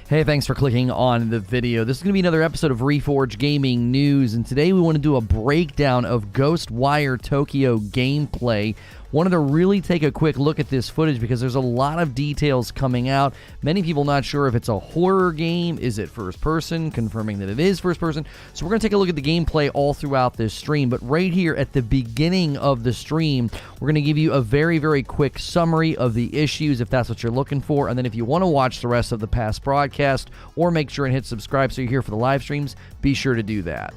Hey, thanks for clicking on the video. This is going to be another episode of Reforge Gaming News, and today we want to do a breakdown of Ghostwire Tokyo gameplay. Wanted to really take a quick look at this footage because there's a lot of details coming out. Many people not sure if it's a horror game, is it first person, confirming that it is first person. So we're going to take a look at the gameplay all throughout this stream, but right here at the beginning of the stream, we're going to give you a very, very quick summary of the issues if that's what you're looking for, and then if you want to watch the rest of the past broadcast or make sure and hit subscribe so you're here for the live streams, be sure to do that.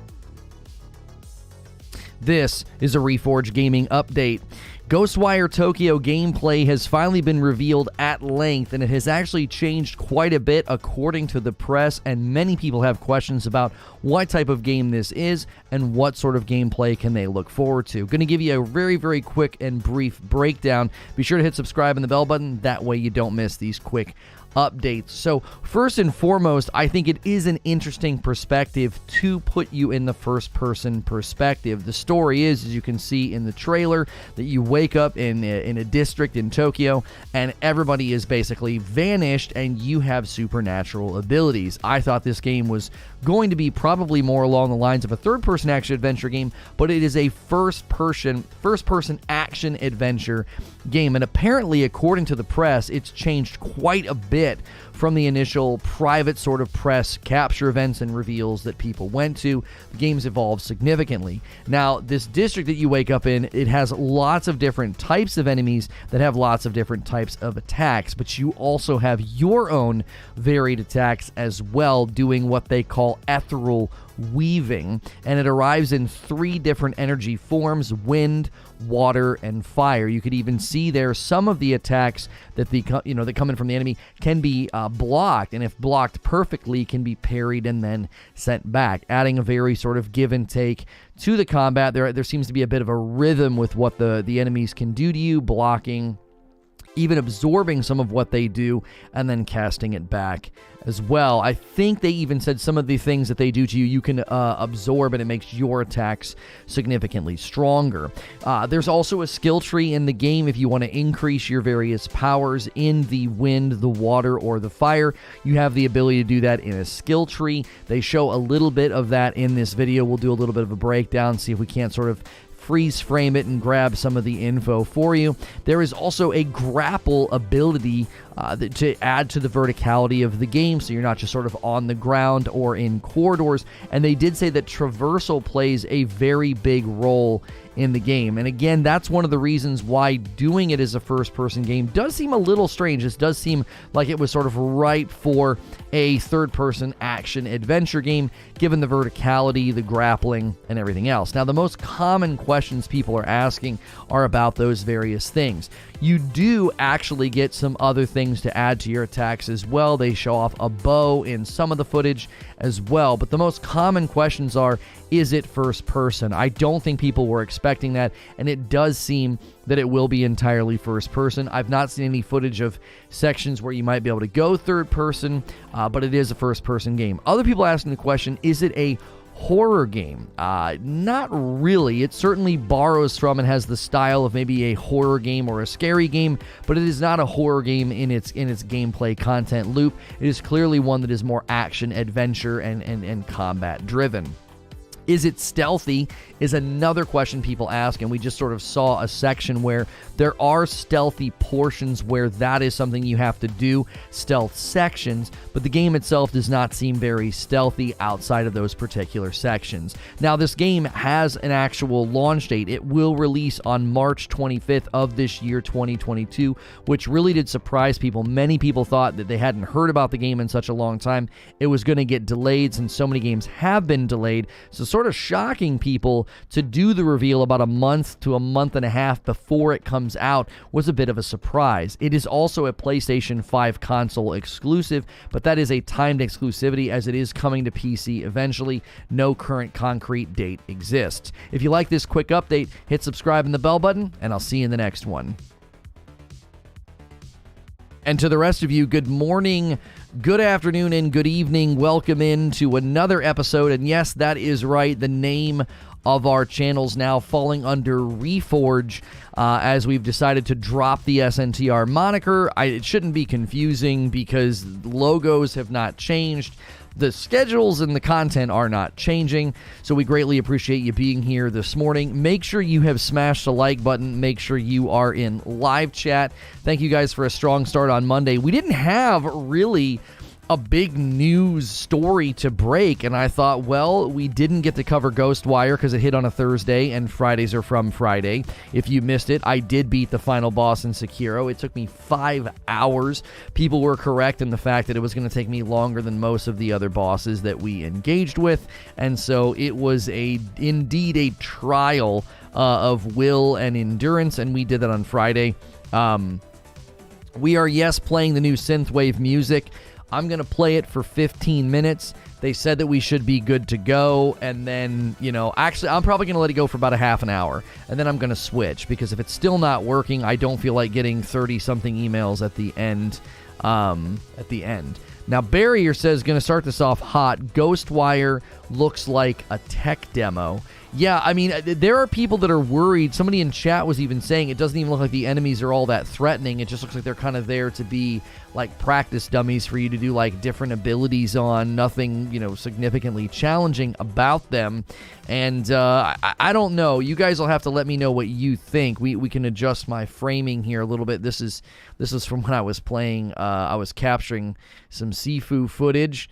This is a Reforge Gaming update. Ghostwire Tokyo gameplay has finally been revealed at length, and it has actually changed quite a bit according to the press, and many people have questions about what type of game this is and what sort of gameplay can they look forward to. Going to give you a very, very quick and brief breakdown. Be sure to hit subscribe and the bell button, that way you don't miss these quick updates. So first and foremost, I think it is an interesting perspective to put you in the first person perspective. The story is, as you can see in the trailer, that you wake up in a district in Tokyo and everybody is basically vanished and you have supernatural abilities. I thought this game was going to be probably more along the lines of a third-person action adventure game, but it is a first-person action adventure game, and apparently, according to the press, it's changed quite a bit from the initial private sort of press capture events and reveals that people went to. The game's evolved significantly. Now, this district that you wake up in, it has lots of different types of enemies that have lots of different types of attacks, but you also have your own varied attacks as well, doing what they call ethereal weaving, and it arrives in 3 different energy forms: wind, water, and fire. You could even see there some of the attacks that that come in from the enemy can be blocked, and if blocked perfectly, can be parried and then sent back, adding a very sort of give and take to the combat. There seems to be a bit of a rhythm with what the enemies can do to you, blocking, even absorbing some of what they do, and then casting it back as well. I think they even said some of the things that they do to you, you can absorb, and it makes your attacks significantly stronger. There's also a skill tree in the game if you want to increase your various powers in the wind, the water, or the fire. You have the ability to do that in a skill tree. They show a little bit of that in this video. We'll do a little bit of a breakdown, see if we can't sort of freeze frame it and grab some of the info for you. There is also a grapple ability to add to the verticality of the game, so you're not just sort of on the ground or in corridors. And they did say that traversal plays a very big role in the game. And again, that's one of the reasons why doing it as a first-person game does seem a little strange. This does seem like it was sort of ripe for a third-person action adventure game, given the verticality, the grappling, and everything else. Now, the most common questions people are asking are about those various things. You do actually get some other things to add to your attacks as well. They show off a bow in some of the footage as well, but the most common questions are, is it first person? I don't think people were expecting that, and it does seem that it will be entirely first person. I've not seen any footage of sections where you might be able to go third person, but it is a first person game. Other people asking the question, is it a horror game? Not really. It certainly borrows from and has the style of maybe a horror game or a scary game, but it is not a horror game in its gameplay content loop. It is clearly one that is more action, adventure, and combat driven. Is it stealthy is another question people ask, and we just sort of saw a section where there are stealthy portions where that is something you have to do, stealth sections, but the game itself does not seem very stealthy outside of those particular sections. Now, this game has an actual launch date. It will release on March 25th of this year, 2022, which really did surprise people. Many people thought that they hadn't heard about the game in such a long time. It was going to get delayed, since so many games have been delayed, so sort of shocking people to do the reveal about a month to a month and a half before it comes out was a bit of a surprise. It is also a PlayStation 5 console exclusive, but that is a timed exclusivity as it is coming to PC eventually. No current concrete date exists. If you like this quick update, hit subscribe and the bell button, and I'll see you in the next one. And to the rest of you, good morning, good afternoon, and good evening. Welcome in to another episode. And yes, that is right. The name of our channels now falling under Reforge, as we've decided to drop the SNTR moniker. It shouldn't be confusing because logos have not changed. The schedules and the content are not changing, so we greatly appreciate you being here this morning. Make sure you have smashed the like button. Make sure you are in live chat. Thank you guys for a strong start on Monday. We didn't have really a big news story to break, and I thought, well, we didn't get to cover Ghostwire because it hit on a Thursday, and Fridays are from Friday. If you missed it, I did beat the final boss in Sekiro. It took me 5 hours. People were correct in the fact that it was going to take me longer than most of the other bosses that we engaged with, and so it was indeed a trial of will and endurance, and we did that on Friday. We are, yes, playing the new synthwave music. I'm going to play it for 15 minutes. They said that we should be good to go, and then, actually, I'm probably going to let it go for about a half an hour, and then I'm going to switch, because if it's still not working, I don't feel like getting 30-something emails at the end. Now, Barrier says, going to start this off hot. Ghostwire looks like a tech demo. Yeah, I mean, there are people that are worried. Somebody in chat was even saying it doesn't even look like the enemies are all that threatening. It just looks like they're kind of there to be like practice dummies for you to do like different abilities on. Nothing, significantly challenging about them. And I don't know. You guys will have to let me know what you think. We can adjust my framing here a little bit. This is from when I was playing. I was capturing some Sifu footage.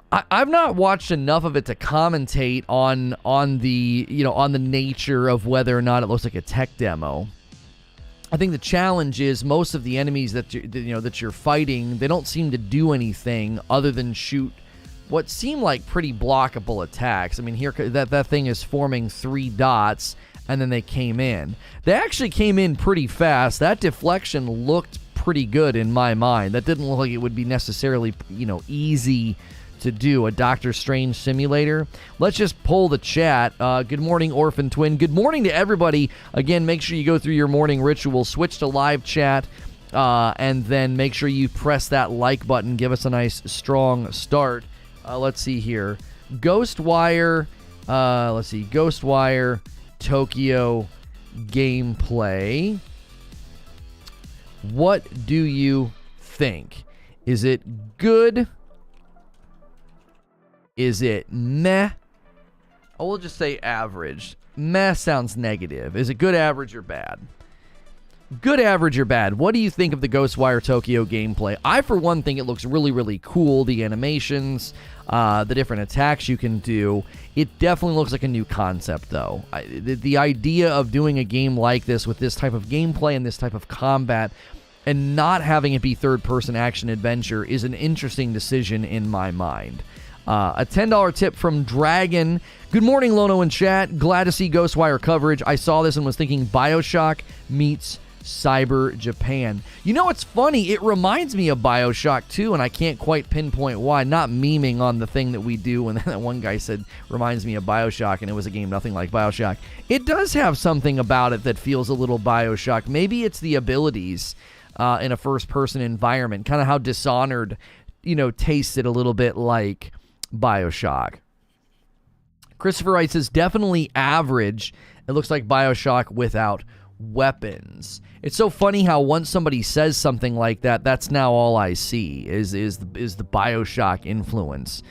I've not watched enough of it to commentate on the nature of whether or not it looks like a tech demo. I think the challenge is most of the enemies that you're fighting, they don't seem to do anything other than shoot what seem like pretty blockable attacks. I mean, here that thing is forming 3 dots, and then they came in. They actually came in pretty fast. That deflection looked pretty good in my mind. That didn't look like it would be necessarily easy to do. A Doctor Strange simulator. Let's just pull the chat. Good morning, Orphan Twin. Good morning to everybody. Again, make sure you go through your morning ritual, switch to live chat, and then make sure you press that like button. Give us a nice strong start. Let's see here. Ghostwire Tokyo gameplay. What do you think? Is it good? Is it meh? Oh, we'll just say average. Meh sounds negative. Is it good, average, or bad? Good, average, or bad? What do you think of the Ghostwire Tokyo gameplay? I, for one, think it looks really, really cool. The animations, the different attacks you can do. It definitely looks like a new concept, though. The idea of doing a game like this with this type of gameplay and this type of combat and not having it be third-person action-adventure is an interesting decision in my mind. A $10 tip from Dragon. Good morning, Lono and chat. Glad to see Ghostwire coverage. I saw this and was thinking BioShock meets Cyber Japan. It's funny. It reminds me of BioShock 2, and I can't quite pinpoint why. Not memeing on the thing that we do, and then one guy said, reminds me of BioShock, and it was a game nothing like BioShock. It does have something about it that feels a little BioShock. Maybe it's the abilities in a first-person environment, kind of how Dishonored, tasted a little bit like BioShock. Christopher Wright says definitely average. It looks like BioShock without weapons. It's so funny how once somebody says something like that, that's now all I see is the BioShock influence.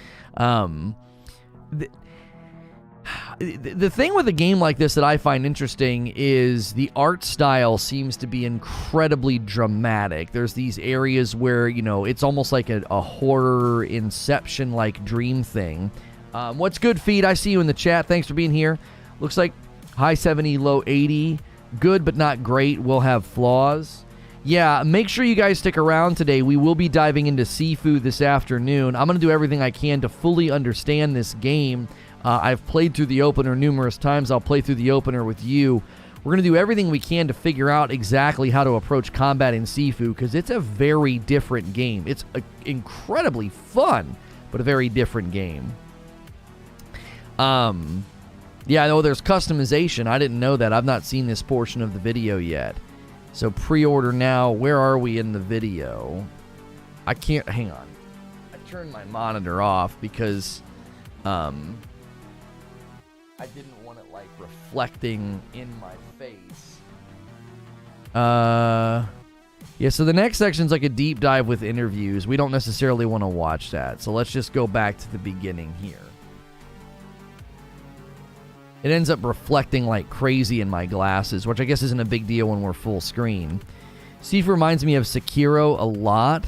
The thing with a game like this that I find interesting is the art style seems to be incredibly dramatic. There's these areas where, it's almost like a horror Inception-like dream thing. What's good, Feed? I see you in the chat. Thanks for being here. Looks like high 70, low 80. Good, but not great. Will have flaws. Yeah, make sure you guys stick around today. We will be diving into Sifu this afternoon. I'm going to do everything I can to fully understand this game. I've played through the opener numerous times. I'll play through the opener with you. We're going to do everything we can to figure out exactly how to approach combat in Sifu, because it's a very different game. It's incredibly fun, but a very different game. Yeah, I know there's customization. I didn't know that. I've not seen this portion of the video yet. So pre-order now. Where are we in the video? I can't... Hang on. I turned my monitor off because I didn't want it like reflecting in my face. Yeah, so the next section's like a deep dive with interviews. We don't necessarily want to watch that, so let's just go back to the beginning here. It ends up reflecting like crazy in my glasses, which I guess isn't a big deal when we're full screen. Sifu reminds me of Sekiro a lot.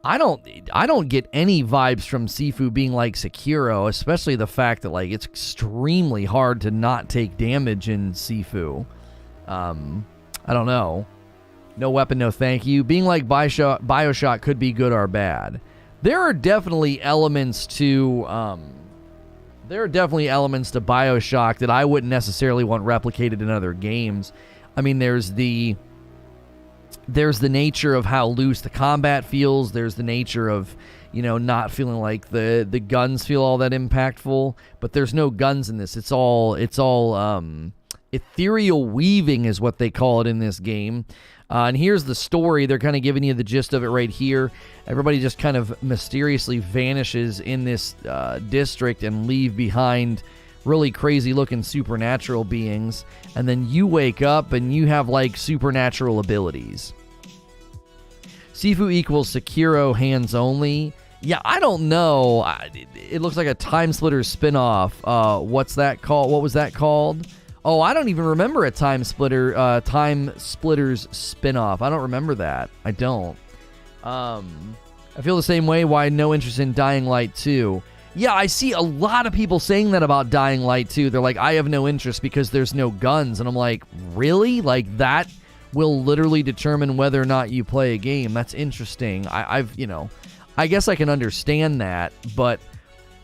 I don't get any vibes from Sifu being like Sekiro, especially the fact that like it's extremely hard to not take damage in Sifu. I don't know. No weapon, no thank you. Being like BioShock could be good or bad. There are definitely elements to BioShock that I wouldn't necessarily want replicated in other games. I mean, there's the nature of how loose the combat feels. There's the nature of, you know, not feeling like the guns feel all that impactful. But there's no guns in this. It's all ethereal weaving is what they call it in this game. And here's the story. They're kind of giving you the gist of it right here. Everybody just kind of mysteriously vanishes in this district and leave behind really crazy-looking supernatural beings. And then you wake up and you have, like, supernatural abilities. Sifu equals Sekiro hands-only. Yeah, I don't know. It looks like a Time Splitters spin-off. What's that called? What was that called? Oh, I don't even remember a Time Splitters spinoff. I don't remember that. I don't. I feel the same way. Why no interest in Dying Light 2? Yeah, I see a lot of people saying that about Dying Light 2. They're like, I have no interest because there's no guns. And I'm like, really? Like, that will literally determine whether or not you play a game. That's interesting. I guess I can understand that, but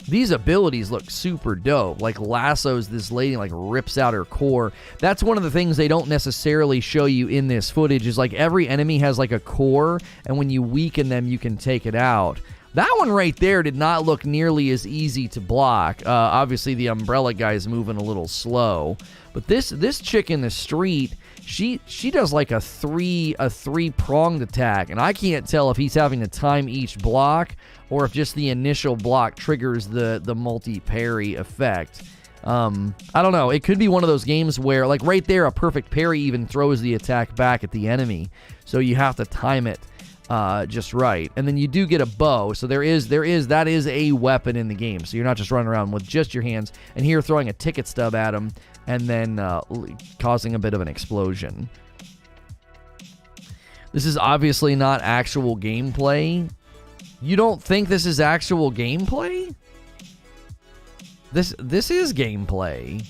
these abilities look super dope. Like, lassos this lady, like, rips out her core. That's one of the things they don't necessarily show you in this footage, is, like, every enemy has, like, a core, and when you weaken them, you can take it out. That one right there did not look nearly as easy to block. Obviously, the umbrella guy's moving a little slow. But this chick in the street, she does, like, a three-pronged attack, and I can't tell if he's having to time each block or if just the initial block triggers the multi-parry effect. I don't know. It could be one of those games where, like, right there, a perfect parry even throws the attack back at the enemy. So you have to time it just right. And then you do get a bow. So that is a weapon in the game. So you're not just running around with just your hands. And here throwing a ticket stub at him and then causing a bit of an explosion. This is obviously not actual gameplay. You don't think this is actual gameplay? This is gameplay.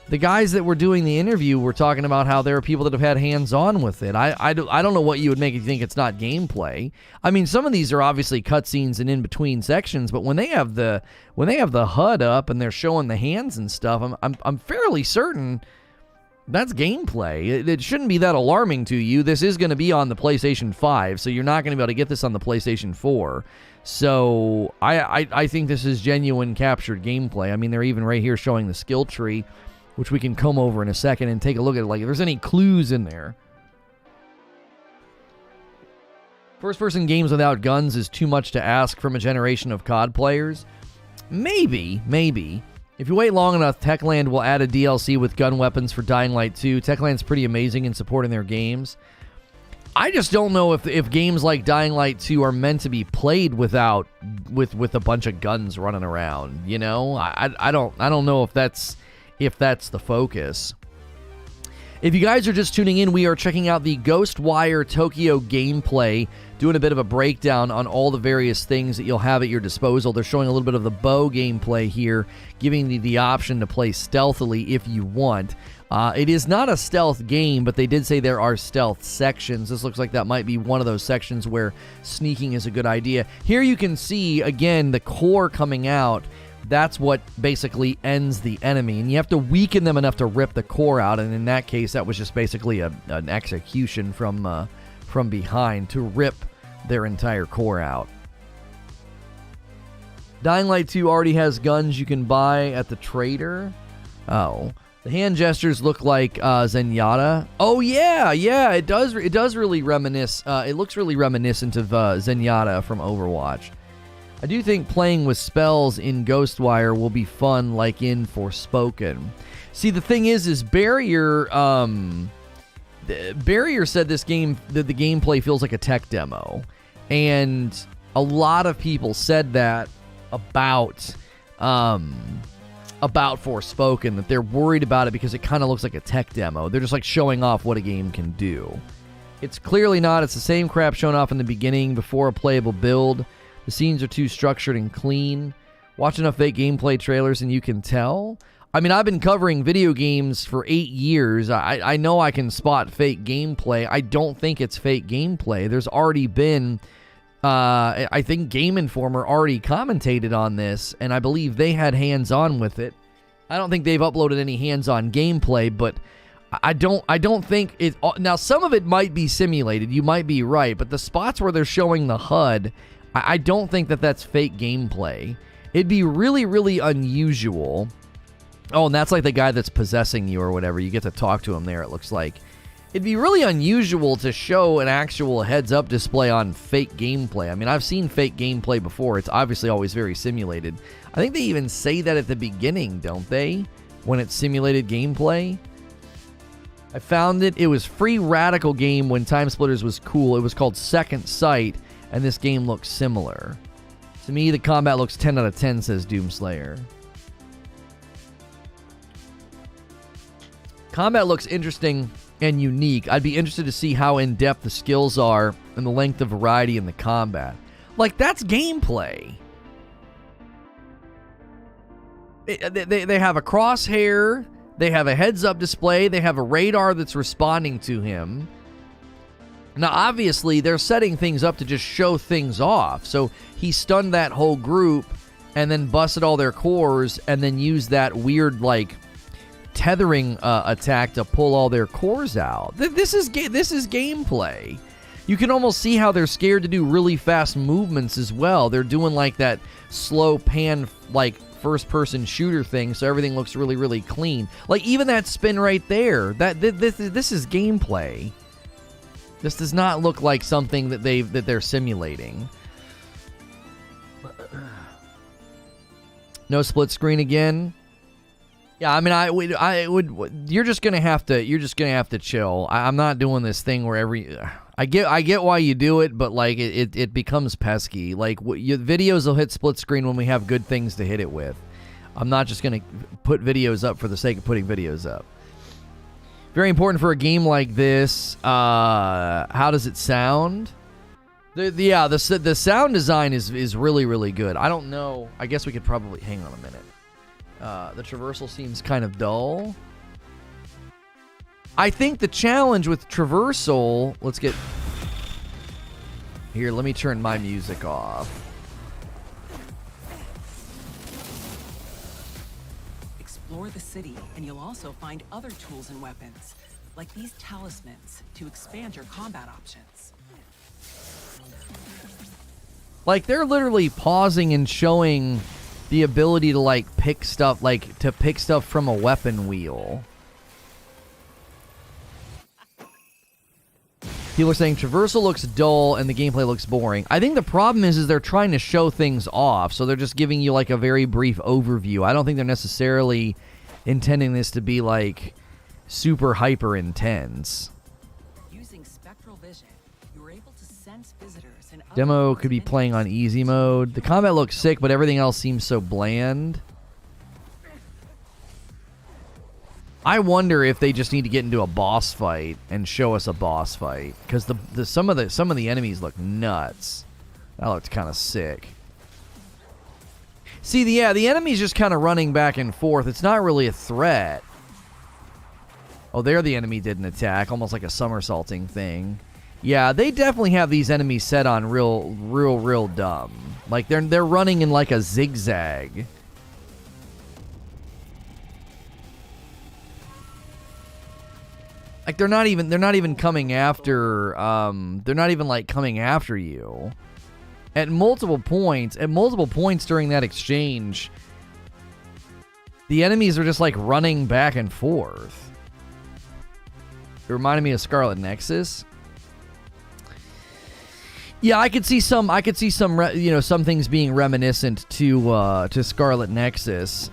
The guys that were doing the interview were talking about how there are people that have had hands-on with it. I don't know what you would make you think it's not gameplay. I mean, some of these are obviously cutscenes and in between sections, but when they have the HUD up and they're showing the hands and stuff, I'm fairly certain that's gameplay. It shouldn't be that alarming to you. This is going to be on the PlayStation 5, so you're not going to be able to get this on the PlayStation 4. So I think this is genuine captured gameplay. I mean, they're even right here showing the skill tree, which we can come over in a second and take a look at it, like if there's any clues in there. First-person games without guns is too much to ask from a generation of COD players. Maybe. If you wait long enough, Techland will add a DLC with gun weapons for Dying Light 2. Techland's pretty amazing in supporting their games. I just don't know if games like Dying Light 2 are meant to be played with a bunch of guns running around, you know? I don't know if that's the focus. If you guys are just tuning in, we are checking out the Ghostwire Tokyo gameplay, doing a bit of a breakdown on all the various things that you'll have at your disposal. They're showing a little bit of the bow gameplay here, giving you the option to play stealthily if you want. It is not a stealth game, but they did say there are stealth sections. This looks like that might be one of those sections where sneaking is a good idea. Here you can see, again, the core coming out. That's what basically ends the enemy, and you have to weaken them enough to rip the core out, and in that case, that was just basically an execution from behind to rip their entire core out. Dying Light 2 already has guns you can buy at the trader. Oh. The hand gestures look like Zenyatta. Oh, yeah, it does really reminisce. It looks really reminiscent of Zenyatta from Overwatch. I do think playing with spells in Ghostwire will be fun, like in Forspoken. See, the thing is Barrier said this game, that the gameplay feels like a tech demo, and a lot of people said that about Forspoken, that they're worried about it because it kind of looks like a tech demo. They're just like showing off what a game can do. It's clearly not. It's the same crap shown off in the beginning before a playable build. The scenes are too structured and clean. Watch enough fake gameplay trailers and you can tell. I mean, I've been covering video games for 8 years. I know I can spot fake gameplay. I don't think it's fake gameplay. There's already been, I think Game Informer already commentated on this, and I believe they had hands-on with it. I don't think they've uploaded any hands-on gameplay, but I don't think it. Now, some of it might be simulated. You might be right, but the spots where they're showing the HUD, I don't think that that's fake gameplay. It'd be really, really unusual. Oh, and that's like the guy that's possessing you or whatever. You get to talk to him there, it looks like. It'd be really unusual to show an actual heads-up display on fake gameplay. I mean, I've seen fake gameplay before. It's obviously always very simulated. I think they even say that at the beginning, don't they? When it's simulated gameplay. I found it. It was free radical game when Time Splitters was cool. It was called Second Sight, and this game looks similar. To me, the combat looks 10 out of 10, says Doomslayer. Combat looks interesting and unique. I'd be interested to see how in-depth the skills are and the length of variety in the combat. Like, that's gameplay. They have a crosshair. They have a heads-up display. They have a radar that's responding to him. Now, obviously, they're setting things up to just show things off. So he stunned that whole group and then busted all their cores and then used that weird, like, tethering attack to pull all their cores out. This is gameplay. You can almost see how they're scared to do really fast movements as well. They're doing, like, that slow pan, like, first-person shooter thing, so everything looks really, really clean. Like, even that spin right there, this is gameplay. This does not look like something that they're simulating. No split screen again. Yeah, I mean, I would. You're just gonna have to chill. I'm not doing this thing where I get why you do it, but like it becomes pesky. Like your videos will hit split screen when we have good things to hit it with. I'm not just gonna put videos up for the sake of putting videos up. Very important for a game like this. How does it sound? The sound design is really, really good. I don't know. I guess we could probably hang on a minute. The traversal seems kind of dull. I think the challenge with traversal. Let's get here. Let me turn my music off. Explore the city, and you'll also find other tools and weapons, like these talismans, to expand your combat options. Like, they're literally pausing and showing the ability to, like, pick stuff from a weapon wheel. People are saying traversal looks dull and the gameplay looks boring. I think the problem is they're trying to show things off, so they're just giving you, like, a very brief overview. I don't think they're necessarily intending this to be, like, super hyper intense. Using spectral vision, you were able to sense visitors and Demo could be playing on easy mode. The combat looks sick, but everything else seems so bland. I wonder if they just need to get into a boss fight and show us a boss fight, because some of the enemies look nuts. That looked kind of sick. See, the enemy's just kind of running back and forth. It's not really a threat. Oh, there the enemy did an attack, almost like a somersaulting thing. Yeah, they definitely have these enemies set on real dumb. Like they're running in like a zigzag. Like they're not even coming after they're not even like coming after you. At multiple points during that exchange, the enemies are just like running back and forth. It reminded me of Scarlet Nexus. Yeah, I could see some. Some things being reminiscent to Scarlet Nexus.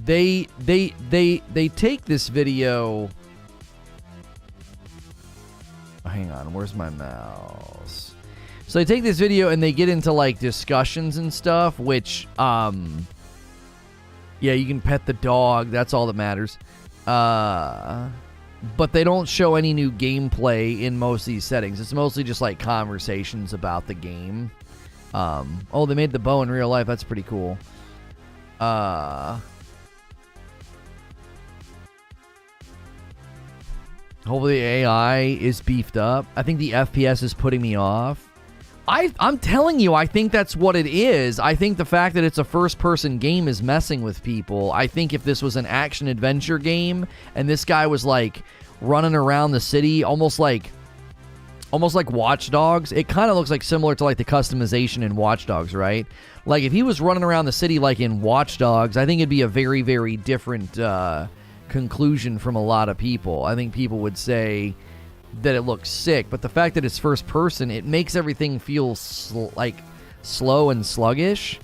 They take this video. Hang on, where's my mouse? So they take this video and they get into like discussions and stuff, which yeah, you can pet the dog. That's all that matters. But they don't show any new gameplay in most of these settings. It's mostly just like conversations about the game. Oh, they made the bow in real life. That's pretty cool. Hopefully the AI is beefed up. I think the FPS is putting me off. I'm telling you, I think that's what it is. I think the fact that it's a first-person game is messing with people. I think if this was an action-adventure game and this guy was, like, running around the city, almost like Watch Dogs, it kind of looks like similar to, like, the customization in Watch Dogs, right? Like, if he was running around the city like in Watch Dogs, I think it'd be a very, very different conclusion from a lot of people. I think people would say that it looks sick, but the fact that it's first person, it makes everything feel like slow and sluggish.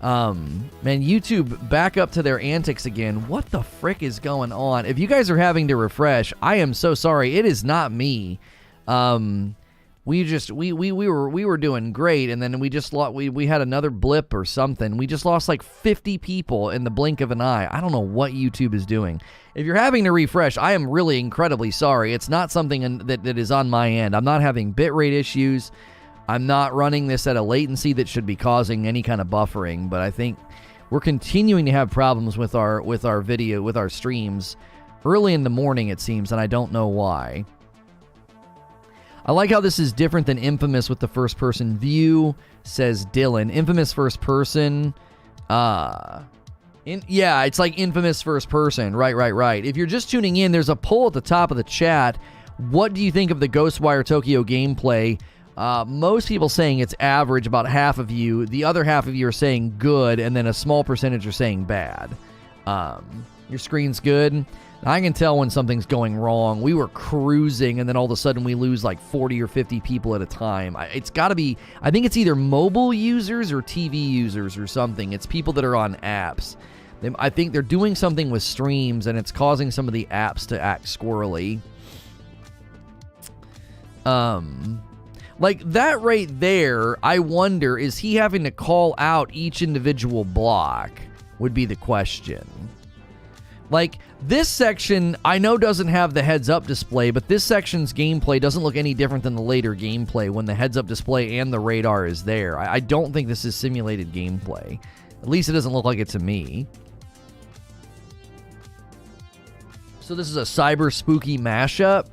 Man, YouTube, back up to their antics again. What the frick is going on? If you guys are having to refresh, I am so sorry. It is not me. We were doing great, and then we just lost. We had another blip or something. We just lost like 50 people in the blink of an eye. I don't know what YouTube is doing. If you're having to refresh, I am really incredibly sorry. It's not something that is on my end. I'm not having bitrate issues. I'm not running this at a latency that should be causing any kind of buffering. But I think we're continuing to have problems with our video, with our streams early in the morning, it seems, and I don't know why. I like how this is different than Infamous with the first-person view, says Dylan. Infamous first-person, yeah, it's like Infamous first-person. Right. If you're just tuning in, there's a poll at the top of the chat. What do you think of the Ghostwire Tokyo gameplay? Most people saying it's average, about half of you. The other half of you are saying good, and then a small percentage are saying bad. Your screen's good. I can tell when something's going wrong. We were cruising, and then all of a sudden we lose like 40 or 50 people at a time. It's got to be, I think it's either mobile users or TV users or something. It's people that are on apps. I think they're doing something with streams, and it's causing some of the apps to act squirrely. Like that right there, I wonder, is he having to call out each individual block? Would be the question. Like, this section, I know doesn't have the heads-up display, but this section's gameplay doesn't look any different than the later gameplay when the heads-up display and the radar is there. I don't think this is simulated gameplay. At least it doesn't look like it to me. So this is a cyber spooky mashup?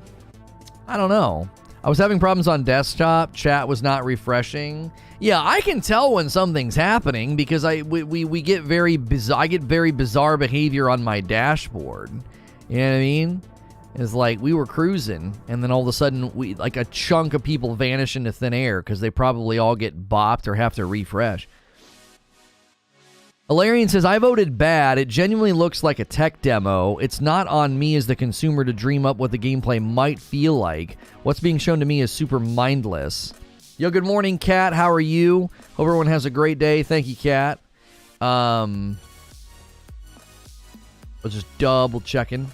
I don't know. I was having problems on desktop. Chat was not refreshing. Yeah, I can tell when something's happening because we get very bizarre. I get very bizarre behavior on my dashboard. You know what I mean? It's like we were cruising, and then all of a sudden, like a chunk of people vanish into thin air because they probably all get bopped or have to refresh. Alarian says, I voted bad. It genuinely looks like a tech demo. It's not on me as the consumer to dream up what the gameplay might feel like. What's being shown to me is super mindless. Yo, good morning, Kat. How are you? Hope everyone has a great day. Thank you, Kat. Let's just double checking.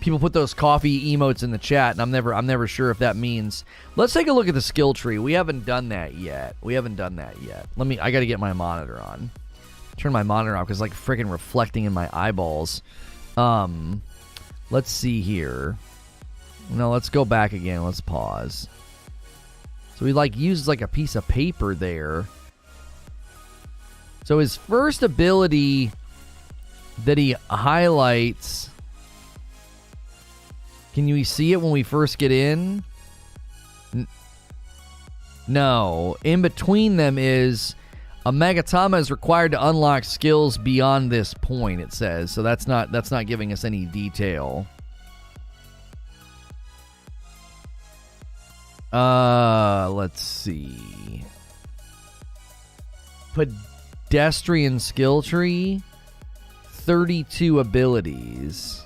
People put those coffee emotes in the chat, and I'm never sure if that means. Let's take a look at the skill tree. We haven't done that yet. I got to get my monitor on. Turn my monitor off because it's like freaking reflecting in my eyeballs. Let's see here. No, let's go back again. Let's pause. So he like uses like a piece of paper there. So his first ability that he highlights. Can you see it when we first get in? No. In between them is a Megatama is required to unlock skills beyond this point, it says. So that's not giving us any detail. Let's see. Pedestrian skill tree. 32 abilities.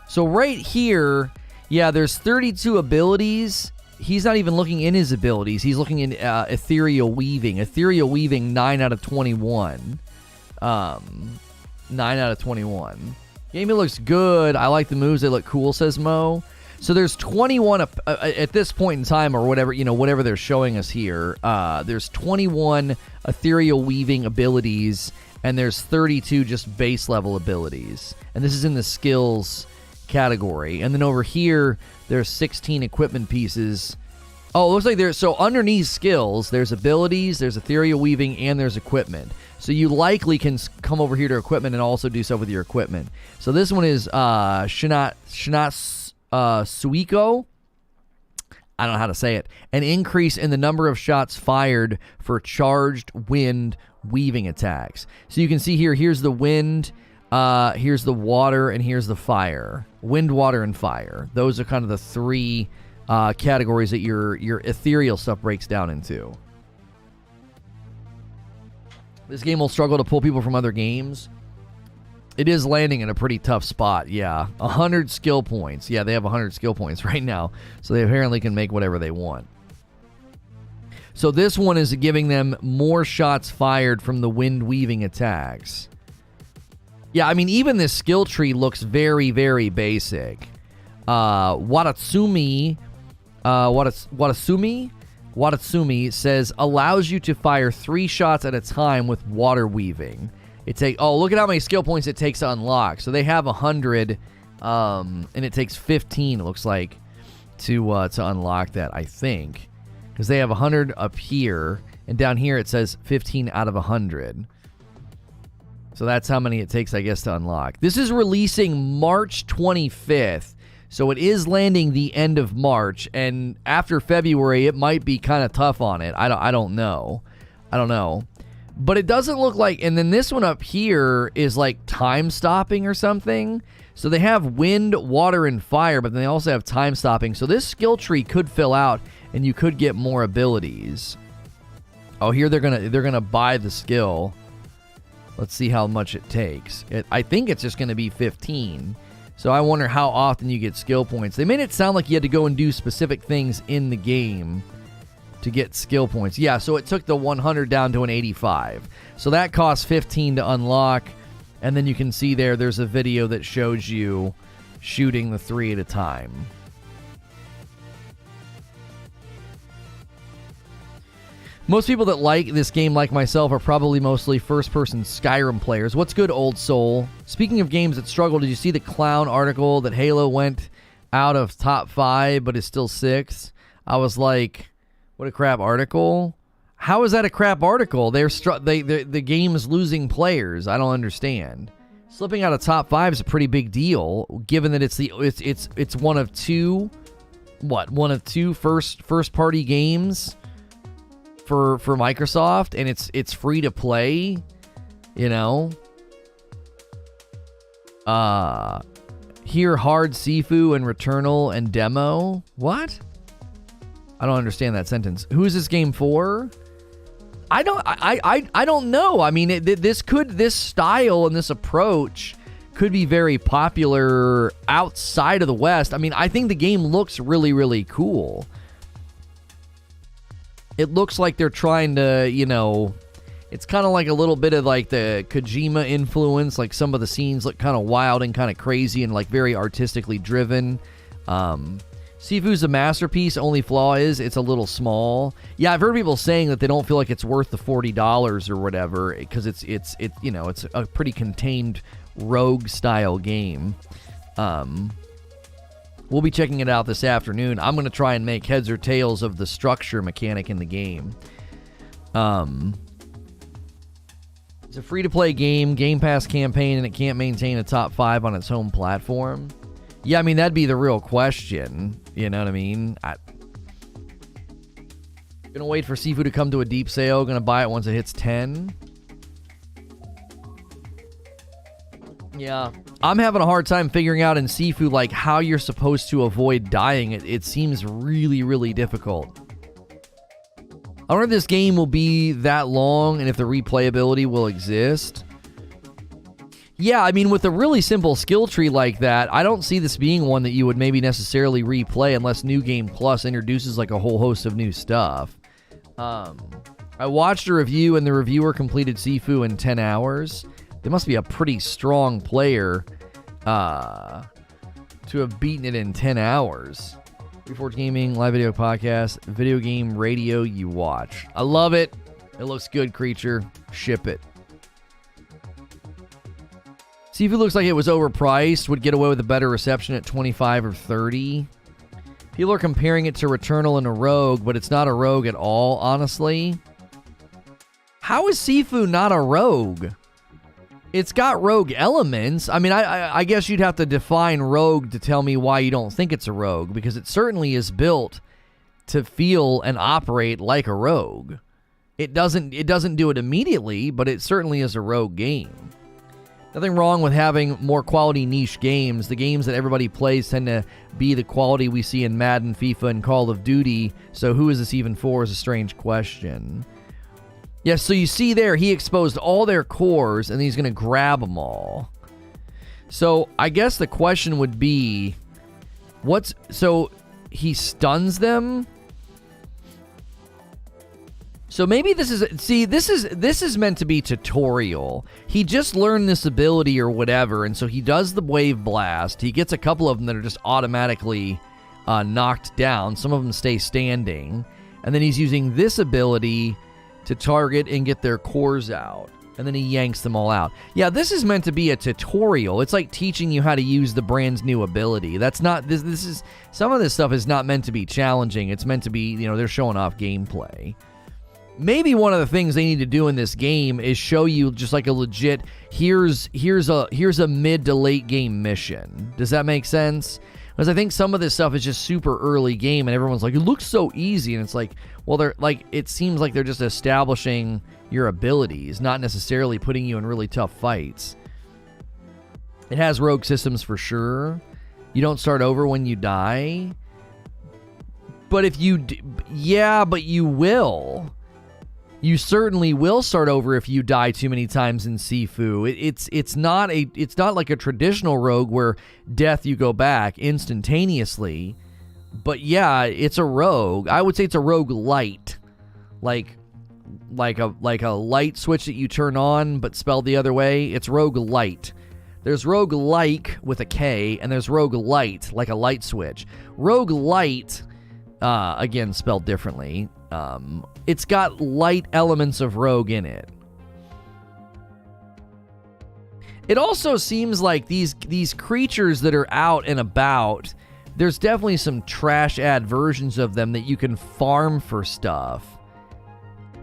So right here, yeah, there's 32 abilities. he's not even looking in his abilities. He's looking in Ethereal Weaving. Ethereal Weaving, 9 out of 21. 9 out of 21. Game, it looks good. I like the moves. They look cool, says Mo. So there's 21 at this point in time, or whatever, whatever they're showing us here. There's 21 Ethereal Weaving abilities, and there's 32 just base level abilities. And this is in the skills category. And then over here, there's 16 equipment pieces. Oh, it looks like there's, so underneath skills, there's abilities, there's Ethereal Weaving, and there's equipment. So you likely can come over here to equipment and also do stuff with your equipment. So this one is Suiko. I don't know how to say it. An increase in the number of shots fired for charged wind weaving attacks. So you can see here, here's the wind, here's the water, and here's the fire. Wind, water, and fire. Those are kind of the three categories that your ethereal stuff breaks down into. This game will struggle to pull people from other games. It is landing in a pretty tough spot, yeah. 100 skill points. Yeah, they have 100 skill points right now. So they apparently can make whatever they want. So this one is giving them more shots fired from the wind weaving attacks. Yeah, I mean, even this skill tree looks very, very basic. Watatsumi says allows you to fire 3 shots at a time with water weaving. Look at how many skill points it takes to unlock. So they have 100, and it takes 15. It looks like to unlock that. I think because they have 100 up here, and down here it says 15 out of 100. So that's how many it takes, I guess, to unlock. This is releasing March 25th. So it is landing the end of March, and after February, it might be kind of tough on it. I don't know. But it doesn't look like, and then this one up here is like time stopping or something. So they have wind, water, and fire, but then they also have time stopping. So this skill tree could fill out, and you could get more abilities. Oh, here they're gonna buy the skill. Let's see how much it takes. I think it's just gonna be 15. So I wonder how often you get skill points. They made it sound like you had to go and do specific things in the game to get skill points. Yeah, so it took the 100 down to an 85. So that costs 15 to unlock. And then you can see there's a video that shows you shooting the 3 at a time. Most people that like this game, like myself, are probably mostly first-person Skyrim players. What's good, Old Soul? Speaking of games that struggle, did you see the clown article that Halo went out of top 5 but is still 6? I was like, what a crap article. How is that a crap article? The game is losing players. I don't understand. Slipping out of top 5 is a pretty big deal, given that it's one of two first-party games for Microsoft, and it's free to play, Here, Hard Sifu and Returnal and Demo. What? I don't understand that sentence. Who is this game for? I don't know. I mean, this style and this approach could be very popular outside of the West. I mean, I think the game looks really, really cool. It looks like they're trying to, it's kind of like a little bit of like the Kojima influence. Like some of the scenes look kind of wild and kind of crazy and like very artistically driven. Sifu's a masterpiece. Only flaw is it's a little small. Yeah, I've heard people saying that they don't feel like it's worth the $40 or whatever because it's a pretty contained rogue style game. We'll be checking it out this afternoon. I'm going to try and make heads or tails of the structure mechanic in the game. It's a free-to-play game, Game Pass campaign, and it can't maintain a top 5 on its home platform. Yeah, I mean, that'd be the real question. You know what I mean? Gonna wait for Sifu to come to a deep sale. Gonna buy it once it hits 10. Yeah. I'm having a hard time figuring out in Sifu, like, how you're supposed to avoid dying. It seems really, really difficult. I wonder if this game will be that long and if the replayability will exist. Yeah, I mean, with a really simple skill tree like that, I don't see this being one that you would maybe necessarily replay unless New Game Plus introduces like a whole host of new stuff. I watched a review, and the reviewer completed Sifu in 10 hours. They must be a pretty strong player to have beaten it in 10 hours. Reforge Gaming, live video podcast, video game radio you watch. I love it. It looks good, creature. Ship it. Sifu looks like it was overpriced, would get away with a better reception at 25 or 30. People are comparing it to Returnal and a Rogue, but it's not a Rogue at all, honestly. How is Sifu not a Rogue? It's got Rogue elements. I mean, I guess you'd have to define Rogue to tell me why you don't think it's a Rogue, because it certainly is built to feel and operate like a Rogue. It doesn't do it immediately, but it certainly is a Rogue game. Nothing wrong with having more quality niche games. The games that everybody plays tend to be the quality we see in Madden, FIFA, and Call of Duty. So who is this even for is a strange question. Yes, so you see there, he exposed all their cores, and he's going to grab them all. So I guess the question would be, so he stuns them? So maybe this is meant to be tutorial. He just learned this ability or whatever, and so he does the wave blast. He gets a couple of them that are just automatically knocked down. Some of them stay standing. And then he's using this ability to target and get their cores out. And then he yanks them all out. Yeah, this is meant to be a tutorial. It's like teaching you how to use the brand's new ability. That's not, this is, some of this stuff is not meant to be challenging. It's meant to be, they're showing off gameplay. Maybe one of the things they need to do in this game is show you just like a legit, here's a mid to late game mission. Does that make sense? Because I think some of this stuff is just super early game, and everyone's like, it looks so easy, and it's like, well, they're like, it seems like they're just establishing your abilities, not necessarily putting you in really tough fights. It has rogue systems for sure. You don't start over when you die. But if you, but you will. You certainly will start over if you die too many times in Sifu. It's not like a traditional rogue where death you go back instantaneously. But yeah, it's a rogue. I would say it's a rogue light, like a light switch that you turn on but spelled the other way. It's rogue light. There's rogue like with a K, and there's rogue light like a light switch. Rogue light, again spelled differently. It's got light elements of rogue in it. It also seems like these creatures that are out and about, there's definitely some trash ad versions of them that you can farm for stuff.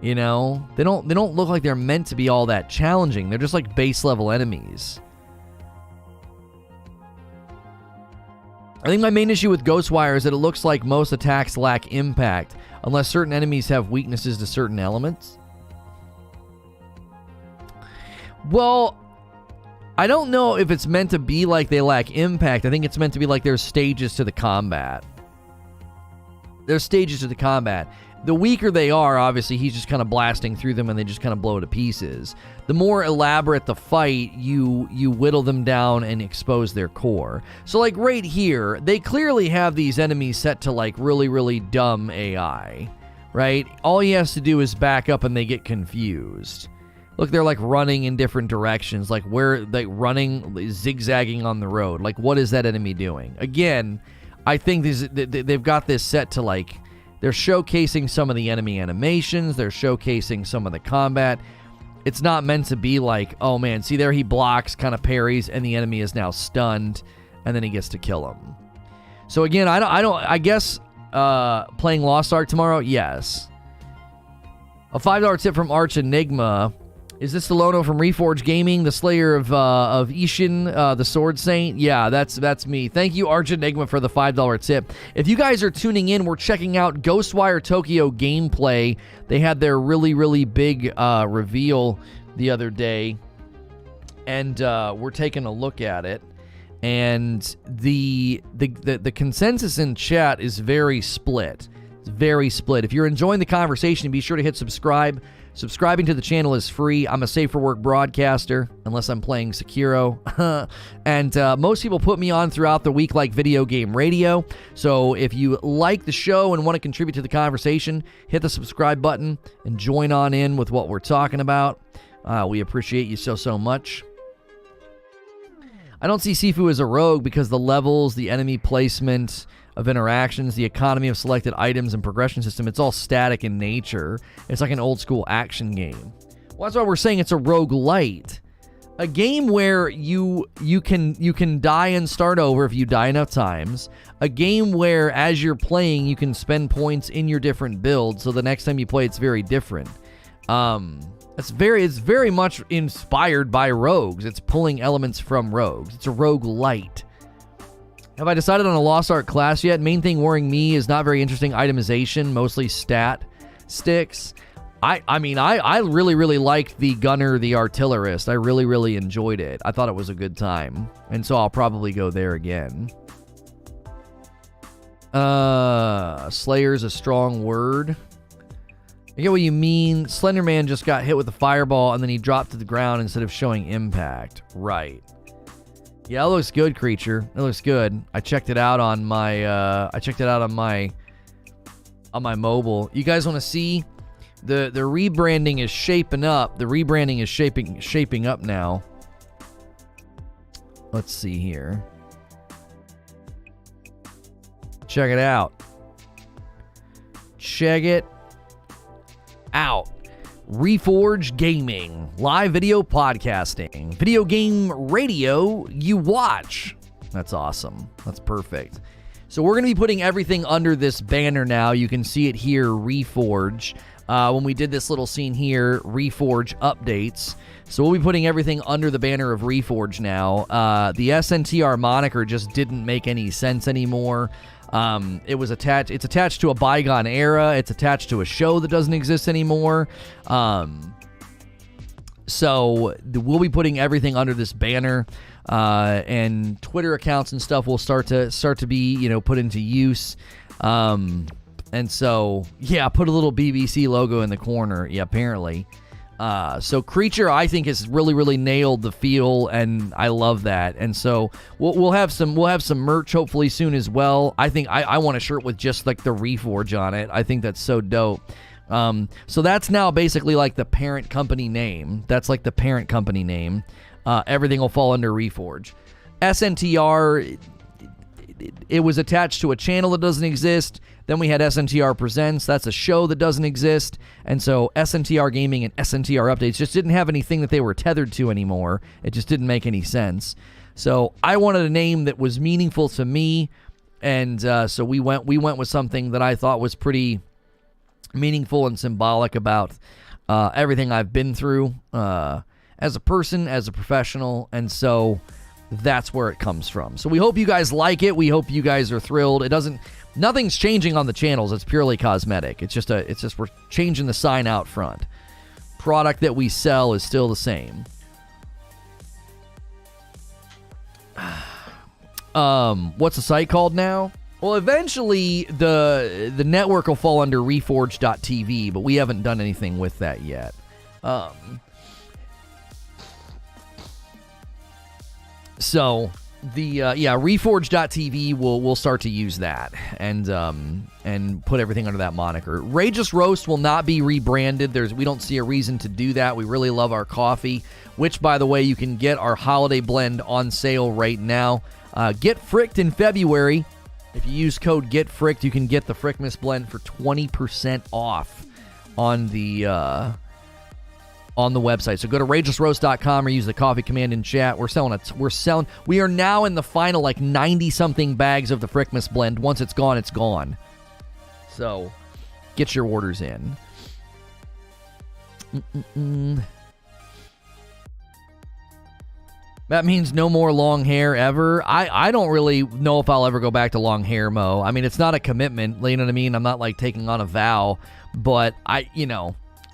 They don't look like they're meant to be all that challenging. They're just like base level enemies. I think my main issue with Ghostwire is that it looks like most attacks lack impact unless certain enemies have weaknesses to certain elements. Well, I don't know if it's meant to be like they lack impact. I think it's meant to be like there's stages to the combat. There's stages to the combat. The weaker they are, obviously, he's just kind of blasting through them and they just kind of blow to pieces. The more elaborate the fight, you whittle them down and expose their core. So, like, right here, they clearly have these enemies set to, like, really, really dumb AI, right? All he has to do is back up and they get confused. Look, they're, like, running in different directions. Like, where they running, zigzagging on the road. Like, what is that enemy doing? Again, I think they've got this set to, like, they're showcasing some of the enemy animations. They're showcasing some of the combat. It's not meant to be like, oh man, see there he blocks, kind of parries, and the enemy is now stunned, and then he gets to kill him. So again, I guess playing Lost Ark tomorrow, yes. A $5 tip from Arch Enigma. Is this the Lono from Reforge Gaming, the Slayer of Ishin, the Sword Saint? Yeah, that's me. Thank you, Arch Enigma, for the $5 tip. If you guys are tuning in, we're checking out Ghostwire Tokyo gameplay. They had their really, really big reveal the other day, and we're taking a look at it. And the consensus in chat is very split. It's very split. If you're enjoying the conversation, be sure to hit subscribe. Subscribing to the channel is free. I'm a safe for work broadcaster, unless I'm playing Sekiro. And most people put me on throughout the week like Video Game Radio. So if you like the show and want to contribute to the conversation, hit the subscribe button and join on in with what we're talking about. We appreciate you so much. I don't see Sifu as a rogue because the levels, the enemy placement of interactions, the economy of selected items and progression system, it's all static in nature. It's like an old school action game. Well, that's why we're saying it's a roguelite. A game where you can die and start over if you die enough times. A game where as you're playing you can spend points in your different builds, so the next time you play it's very different. It's very much inspired by Rogues. It's pulling elements from Rogues. It's a roguelite. Have I decided on a Lost Art class yet? Main thing worrying me is not very interesting itemization, mostly stat sticks. I mean, I really liked the Gunner, the Artillerist. I really enjoyed it. I thought it was a good time. And so I'll probably go there again. Slayer's a strong word. I get what you mean. Slenderman just got hit with a fireball and then he dropped to the ground instead of showing impact. Right. Yeah, it looks good, Creature. It looks good. I checked it out on my on my mobile. You guys want to see the rebranding is shaping up. The rebranding is shaping up now. Let's see here. Check it out. Check it out. Reforge Gaming, live video podcasting, video game radio you watch. That's awesome. That's perfect. So we're going to be putting everything under this banner now. You can see it here, Reforge. When we did this little scene here, Reforge updates. So we'll be putting everything under the banner of Reforge now. The SNTR moniker just didn't make any sense anymore. It's attached to a bygone era. It's attached to a show that doesn't exist anymore. So we'll be putting everything under this banner, and Twitter accounts and stuff will start to be, put into use. And so, yeah, put a little BBC logo in the corner. Yeah, apparently. So Creature, I think, has really nailed the feel, and I love that. And so we'll have some merch hopefully soon as well. I think I want a shirt with just like the Reforge on it. I think that's so dope. So that's now basically like the parent company name. That's like the parent company name. Everything will fall under Reforge. SNTR, it was attached to a channel that doesn't exist. Then we had SNTR Presents. That's a show that doesn't exist. And so SNTR Gaming and SNTR Updates just didn't have anything that they were tethered to anymore. It just didn't make any sense. So I wanted a name that was meaningful to me. And so we went with something that I thought was pretty meaningful and symbolic about everything I've been through as a person, as a professional. And so that's where it comes from. So we hope you guys like it. We hope you guys are thrilled. Nothing's changing on the channels. It's purely cosmetic. It's just we're changing the sign out front. Product that we sell is still the same. What's the site called now? Well, eventually the network will fall under Reforge.tv, but we haven't done anything with that yet. So the Reforge.tv we'll start to use that and put everything under that moniker. Rageous Roast will not be rebranded. We don't see a reason to do that. We really love our coffee, which, by the way, you can get our holiday blend on sale right now. Get Fricked in February. If you use code GetFricked, you can get the Frickmas blend for 20% off on the website. So go to rageousroast.com or use the coffee command in chat. We are now in the final 90 something bags of the Frickmas blend. Once it's gone, it's gone. So get your orders in. That means no more long hair ever. I don't really know if I'll ever go back to long hair, Mo. I mean, it's not a commitment, you know what I mean? I'm not taking on a vow, but I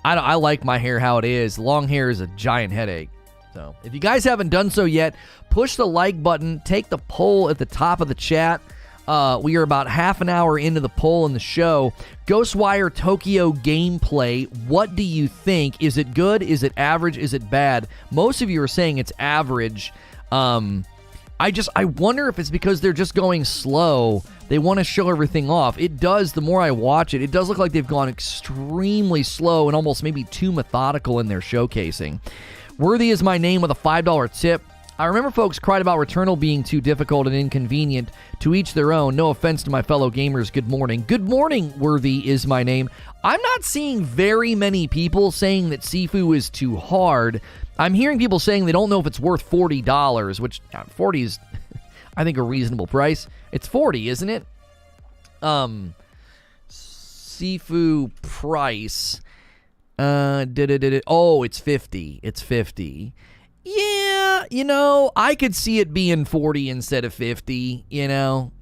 like my hair how it is. Long hair is a giant headache. So if you guys haven't done so yet, push the like button, take the poll at the top of the chat. We are about half an hour into the poll in the show. Ghostwire Tokyo gameplay, what do you think? Is it good? Is it average? Is it bad? Most of you are saying it's average. I wonder if it's because they're just going slow. They want to show everything off. It does, the more I watch it, it does look like they've gone extremely slow and almost maybe too methodical in their showcasing. Worthy is my name with a $5 tip. I remember folks cried about Returnal being too difficult and inconvenient. To each their own. No offense to my fellow gamers. Good morning. Good morning, Worthy is my name. I'm not seeing very many people saying that Sifu is too hard. I'm hearing people saying they don't know if it's worth $40, which 40 is, I think, a reasonable price. It's 40, isn't it? Sifu price. Oh, it's 50. It's 50. Yeah, I could see it being 40 instead of 50,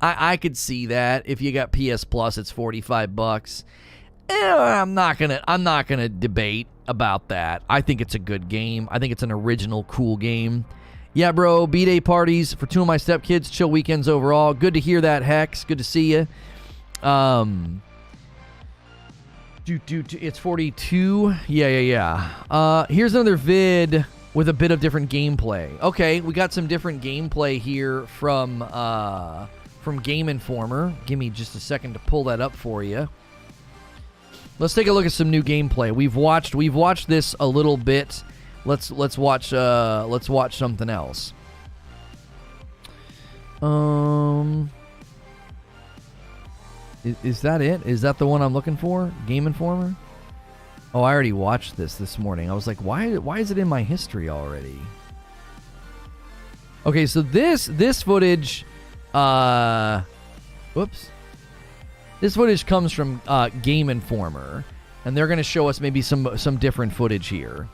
I could see that. If you got PS Plus, it's $45. I'm not gonna debate about that. I think it's a good game. I think it's an original, cool game. Yeah, bro, B-Day parties for 2 of my stepkids, chill weekends overall. Good to hear that, Hex. Good to see you. It's 42. Yeah. Here's another vid with a bit of different gameplay. Okay, we got some different gameplay here from Game Informer. Give me just a second to pull that up for you. Let's take a look at some new gameplay. We've watched this a little bit. Let's watch something else. Is that it? Is that the one I'm looking for? Game Informer? Oh, I already watched this morning. I was like, why is it in my history already? Okay, so this footage, whoops. This footage comes from Game Informer, and they're going to show us maybe some different footage here.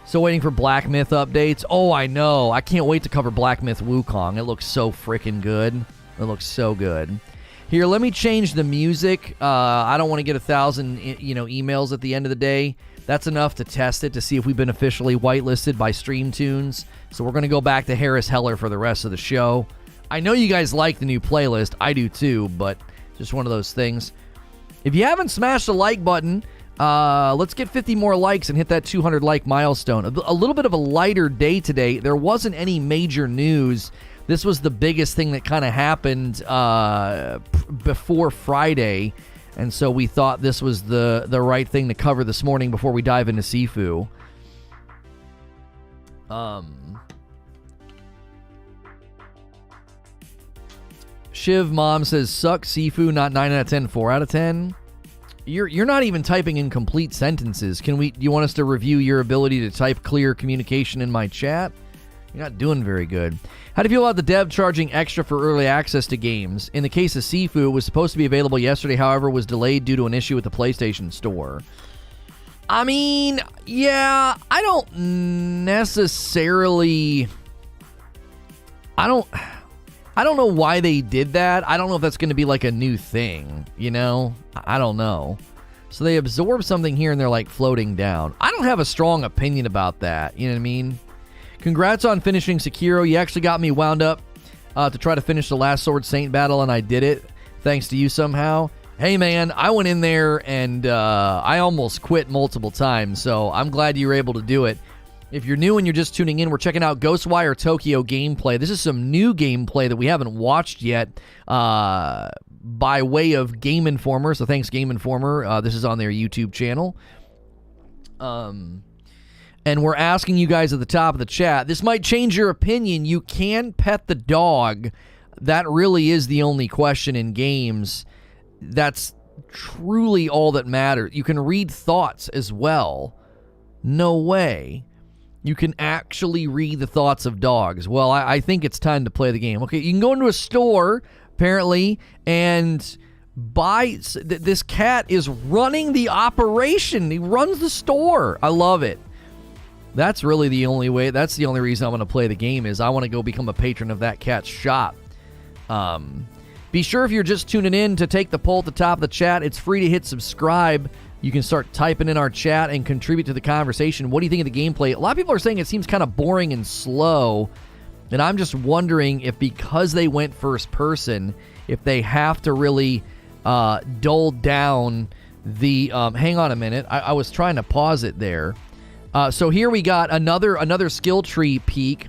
So waiting for Black Myth updates. Oh, I know. I can't wait to cover Black Myth Wukong. It looks so freaking good. It looks so good. Here, let me change the music. I don't want to get 1,000 emails at the end of the day. That's enough to test it to see if we've been officially whitelisted by StreamTunes. So we're going to go back to Harris Heller for the rest of the show. I know you guys like the new playlist. I do too, but just one of those things. If you haven't smashed the like button, let's get 50 more likes and hit that 200 like milestone. A little bit of a lighter day today. There wasn't any major news. This was the biggest thing that kind of happened before Friday, and so we thought this was the right thing to cover this morning before we dive into Sifu. Shiv Mom says, suck Sifu, not 9 out of 10, 4 out of 10. You're not even typing in complete sentences. Do you want us to review your ability to type clear communication in my chat? You're not doing very good. How do you feel about the dev charging extra for early access to games? In the case of Sifu, it was supposed to be available yesterday, however, was delayed due to an issue with the PlayStation Store. I mean, yeah, I don't necessarily... I don't know why they did that. I don't know if that's going to be like a new thing, I don't know. So they absorb something here and they're like floating down. I don't have a strong opinion about that, you know what I mean? Congrats on finishing Sekiro. You actually got me wound up to try to finish the last Sword Saint battle, and I did it thanks to you somehow. Hey, man, I went in there and I almost quit multiple times, so I'm glad you were able to do it. If you're new and you're just tuning in, we're checking out Ghostwire Tokyo gameplay. This is some new gameplay that we haven't watched yet by way of Game Informer, so thanks, Game Informer. This is on their YouTube channel. And we're asking you guys at the top of the chat, this might change your opinion. You can pet the dog. That really is the only question in games. That's truly all that matters. You can read thoughts as well. No way. You can actually read the thoughts of dogs. Well, I think it's time to play the game. Okay, you can go into a store, apparently, and buy... This cat is running the operation. He runs the store. I love it. That's really the only way. That's the only reason I want to play the game is I want to go become a patron of that cat's shop. Be sure if you're just tuning in to take the poll at the top of the chat. It's free to hit subscribe. You can start typing in our chat and contribute to the conversation. What do you think of the gameplay? A lot of people are saying it seems kind of boring and slow. And I'm just wondering if because they went first person, if they have to really dull down the... hang on a minute. I was trying to pause it there. So here we got another skill tree peak.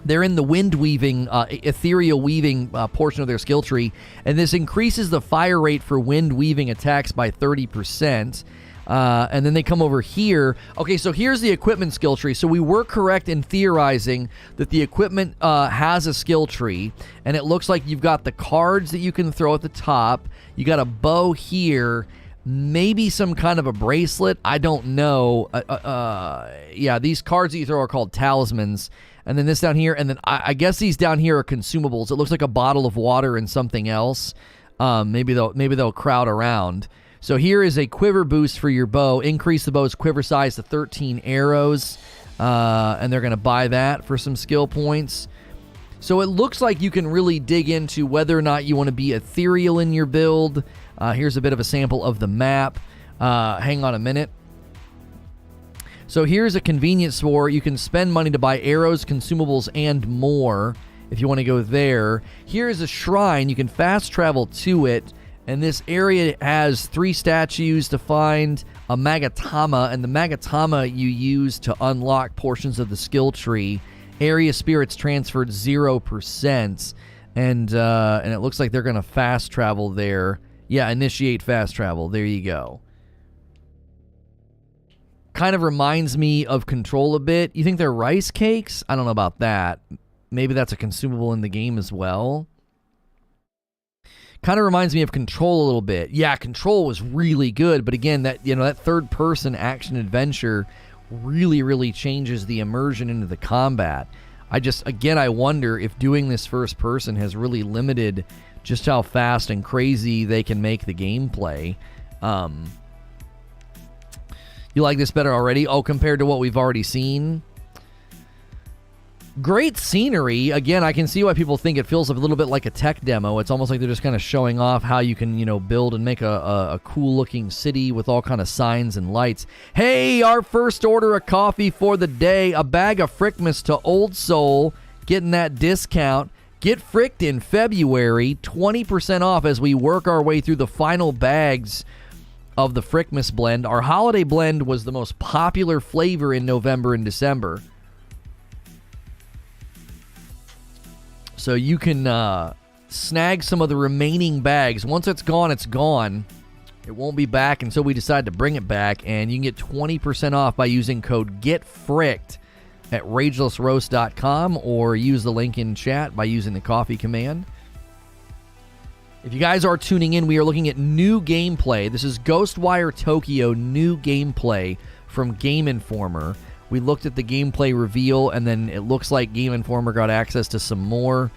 They're in the wind weaving, ethereal weaving portion of their skill tree, and this increases the fire rate for wind weaving attacks by 30%. And then they come over here. Okay, so here's the equipment skill tree. So we were correct in theorizing that the equipment has a skill tree, and it looks like you've got the cards that you can throw at the top. You got a bow here, maybe some kind of a bracelet. I don't know. Yeah, these cards that you throw are called talismans. And then this down here, and then I guess these down here are consumables. It looks like a bottle of water and something else. Maybe they'll crowd around. So here is a quiver boost for your bow. Increase the bow's quiver size to 13 arrows. And they're going to buy that for some skill points. So it looks like you can really dig into whether or not you want to be ethereal in your build. Here's a bit of a sample of the map. Hang on a minute. So here's a convenience store. You can spend money to buy arrows, consumables, and more if you want to go there. Here's a shrine. You can fast travel to it. And this area has 3 statues to find a Magatama. And the Magatama you use to unlock portions of the skill tree. Area spirits transferred 0%. And it looks like they're going to fast travel there. Yeah, initiate fast travel. There you go. Kind of reminds me of Control a bit. You think they're rice cakes? I don't know about that. Maybe that's a consumable in the game as well. Kind of reminds me of Control a little bit. Yeah, Control was really good, but again, that third-person action adventure really changes the immersion into the combat. I wonder if doing this first person has really limited just how fast and crazy they can make the gameplay. You like this better already? Oh, compared to what we've already seen? Great scenery. Again, I can see why people think it feels a little bit like a tech demo. It's almost like they're just kind of showing off how you can, build and make a cool-looking city with all kind of signs and lights. Hey, our first order of coffee for the day. A bag of Frickmas to Old Soul. Getting that discount. Get Fricked in February. 20% off as we work our way through the final bags of the Frickmas blend. Our holiday blend was the most popular flavor in November and December. So you can snag some of the remaining bags. Once it's gone, it's gone. It won't be back until we decide to bring it back. And you can get 20% off by using code GETFRICKED at ragelessroast.com or use the link in chat by using the coffee command. If you guys are tuning in, we are looking at new gameplay. This is Ghostwire Tokyo new gameplay from Game Informer. We looked at the gameplay reveal, and then it looks like Game Informer got access to some more.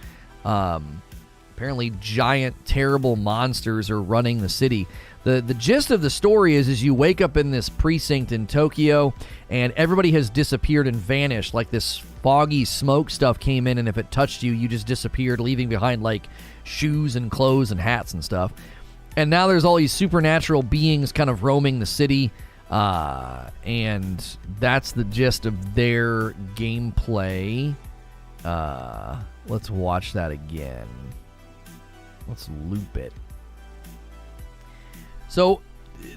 Apparently, giant, terrible monsters are running the city. The gist of the story is you wake up in this precinct in Tokyo, and everybody has disappeared and vanished. Like this foggy smoke stuff came in, and if it touched you, you just disappeared, leaving behind like shoes and clothes and hats and stuff. And now there's all these supernatural beings kind of roaming the city, and that's the gist of their gameplay. Let's watch that again. Let's loop it. So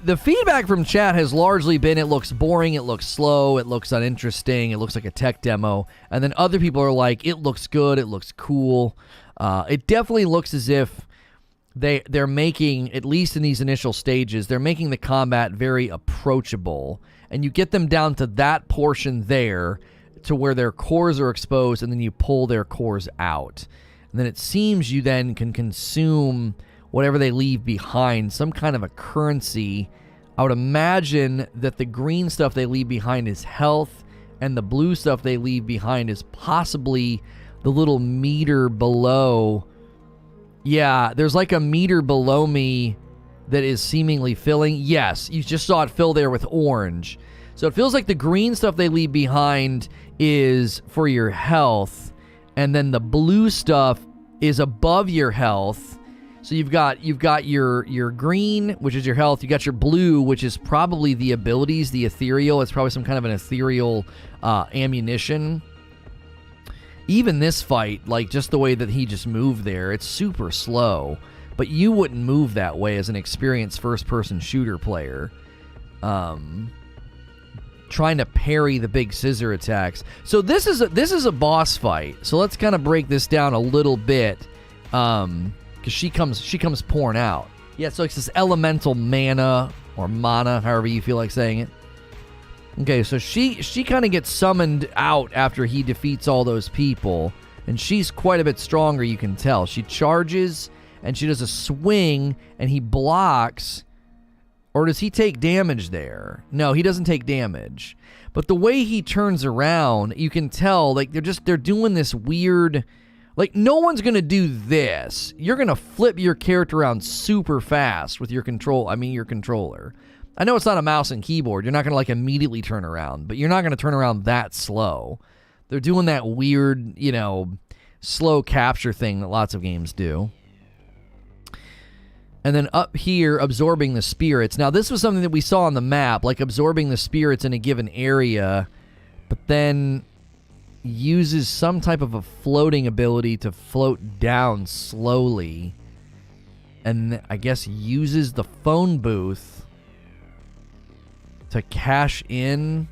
the feedback from chat has largely been it looks boring, it looks slow, it looks uninteresting, it looks like a tech demo. And then other people are like, it looks good, it looks cool. It definitely looks as if they're making, at least in these initial stages, they're making the combat very approachable. And you get them down to that portion there to where their cores are exposed, and then you pull their cores out. And then it seems you then can consume whatever they leave behind, some kind of a currency. I would imagine that the green stuff they leave behind is health, and the blue stuff they leave behind is possibly the little meter below. Yeah, there's like a meter below me that is seemingly filling. Yes, you just saw it fill there with orange. So it feels like the green stuff they leave behind is for your health, and then the blue stuff is above your health. So you've got your green, which is your health. You got your blue, which is probably the abilities, the ethereal. It's probably some kind of an ethereal ammunition. Even this fight, like just the way that he just moved there, it's super slow. But you wouldn't move that way as an experienced first-person shooter player. Trying to parry the big scissor attacks. So this is a boss fight. So let's kind of break this down a little bit, because she comes pouring out. Yeah, so it's this elemental mana or mana, however you feel like saying it. Okay, so she kind of gets summoned out after he defeats all those people, and she's quite a bit stronger, you can tell. She charges, and she does a swing, and he blocks. Or does he take damage there? No, he doesn't take damage. But the way he turns around, you can tell, like, they're doing this weird... Like, no one's going to do this. You're going to flip your character around super fast with your controller. I know it's not a mouse and keyboard. You're not going to, like, immediately turn around. But you're not going to turn around that slow. They're doing that weird, slow capture thing that lots of games do. And then up here, absorbing the spirits. Now, this was something that we saw on the map, like absorbing the spirits in a given area, but then uses some type of a floating ability to float down slowly. And I guess uses the phone booth to cash in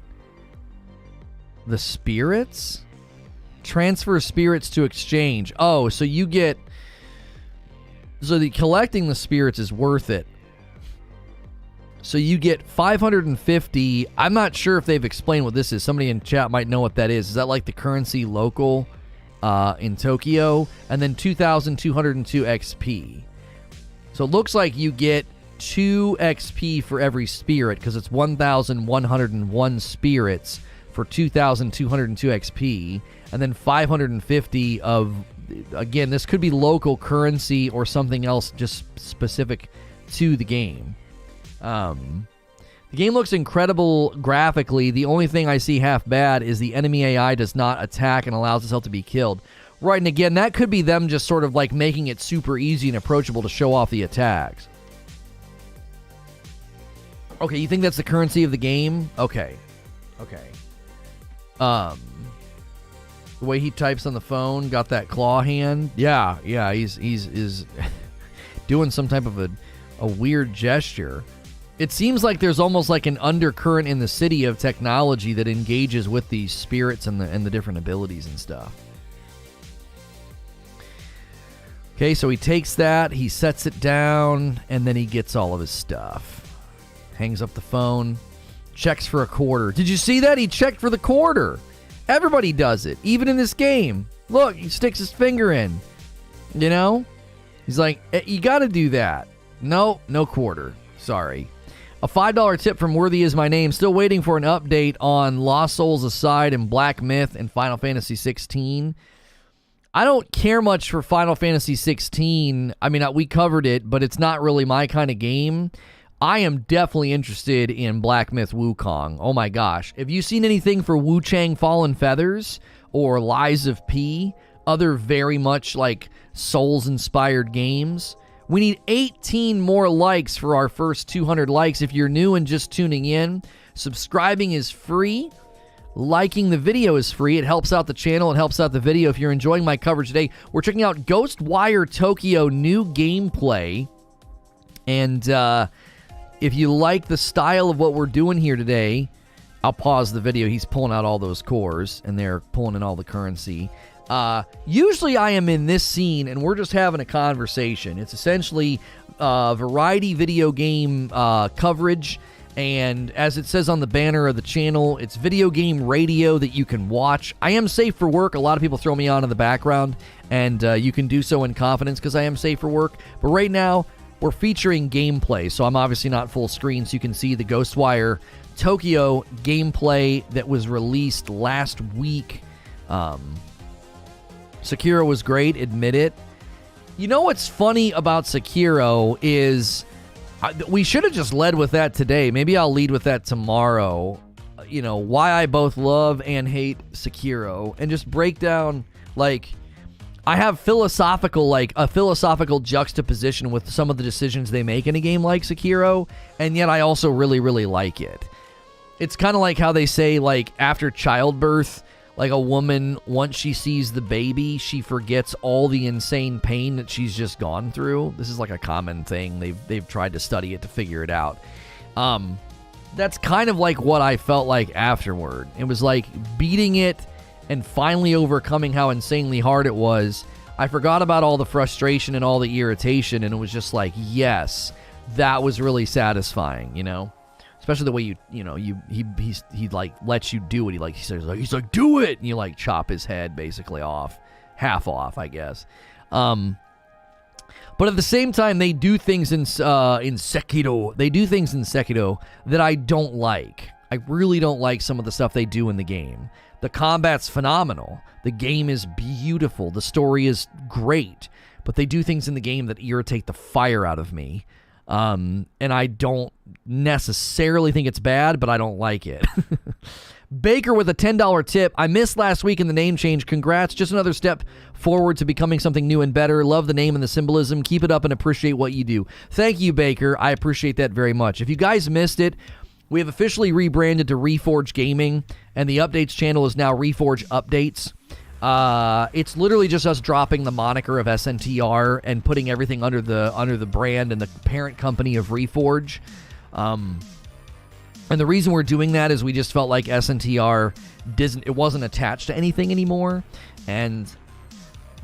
the spirits? Transfer spirits to exchange. Oh, so you get... So collecting the spirits is worth it. So you get 550. I'm not sure if they've explained what this is. Somebody in chat might know what that is. Is that like the currency local in Tokyo? And then 2,202 XP. So it looks like you get 2 XP for every spirit, because it's 1,101 spirits for 2,202 XP. And then 550 of... Again, this could be local currency or something else just specific to the game. The game looks incredible graphically. The only thing I see half bad is the enemy AI does not attack and allows itself to be killed. Right, and again, that could be them just sort of like making it super easy and approachable to show off the attacks. Okay, you think that's the currency of the game? Okay. The way he types on the phone, got that claw hand. Yeah, he's doing some type of a weird gesture. It seems like there's almost like an undercurrent in the city of technology that engages with these spirits and the different abilities and stuff. Okay, so he takes that, he sets it down, and then he gets all of his stuff. Hangs up the phone, checks for a quarter. Did you see that? He checked for the quarter. Everybody does it, even in this game. Look, he sticks his finger in. He's like, you got to do that. No quarter. Sorry. A $5 tip from Worthy Is My Name. Still waiting for an update on Lost Souls Aside and Black Myth and Final Fantasy 16. I don't care much for Final Fantasy 16. I mean, we covered it, but it's not really my kind of game. I am definitely interested in Black Myth Wukong. Oh my gosh. Have you seen anything for Wu Chang Fallen Feathers or Lies of P? Other very much like Souls-inspired games? We need 18 more likes for our first 200 likes. If you're new and just tuning in, subscribing is free. Liking the video is free. It helps out the channel. It helps out the video. If you're enjoying my coverage today, we're checking out Ghostwire Tokyo new gameplay. And, if you like the style of what we're doing here today, I'll pause the video. He's pulling out all those cores, and they're pulling in all the currency. Usually I am in this scene, and we're just having a conversation. It's essentially variety video game coverage, and as it says on the banner of the channel, it's video game radio that you can watch. I am safe for work. A lot of people throw me on in the background, and you can do so in confidence because I am safe for work. But right now, we're featuring gameplay, so I'm obviously not full screen, so you can see the Ghostwire Tokyo gameplay that was released last week. Sekiro was great, admit it. You know what's funny about Sekiro is we should have just led with that today. Maybe I'll lead with that tomorrow. Why I both love and hate Sekiro, and just break down, like... I have a philosophical juxtaposition with some of the decisions they make in a game like Sekiro, and yet I also really, really like it. It's kind of like how they say, like, after childbirth, like a woman, once she sees the baby, she forgets all the insane pain that she's just gone through. This is like a common thing. They've tried to study it to figure it out. That's kind of like what I felt like afterward. It was like beating it and finally overcoming how insanely hard it was. I forgot about all the frustration and all the irritation, and it was just like, yes, that was really satisfying, you know? Especially the way he like lets you do it. He's like, do it, and you like chop his head basically off, half off, I guess. But at the same time, they do things in Sekiro. They do things in Sekiro that I don't like. I really don't like some of the stuff they do in the game. The combat's phenomenal. The game is beautiful. The story is great. But they do things in the game that irritate the fire out of me. And I don't necessarily think it's bad, but I don't like it. Baker with a $10 tip. I missed last week in the name change. Congrats. Just another step forward to becoming something new and better. Love the name and the symbolism. Keep it up and appreciate what you do. Thank you, Baker. I appreciate that very much. If you guys missed it, we have officially rebranded to Reforge Gaming, and the updates channel is now Reforge Updates. It's literally just us dropping the moniker of SNTR and putting everything under the brand and the parent company of Reforge. And the reason we're doing that is we just felt like SNTR wasn't attached to anything anymore, and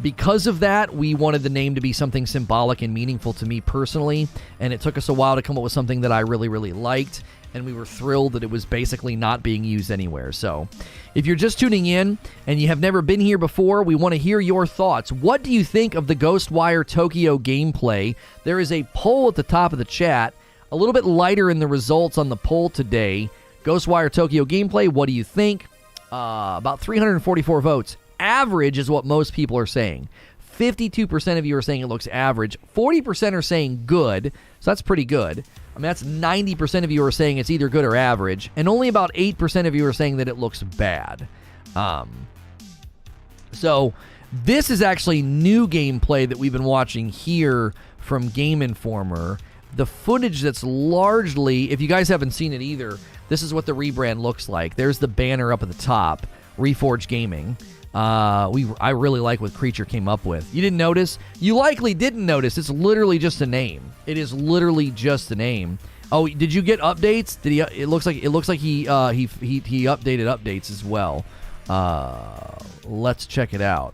because of that, we wanted the name to be something symbolic and meaningful to me personally, and it took us a while to come up with something that I really, really liked, and we were thrilled that it was basically not being used anywhere. So if you're just tuning in and you have never been here before, we want to hear your thoughts. What do you think of the Ghostwire Tokyo gameplay? There is a poll at the top of the chat. A little bit lighter in the results on the poll today. Ghostwire Tokyo gameplay, what do you think? About 344 votes. Average is what most people are saying. 52% of you are saying it looks average. 40% are saying good, so that's pretty good. I mean, that's 90% of you are saying it's either good or average, and only about 8% of you are saying that it looks bad. So this is actually new gameplay that we've been watching here from Game Informer. The footage that's largely, if you guys haven't seen it either, this is what the rebrand looks like. There's the banner up at the top, Reforge Gaming. I really like what Creature came up with. You didn't notice? You likely didn't notice. It's literally just a name. It is literally just a name. Oh, did you get updates? Did he? It looks like he updated updates as well. Let's check it out.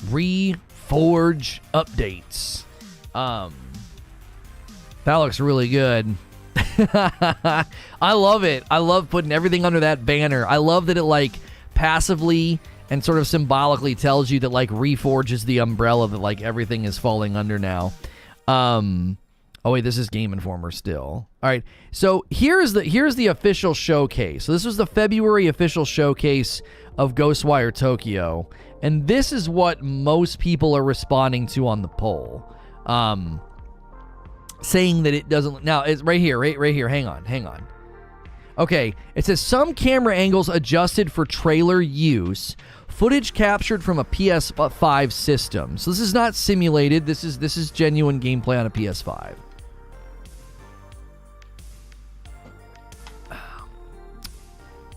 Reforge updates. That looks really good. I love it. I love putting everything under that banner. I love that it like passively and sort of symbolically tells you that like Reforge is the umbrella that like everything is falling under now. Oh wait, this is Game Informer still. All right. So here's the official showcase. So this was the February official showcase of Ghostwire Tokyo, and this is what most people are responding to on the poll. Saying that it doesn't. Now it's right here. Hang on. Okay, it says some camera angles adjusted for trailer use. Footage captured from a PS5 system. So this is not simulated. This is genuine gameplay on a PS5.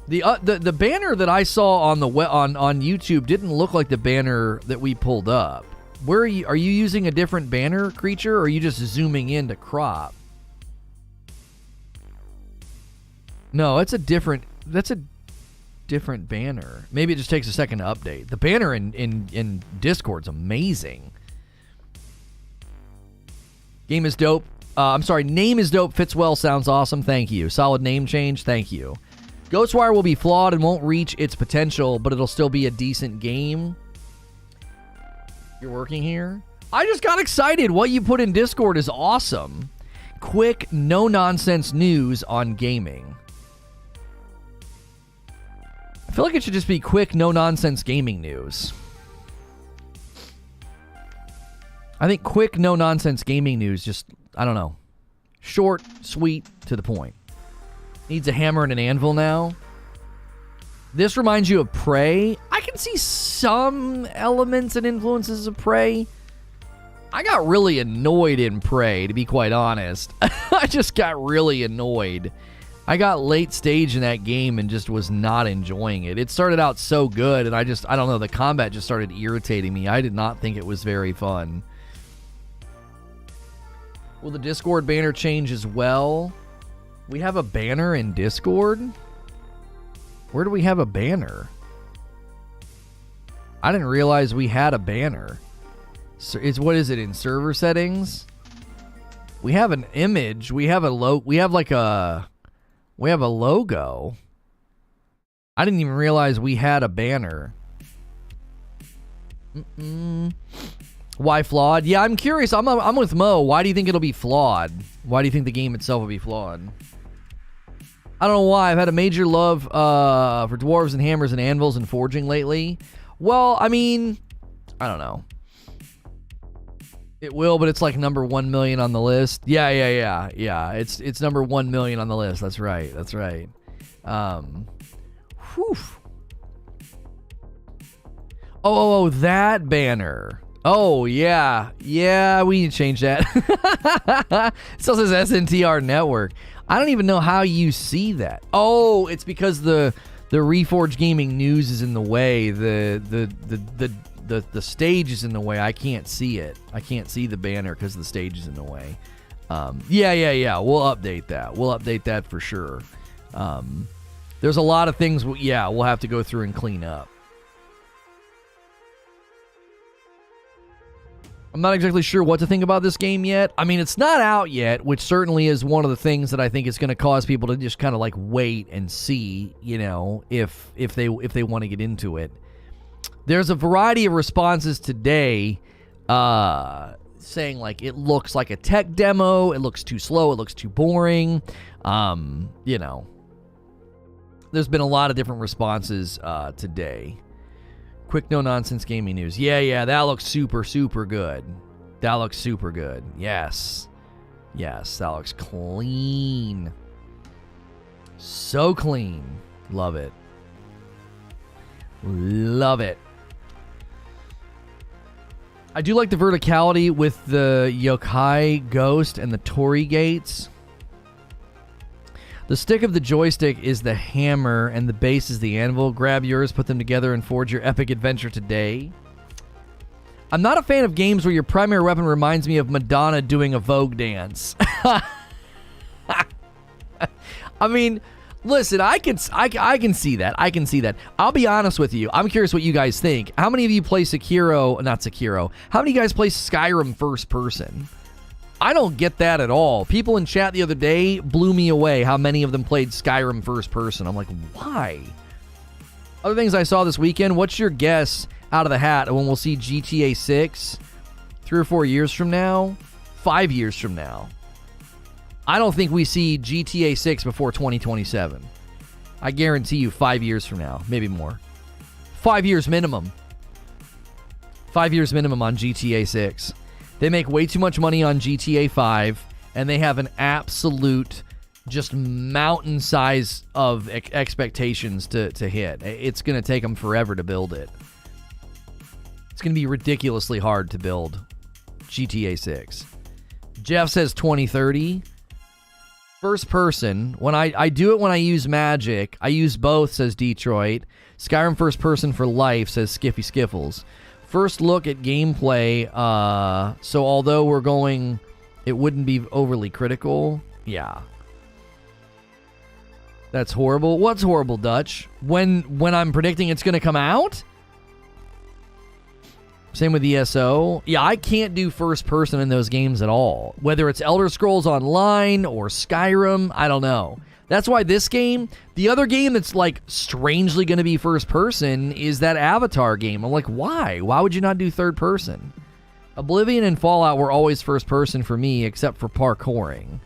The banner that I saw on YouTube didn't look like the banner that we pulled up. Where are you using a different banner, Creature, or are you just zooming in to crop? No, that's a different banner. Maybe it just takes a second to update. The banner in Discord's amazing. Game is dope. Name is dope. Fits well. Sounds awesome. Thank you. Solid name change. Thank you. Ghostwire will be flawed and won't reach its potential, but it'll still be a decent game. You're working here? I just got excited. What you put in Discord is awesome. Quick, no-nonsense news on gaming. I feel like it should just be quick, no-nonsense gaming news. I think quick, no-nonsense gaming news just, I don't know. Short, sweet, to the point. Needs a hammer and an anvil now. This reminds you of Prey. I can see some elements and influences of Prey. I got really annoyed in Prey, to be quite honest. I just got really annoyed. I got late stage in that game and just was not enjoying it. It started out so good, and I don't know, the combat just started irritating me. I did not think it was very fun. Will the Discord banner change as well? We have a banner in Discord? Where do we have a banner? I didn't realize we had a banner. So what is it in server settings? We have an image. We have a logo. I didn't even realize we had a banner. Why flawed? Yeah, I'm curious. I'm with Mo. Why do you think it'll be flawed? Why do you think the game itself will be flawed? I don't know why. I've had a major love for dwarves and hammers and anvils and forging lately. Well, I mean, I don't know. It will, but it's like number 1 million on the list. Yeah. It's number 1 million on the list. That's right. Whew. Oh, that banner. Oh, yeah. Yeah, we need to change that. It still says SNTR Network. I don't even know how you see that. Oh, it's because the Reforge Gaming news is in the way. The stage is in the way. I can't see it. I can't see the banner because the stage is in the way. Yeah. We'll update that. We'll update that for sure. There's a lot of things, we'll have to go through and clean up. I'm not exactly sure what to think about this game yet. I mean, it's not out yet, which certainly is one of the things that I think is going to cause people to just kind of like wait and see, you know, if they want to get into it. There's a variety of responses today saying like it looks like a tech demo, it looks too slow, it looks too boring. You know, there's been a lot of different responses today. Quick no-nonsense gaming news. Yeah, that looks super, super good. That looks super good. Yes, that looks clean. So clean. Love it. Love it. I do like the verticality with the yokai ghost and the torii gates. The stick of the joystick is the hammer, and the base is the anvil. Grab yours, put them together, and forge your epic adventure today. I'm not a fan of games where your primary weapon reminds me of Madonna doing a Vogue dance. I mean, listen, I can see that. I can see that. I'll be honest with you. I'm curious what you guys think. How many of you play Sekiro? Not Sekiro. How many of you guys play Skyrim first person? I don't get that at all. People in chat the other day blew me away how many of them played Skyrim first person. I'm like, why? Other things I saw this weekend, what's your guess out of the hat when we'll see GTA 6 3 or 4 years from now? 5 years from now? I don't think we see GTA 6 before 2027. I guarantee you 5 years from now, maybe more. 5 years minimum. 5 years minimum on GTA 6. They make way too much money on GTA 5, and they have an absolute just mountain size of expectations to hit. It's going to take them forever to build it. It's going to be ridiculously hard to build GTA 6. Jeff says 2030. First person. When I do it when I use magic. I use both, says Detroit. Skyrim first person for life, says Skiffy Skiffles. First look at gameplay, so although we're going, it wouldn't be overly critical. Yeah. That's horrible. What's horrible, Dutch? When I'm predicting it's going to come out? Same with ESO. Yeah, I can't do first person in those games at all. Whether it's Elder Scrolls Online or Skyrim, I don't know. That's why this game, the other game that's like strangely going to be first person is that Avatar game. I'm like, why? Why would you not do third person? Oblivion and Fallout were always first person for me, except for parkouring.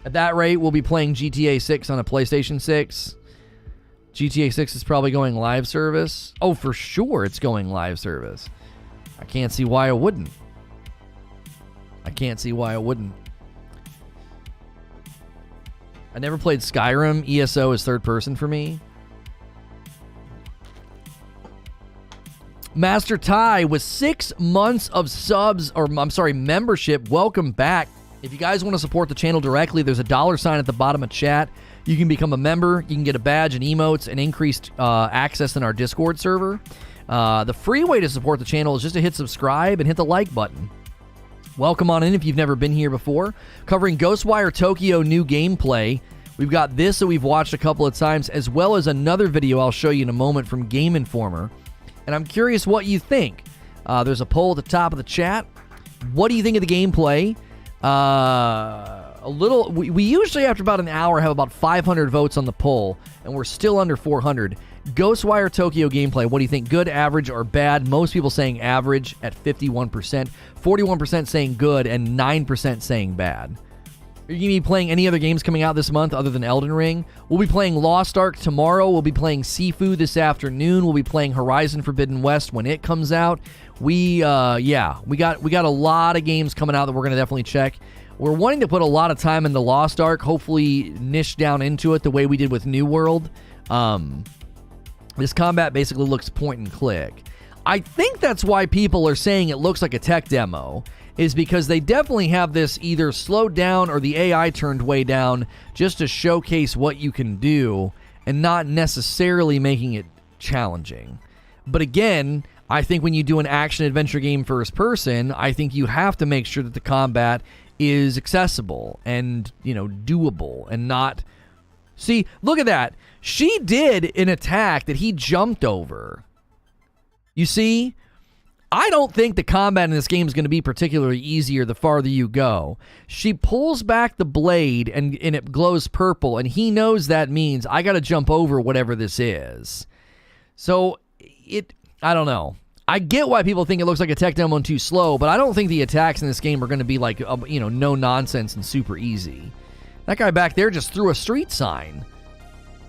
At that rate, we'll be playing GTA 6 on a PlayStation 6. GTA 6 is probably going live service. Oh, for sure it's going live service. I can't see why it wouldn't. I never played Skyrim. ESO is third person for me. Master Ty with 6 months of subs, or I'm sorry, membership. Welcome back. If you guys want to support the channel directly, there's a $sign at the bottom of chat. You can become a member. You can get a badge and emotes and increased access in our Discord server. The free way to support the channel is just to hit subscribe and hit the like button. Welcome on in if you've never been here before. Covering Ghostwire Tokyo new gameplay. We've got this that we've watched a couple of times, as well as another video I'll show you in a moment from Game Informer. And I'm curious what you think. There's a poll at the top of the chat. What do you think of the gameplay? We usually, after about an hour, have about 500 votes on the poll, and we're still under 400. Ghostwire Tokyo gameplay, what do you think? Good, average, or bad? Most people saying average at 51%, 41% saying good, and 9% saying bad. Are you going to be playing any other games coming out this month other than Elden Ring? We'll be playing Lost Ark tomorrow. We'll be playing Sifu this afternoon. We'll be playing Horizon Forbidden West when it comes out. We got a lot of games coming out that we're going to definitely check. We're wanting to put a lot of time into Lost Ark, hopefully niche down into it the way we did with New World. This combat basically looks point and click. I think that's why people are saying it looks like a tech demo, is because they definitely have this either slowed down or the AI turned way down just to showcase what you can do and not necessarily making it challenging. But again, I think when you do an action-adventure game first person, I think you have to make sure that the combat is accessible and, doable and not... See, look at that. She did an attack that he jumped over. You see? I don't think the combat in this game is going to be particularly easier the farther you go. She pulls back the blade and it glows purple, and he knows that means I got to jump over whatever this is. So, I don't know. I get why people think it looks like a tech demo and too slow, but I don't think the attacks in this game are going to be like, no nonsense and super easy. That guy back there just threw a street sign.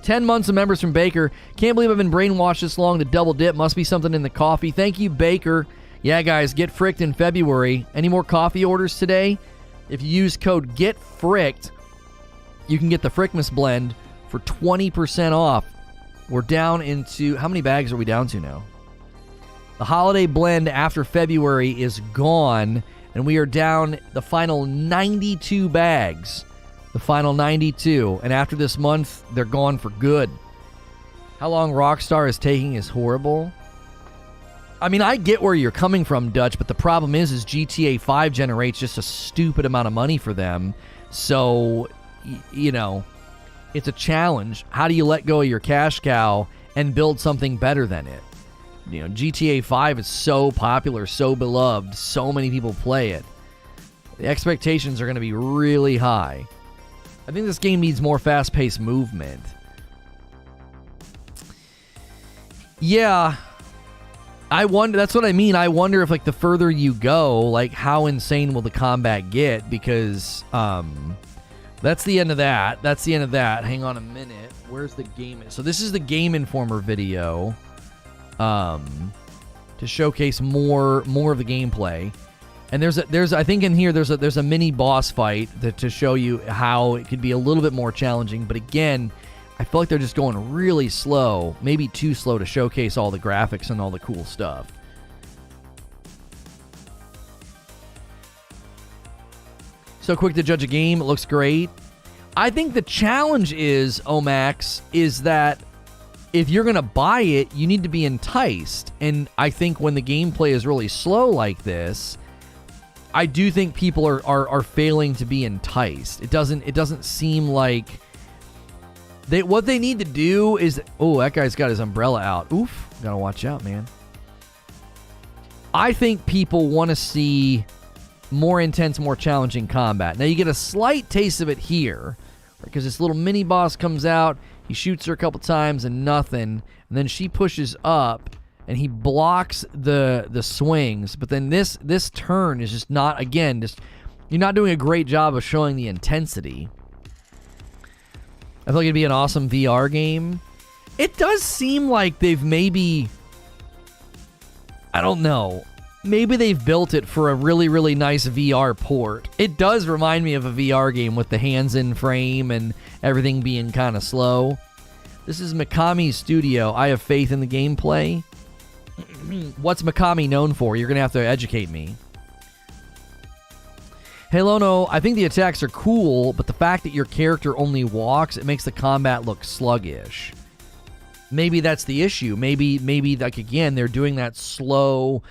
10 months of members from Baker. Can't believe I've been brainwashed this long to double dip. Must be something in the coffee. Thank you, Baker. Yeah, guys, get fricked in February. Any more coffee orders today? If you use code GETFRICKED, you can get the Frickmas blend for 20% off. We're down into... How many bags are we down to now? The holiday blend after February is gone, and we are down the final 92 bags. The final 92. And after this month, they're gone for good. How long Rockstar is taking is horrible. I mean, I get where you're coming from, Dutch, but the problem is GTA 5 generates just a stupid amount of money for them. So, it's a challenge. How do you let go of your cash cow and build something better than it? GTA 5 is so popular, so beloved, so many people play it. The expectations are going to be really high. I think this game needs more fast-paced movement. Yeah. I wonder, that's what I mean. I wonder if, the further you go, how insane will the combat get? Because, that's the end of that. That's the end of that. Hang on a minute. Where's the game? So this is the Game Informer video. To showcase more of the gameplay. And there's I think in here there's a mini boss fight to show you how it could be a little bit more challenging. But again, I feel like they're just going really slow, maybe too slow to showcase all the graphics and all the cool stuff. So quick to judge a game, it looks great. I think the challenge is, Omax, is that if you're going to buy it, you need to be enticed. And I think when the gameplay is really slow like this, I do think people are failing to be enticed. It doesn't seem like what they need to do is... Oh, that guy's got his umbrella out. Oof. Gotta watch out, man. I think people want to see more intense, more challenging combat. Now, you get a slight taste of it here, because this little mini boss comes out, he shoots her a couple times and nothing, and then she pushes up, and he blocks the swings, but then this turn is just not, again, you're not doing a great job of showing the intensity. I feel like it'd be an awesome VR game. It does seem like they've maybe... I don't know. Maybe they've built it for a really, really nice VR port. It does remind me of a VR game with the hands in frame and everything being kind of slow. This is Mikami's studio. I have faith in the gameplay. What's Mikami known for? You're going to have to educate me. Hey, Lono, I think the attacks are cool, but the fact that your character only walks, it makes the combat look sluggish. Maybe that's the issue. Maybe like, again, they're doing that slow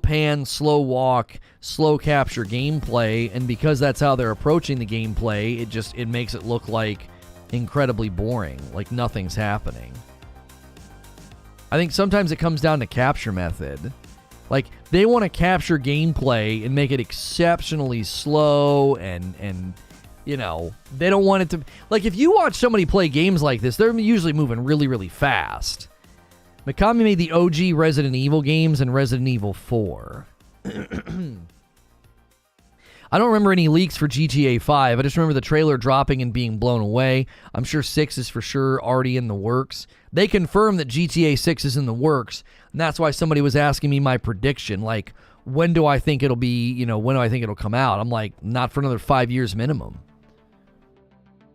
pan, slow walk, slow capture gameplay, and because that's how they're approaching the gameplay, it makes it look like incredibly boring, like nothing's happening. I think sometimes it comes down to capture method. Like, they want to capture gameplay and make it exceptionally slow and you know, they don't want it to... Like, if you watch somebody play games like this, they're usually moving really, really fast. Mikami made the OG Resident Evil games and Resident Evil 4. I don't remember any leaks for GTA 5. I just remember the trailer dropping and being blown away. I'm sure 6 is for sure already in the works. They confirmed that GTA 6 is in the works, and that's why somebody was asking me my prediction. Like, when do I think it'll be, you know, when do I think it'll come out? I'm like, not for another 5 years minimum.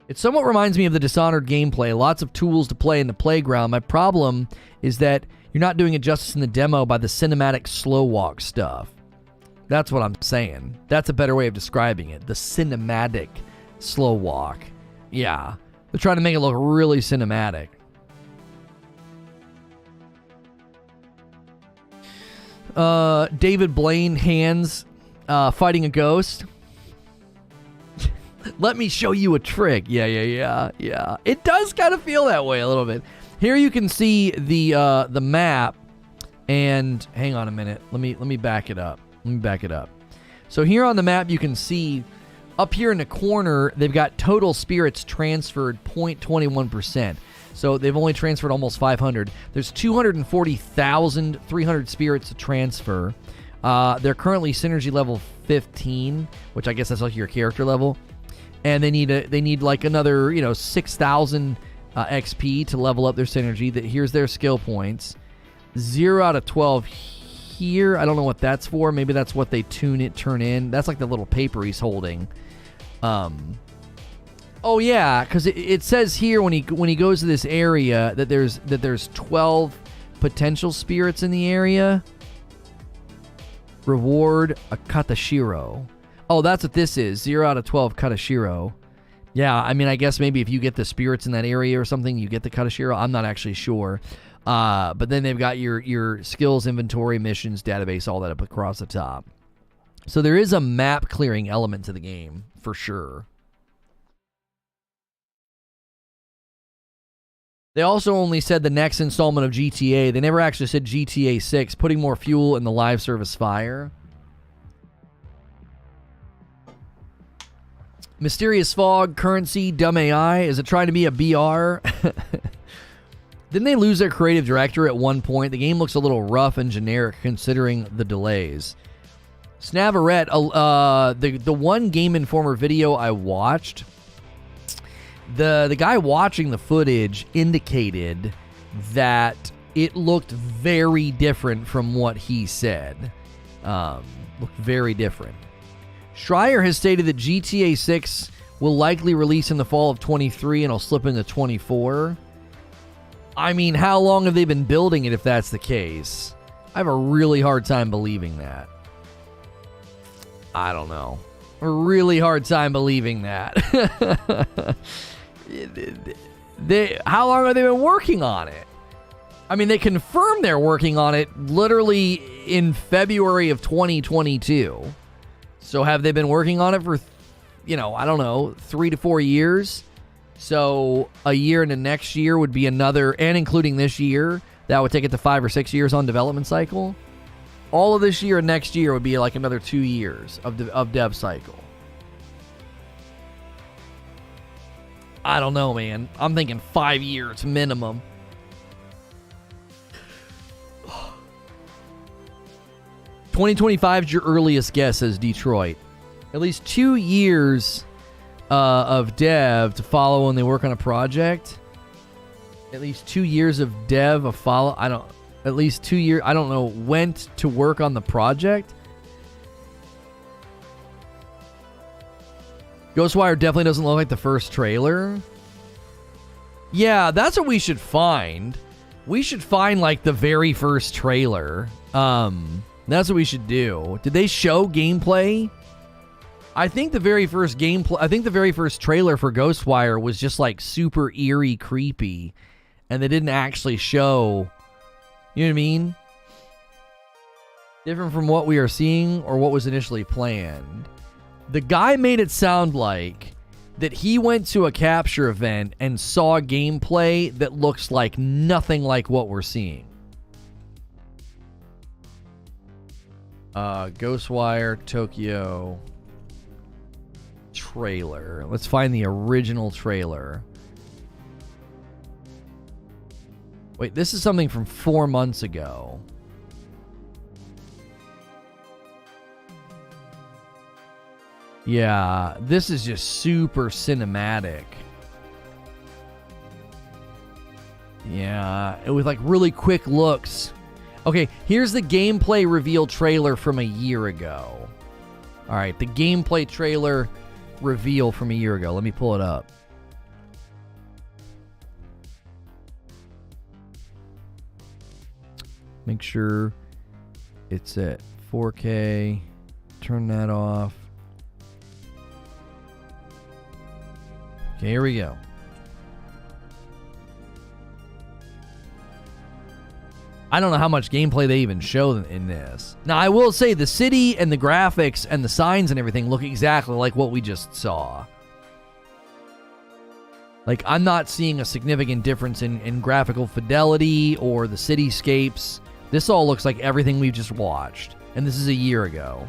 It somewhat reminds me of the Dishonored gameplay. Lots of tools to play in the playground. My problem is that you're not doing it justice in the demo by the cinematic slow walk stuff. That's what I'm saying. That's a better way of describing it. The cinematic slow walk. Yeah. They're trying to make it look really cinematic. David Blaine hands fighting a ghost. Let me show you a trick. Yeah. It does kind of feel that way a little bit. Here you can see the map, and hang on a minute. Let me back it up. So here on the map, you can see up here in the corner, they've got total spirits transferred 0.21%. So they've only transferred almost 500. There's 240,300 spirits to transfer. They're currently synergy level 15, which I guess that's like your character level. And they need like another, 6,000 XP to level up their synergy. Here's their skill points. 0 out of 12 here. I don't know what that's for. Maybe that's what they turn in. That's like the little paper he's holding. Oh yeah, because it says here when he goes to this area that there's 12 potential spirits in the area. Reward a Katashiro. Oh, that's what this is. 0 out of 12 Katashiro. Yeah, I mean, I guess maybe if you get the spirits in that area or something, you get the Katashiro. I'm not actually sure. But then they've got your skills, inventory, missions, database, all that up across the top. So there is a map clearing element to the game, for sure. They also only said the next installment of GTA. They never actually said GTA 6, putting more fuel in the live service fire. Mysterious Fog, Currency, Dumb AI. Is it trying to be a BR? Didn't they lose their creative director at one point? The game looks a little rough and generic considering the delays. Snavarette, the one Game Informer video I watched, the guy watching the footage indicated that it looked very different from what he said. Looked very different. Schreier has stated that GTA 6 will likely release in the fall of 23 and it'll slip into 24. I mean, how long have they been building it if that's the case? I have a really hard time believing that. I don't know. A really hard time believing that. How long have they been working on it? I mean, they confirmed they're working on it literally in February of 2022. So have they been working on it for, I don't know, 3 to 4 years? So a year into next year would be another, and including this year, that would take it to 5 or 6 years on development cycle. All of this year and next year would be like another 2 years of dev cycle. I don't know, man. I'm thinking 5 years minimum. 2025 is your earliest guess, says Detroit. At least 2 years of dev to follow when they work on a project. At least 2 years of dev of follow. At least 2 years. I don't know when to work on the project. Ghostwire definitely doesn't look like the first trailer. Yeah, that's what we should find. We should find like the very first trailer. That's what we should do. Did they show gameplay? I think the very first gameplay, I think the very first trailer for Ghostwire was just like super eerie, creepy, and they didn't actually show, you know what I mean? Different from what we are seeing or what was initially planned. The guy made it sound like that he went to a capture event and saw gameplay that looks like nothing like what we're seeing. Ghostwire Tokyo trailer. Let's find the original trailer. Wait, this is something from 4 months ago. Yeah, this is just super cinematic. Yeah, with like really quick looks. Okay, here's the gameplay reveal trailer from a year ago. All right, the gameplay trailer reveal from a year ago. Let me pull it up. Make sure it's at 4K. Turn that off. Okay, here we go. I don't know how much gameplay they even show in this. Now, I will say the city and the graphics and the signs and everything look exactly like what we just saw. Like, I'm not seeing a significant difference in graphical fidelity or the cityscapes. This all looks like everything we've just watched. And this is a year ago.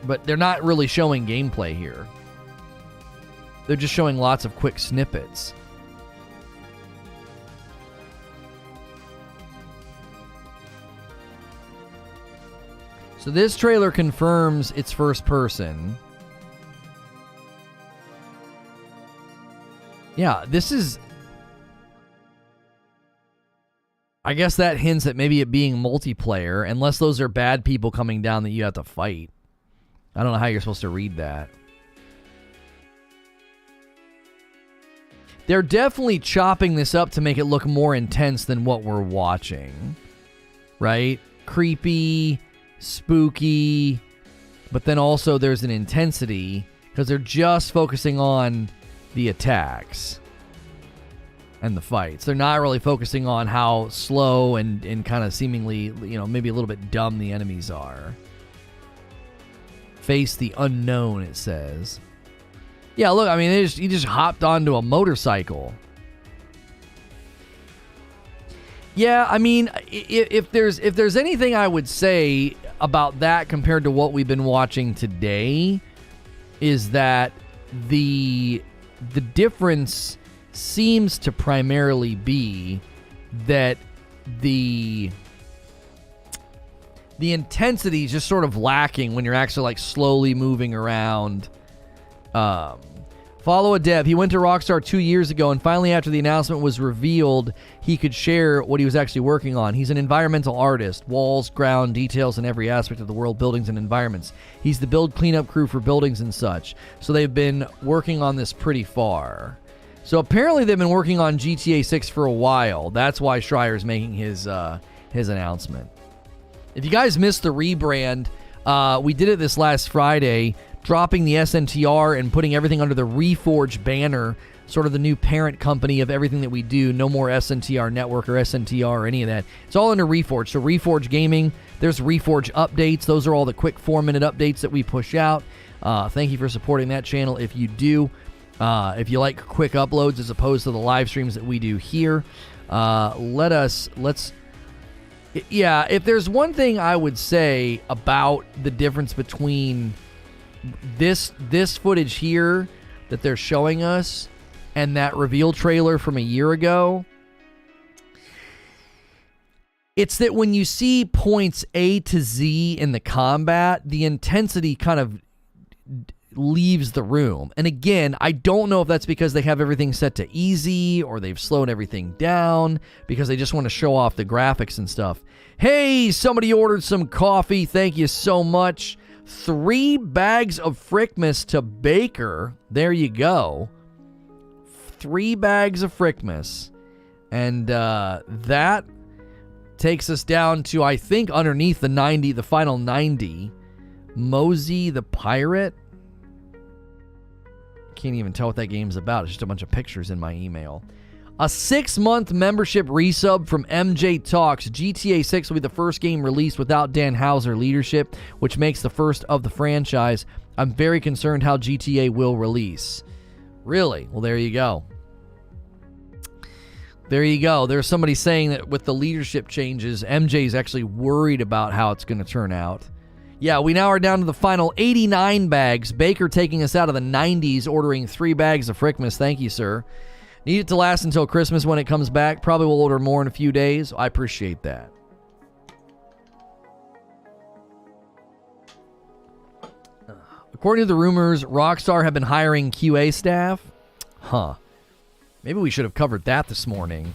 But they're not really showing gameplay here. They're just showing lots of quick snippets. So this trailer confirms it's first person. Yeah, this is... I guess that hints at maybe it being multiplayer, unless those are bad people coming down that you have to fight. I don't know how you're supposed to read that. They're definitely chopping this up to make it look more intense than what we're watching. Right? Creepy, spooky, but then also there's an intensity because they're just focusing on the attacks and the fights. They're not really focusing on how slow and kind of seemingly, you know, maybe a little bit dumb the enemies are. Face the unknown, it says. Yeah, look, I mean, he just hopped onto a motorcycle. Yeah, I mean, if there's anything I would say about that compared to what we've been watching today, is that the difference seems to primarily be that the intensity is just sort of lacking when you're actually like slowly moving around. Follow a dev. He went to Rockstar 2 years ago, and finally after the announcement was revealed, he could share what he was actually working on. He's an environmental artist. Walls, ground, details in every aspect of the world, buildings and environments. He's the build cleanup crew for buildings and such. So they've been working on this pretty far. So apparently they've been working on GTA 6 for a while. That's why Schreier's making his announcement. If you guys missed the rebrand, we did it this last Friday, dropping the SNTR and putting everything under the Reforge banner, sort of the new parent company of everything that we do. No more SNTR Network or SNTR or any of that. It's all under Reforge. So Reforge Gaming, there's Reforge updates. Those are all the quick 4-minute updates that we push out. Thank you for supporting that channel if you do. If you like quick uploads as opposed to the live streams that we do here, yeah, if there's one thing I would say about the difference between this footage here that they're showing us and that reveal trailer from a year ago, it's that when you see points A to Z in the combat, the intensity kind of leaves the room. And again, I don't know if that's because they have everything set to easy or they've slowed everything down because they just want to show off the graphics and stuff. Hey, somebody ordered some coffee. Thank you so much. 3 bags of Frickmas to Baker. There you go. 3 bags of Frickmas. And that takes us down to, I think, underneath the 90, the final 90. Mosey the Pirate. Can't even tell what that game's about. It's just a bunch of pictures in my email. A 6-month membership resub from MJ Talks. GTA 6 will be the first game released without Dan Houser leadership, which makes the first of the franchise. I'm very concerned how GTA will release. Really? Well, there you go. There you go. There's somebody saying that with the leadership changes, MJ's actually worried about how it's going to turn out. Yeah, we now are down to the final 89 bags. Baker taking us out of the 90s, ordering 3 bags of Frickmas. Thank you, sir. Need it to last until Christmas when it comes back. Probably will order more in a few days. I appreciate that. According to the rumors, Rockstar have been hiring QA staff. Huh. Maybe we should have covered that this morning.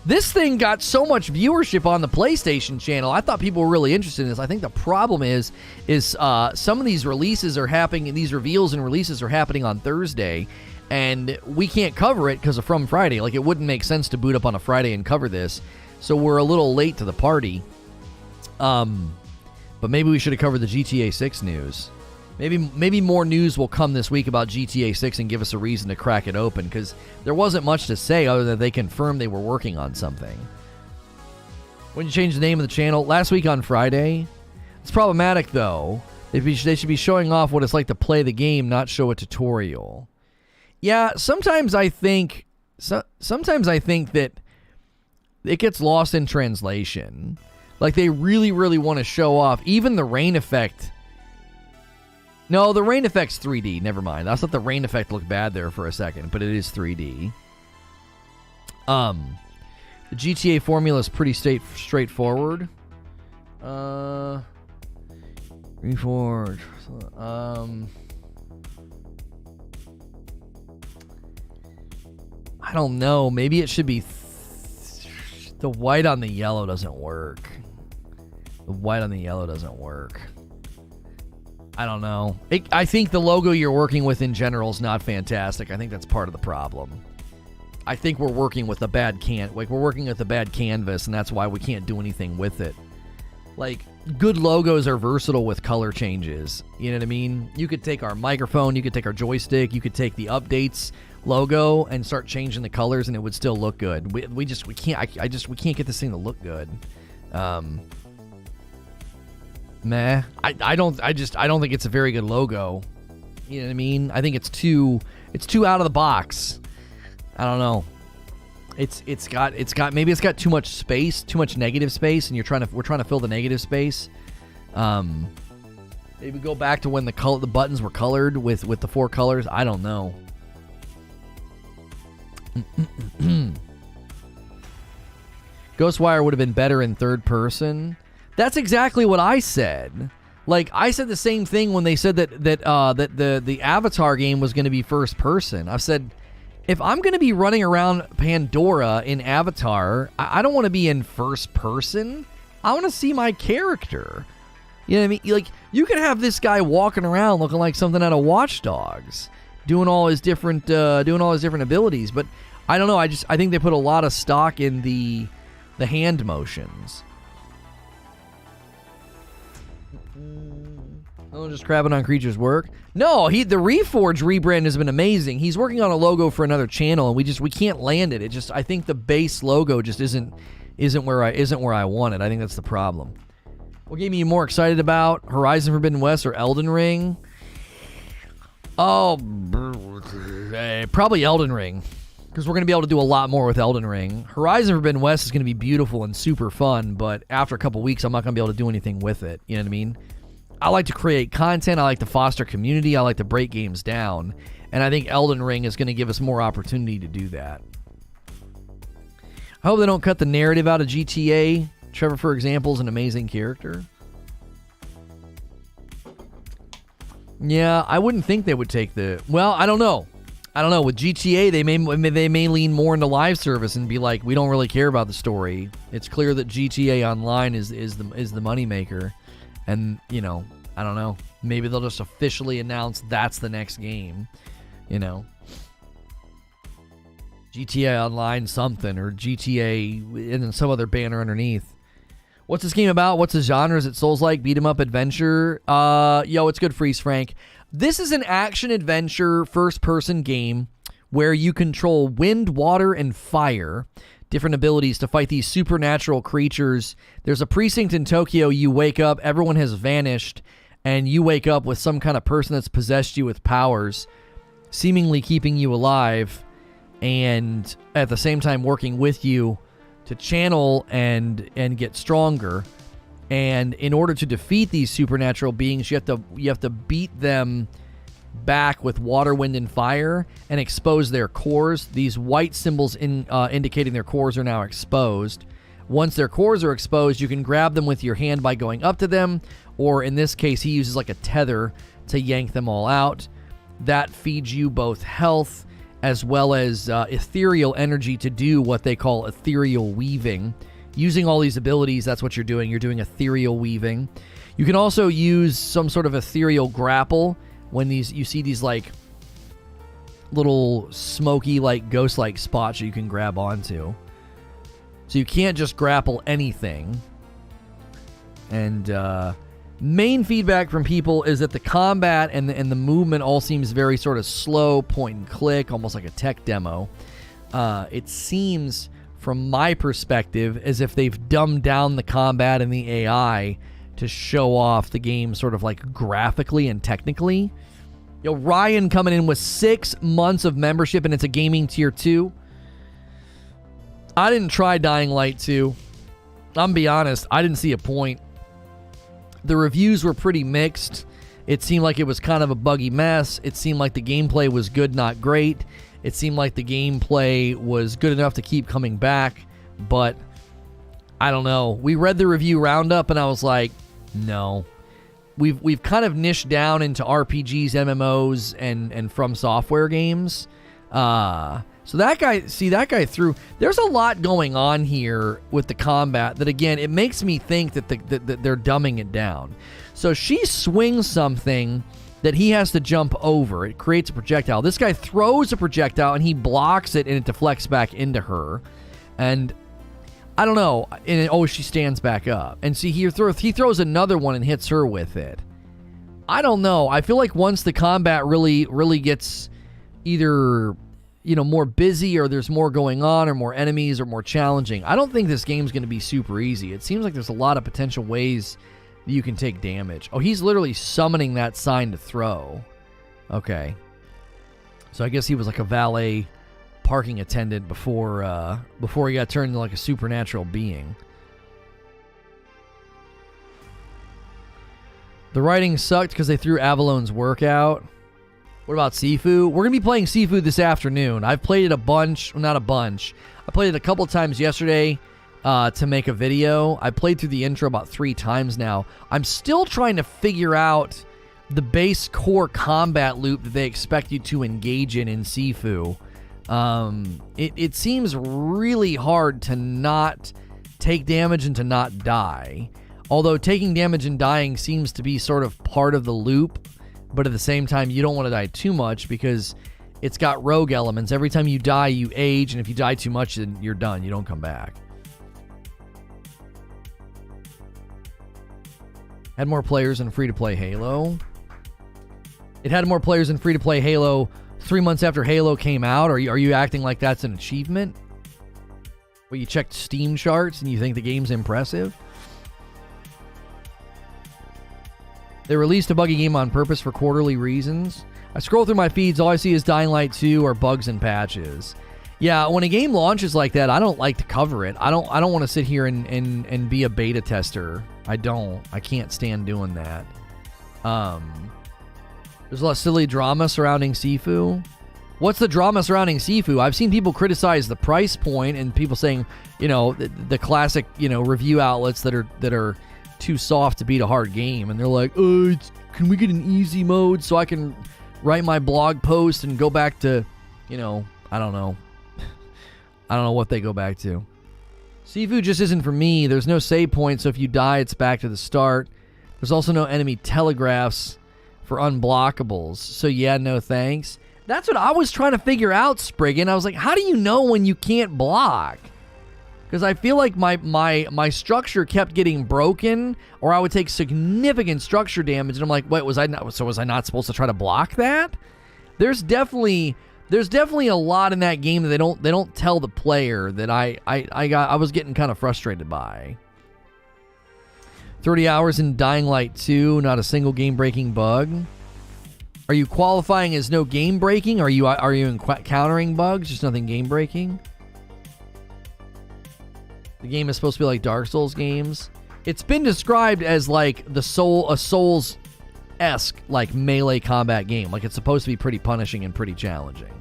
This thing got so much viewership on the PlayStation channel. I thought people were really interested in this. I think the problem is some of these releases are happening, these reveals and releases are happening on Thursday, and we can't cover it because of From Friday. Like, it wouldn't make sense to boot up on a Friday and cover this, so we're a little late to the party. But maybe we should have covered the GTA 6 news. Maybe more news will come this week about GTA 6 and give us a reason to crack it open, because there wasn't much to say other than they confirmed they were working on something. When you change the name of the channel, last week on Friday, it's problematic though. They should be showing off what it's like to play the game, not show a tutorial. Yeah, sometimes I think that it gets lost in translation. Like, they really, really want to show off. Even the rain effect. No, the rain effect's 3D. Never mind. I thought the rain effect looked bad there for a second, but it is 3D. The GTA formula is pretty straightforward. Reforge. I don't know. Maybe it should be the white on the yellow doesn't work. The white on the yellow doesn't work. I don't know. I think the logo you're working with in general is not fantastic. I think that's part of the problem. I think we're working with a bad we're working with a bad canvas, and that's why we can't do anything with it. Like, good logos are versatile with color changes. You know what I mean? You could take our microphone, you could take our joystick, you could take the updates logo and start changing the colors, and it would still look good. We can't get this thing to look good. Meh. I don't think it's a very good logo. You know what I mean? I think it's too out of the box. I don't know. It's got too much space, too much negative space, and we're trying to fill the negative space. Maybe go back to when the buttons were colored with the 4 colors. I don't know. Ghostwire would have been better in third person. That's exactly what I said. Like, I said the same thing when they said that the Avatar game was going to be first person. I said, if I'm going to be running around Pandora in Avatar, I don't want to be in first person. I want to see my character. You know what I mean? Like, you could have this guy walking around looking like something out of Watch Dogs, doing all his different abilities. But I don't know. I think they put a lot of stock in the hand motions. Oh, just crapping on Creature's work? No, the Reforge rebrand has been amazing. He's working on a logo for another channel, and we can't land it. I think the base logo just isn't where I want it. I think that's the problem. What game are you more excited about? Horizon Forbidden West or Elden Ring? Oh, probably Elden Ring, because we're going to be able to do a lot more with Elden Ring. Horizon Forbidden West is going to be beautiful and super fun, but after a couple weeks, I'm not going to be able to do anything with it. You know what I mean? I like to create content. I like to foster community. I like to break games down. And I think Elden Ring is going to give us more opportunity to do that. I hope they don't cut the narrative out of GTA. Trevor, for example, is an amazing character. Yeah, I wouldn't think they would take the... Well, I don't know. With GTA, they may lean more into live service and be like, we don't really care about the story. It's clear that GTA Online is the moneymaker. And, you know, I don't know. Maybe they'll just officially announce that's the next game. You know. GTA Online something, or GTA and then some other banner underneath. What's this game about? What's the genre? Is it Souls-like, beat-em-up adventure? Yo, it's good, Freeze Frank. This is an action-adventure first-person game where you control wind, water, and fire, different abilities to fight these supernatural creatures. There's a precinct in Tokyo. You wake up, everyone has vanished, and you wake up with some kind of person that's possessed you with powers, seemingly keeping you alive, and at the same time working with you to channel and get stronger. And in order to defeat these supernatural beings, you have to beat them back with water, wind, and fire and expose their cores. These white symbols indicating their cores are now exposed. Once their cores are exposed, you can grab them with your hand by going up to them, or in this case, he uses like a tether to yank them all out. That feeds you both health as well as ethereal energy to do what they call ethereal weaving. Using all these abilities, that's what you're doing. You're doing ethereal weaving. You can also use some sort of ethereal grapple when you see these like little smoky, like ghost-like spots you can grab onto. So you can't just grapple anything. And main feedback from people is that the combat and the movement all seems very sort of slow, point and click, almost like a tech demo. It seems, from my perspective, as if they've dumbed down the combat and the AI to show off the game sort of like graphically and technically. Yo, Ryan coming in with 6 months of membership, and it's a gaming tier 2. I didn't try Dying Light 2. I'm gonna be honest, I didn't see a point. The reviews were pretty mixed. It seemed like it was kind of a buggy mess. It seemed like the gameplay was good, not great. It seemed like the gameplay was good enough to keep coming back, but I don't know. We read the review roundup, and I was like, no. We've kind of niched down into RPGs, MMOs, and From Software games. So that guy threw. There's a lot going on here with the combat that, again, it makes me think that they're dumbing it down. So she swings something that he has to jump over. It creates a projectile. This guy throws a projectile, and he blocks it, and it deflects back into her. And I don't know. And she stands back up. And see, he throws another one and hits her with it. I don't know. I feel like once the combat really gets either, more busy, or there's more going on, or more enemies, or more challenging, I don't think this game's going to be super easy. It seems like there's a lot of potential ways that you can take damage. Oh, he's literally summoning that sign to throw. Okay. So I guess he was like a valet parking attendant before he got turned into like a supernatural being. The writing sucked because they threw Avalon's work out. What about Sifu? We're going to be playing Sifu this afternoon. I've played it a bunch. Well, not a bunch. I played it a couple times yesterday to make a video. I played through the intro about 3 times now. I'm still trying to figure out the base core combat loop that they expect you to engage in Sifu. It seems really hard to not take damage and to not die. Although taking damage and dying seems to be sort of part of the loop, but at the same time, you don't want to die too much because it's got rogue elements. Every time you die, you age, and if you die too much, then you're done. You don't come back. Had more players in free-to-play Halo. It had more players in free-to-play Halo 3 months after Halo came out. Are you acting like that's an achievement? Where you checked Steam charts and you think the game's impressive? They released a buggy game on purpose for quarterly reasons. I scroll through my feeds, all I see is Dying Light 2 or bugs and patches. Yeah, when a game launches like that, I don't like to cover it. I don't want to sit here and be a beta tester. I can't stand doing that. There's a lot of silly drama surrounding Sifu. What's the drama surrounding Sifu? I've seen people criticize the price point and people saying, the classic, review outlets that are too soft to beat a hard game, and they're like, can we get an easy mode so I can write my blog post and go back to, I don't know. I don't know what they go back to. Sifu just isn't for me. There's no save point, so if you die, it's back to the start. There's also no enemy telegraphs for unblockables, so yeah, no thanks. That's what I was trying to figure out, Spriggan. I was like, how do you know when you can't block? Because I feel like my structure kept getting broken, or I would take significant structure damage, and I'm like, wait, was I not supposed to try to block that? There's definitely a lot in that game that they don't tell the player that I was getting kind of frustrated by. 30 hours in Dying Light 2, not a single game-breaking bug. Are you qualifying as no game-breaking? Are you encountering bugs, just nothing game-breaking? The game is supposed to be like Dark Souls games. It's been described as like a Souls-esque like melee combat game. Like it's supposed to be pretty punishing and pretty challenging.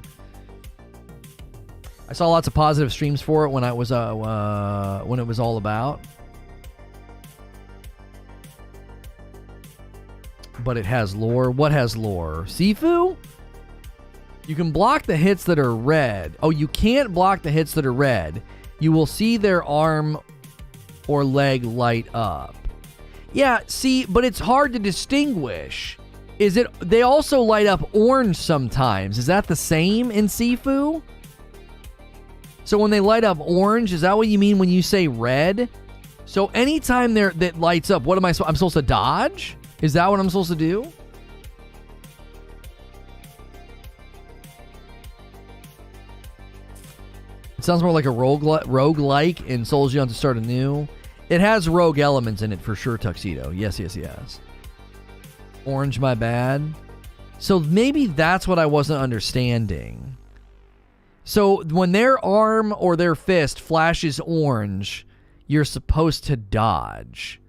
I saw lots of positive streams for it when it was all about. But it has lore. What has lore? Sifu? You can block the hits that are red. Oh, you can't block the hits that are red. You will see their arm or leg light up. Yeah, see, but it's hard to distinguish. They also light up orange sometimes. Is that the same in Sifu? So when they light up orange, is that what you mean when you say red? So anytime that lights up, what am I'm supposed to dodge? Is that what I'm supposed to do? It sounds more like a roguelike in Souls You Have to Start Anew. It has rogue elements in it for sure, Tuxedo. Yes. Orange, my bad. So maybe that's what I wasn't understanding. So when their arm or their fist flashes orange, you're supposed to dodge.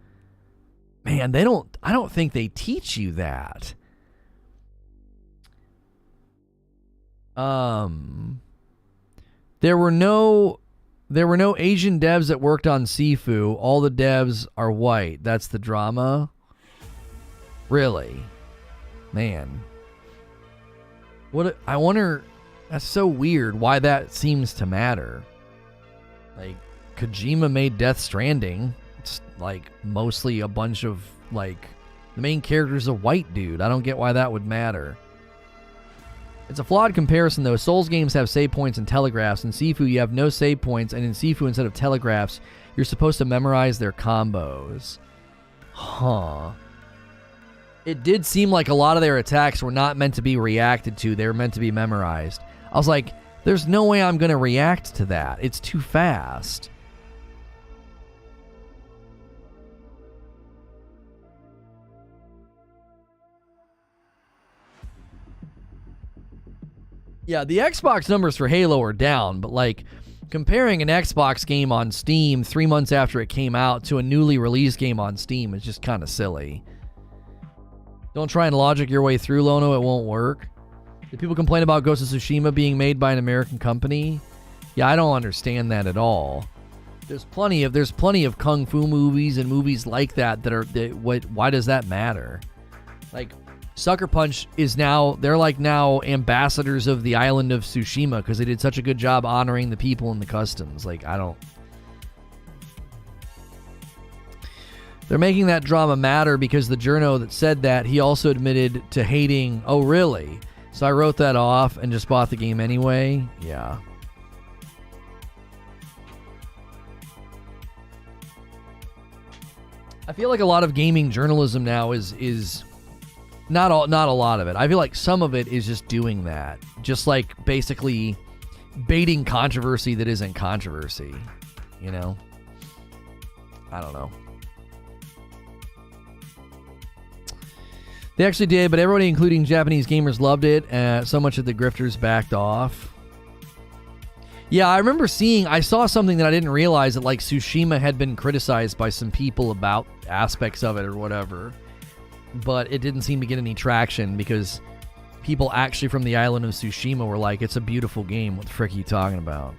Man, I don't think they teach you that. There were no Asian devs that worked on Sifu. All the devs are white. That's the drama. Really? Man. I wonder, that's so weird why that seems to matter. Like Kojima made Death Stranding. It's like mostly a bunch of like the main character's a white dude. I don't get why that would matter. It's a flawed comparison, though. Souls games have save points and telegraphs. In Sifu, you have no save points, and in Sifu, instead of telegraphs, you're supposed to memorize their combos. Huh. It did seem like a lot of their attacks were not meant to be reacted to. They were meant to be memorized. I was like, there's no way I'm going to react to that. It's too fast. Yeah, the Xbox numbers for Halo are down, but like comparing an Xbox game on Steam 3 months after it came out to a newly released game on Steam is just kind of silly. Don't try and logic your way through, Lono. It won't work. Did people complain about Ghost of Tsushima being made by an American company? Yeah, I don't understand that at all. There's plenty of kung fu movies and movies like that why does that matter? Like Sucker Punch they're now ambassadors of the island of Tsushima because they did such a good job honoring the people and the customs. Like, they're making that drama matter because the journo that said that, he also admitted to hating, oh really? So I wrote that off and just bought the game anyway? Yeah. I feel like a lot of gaming journalism now is not a lot of it. I feel like some of it is just doing that. Just like basically baiting controversy that isn't controversy. You know? I don't know. They actually did, but everybody, including Japanese gamers, loved it. So much that the grifters backed off. Yeah, I remember I saw something that I didn't realize that like Tsushima had been criticized by some people about aspects of it or whatever. But it didn't seem to get any traction because people actually from the island of Tsushima were like, it's a beautiful game. What the frick are you talking about?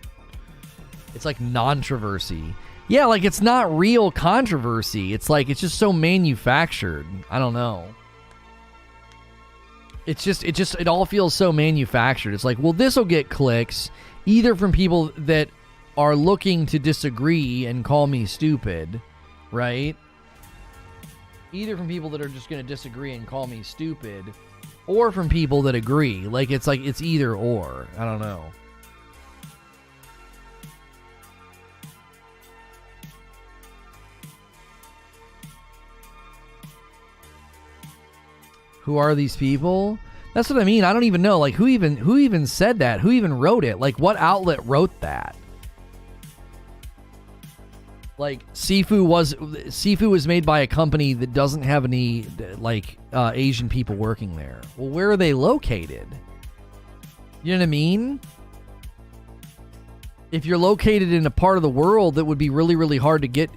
It's like non-traversy. Yeah, like it's not real controversy. It's like, it's just so manufactured. I don't know. It all feels so manufactured. It's like, well, this will get clicks either from people that are looking to disagree and call me stupid, right? Either from people that are just going to disagree and call me stupid, or from people that agree. Like it's either or. I don't know. Who are these people? That's what I mean. I don't even know. Like who even said that? Who even wrote it? Like what outlet wrote that? Like Sifu was made by a company that doesn't have any Asian people working there. Well, where are they located? You know what I mean? If you're located in a part of the world that would be really, really hard to get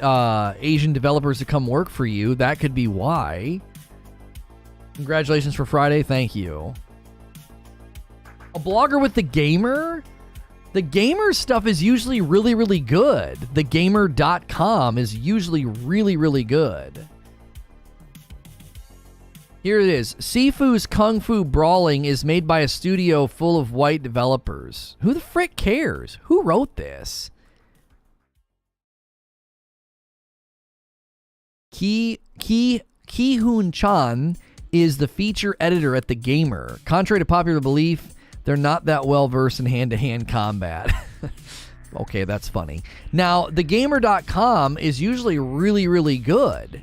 Asian developers to come work for you, that could be why. Congratulations for Friday. Thank you. A blogger with The Gamer? The Gamer stuff is usually really, really good. Thegamer.com is usually really, really good. Here it is. Sifu's Kung Fu Brawling is made by a studio full of white developers. Who the frick cares? Who wrote this? Ki-Hoon Chan is the feature editor at The Gamer. Contrary to popular belief, they're not that well versed in hand-to-hand combat. Okay, that's funny. Now, thegamer.com is usually really, really good.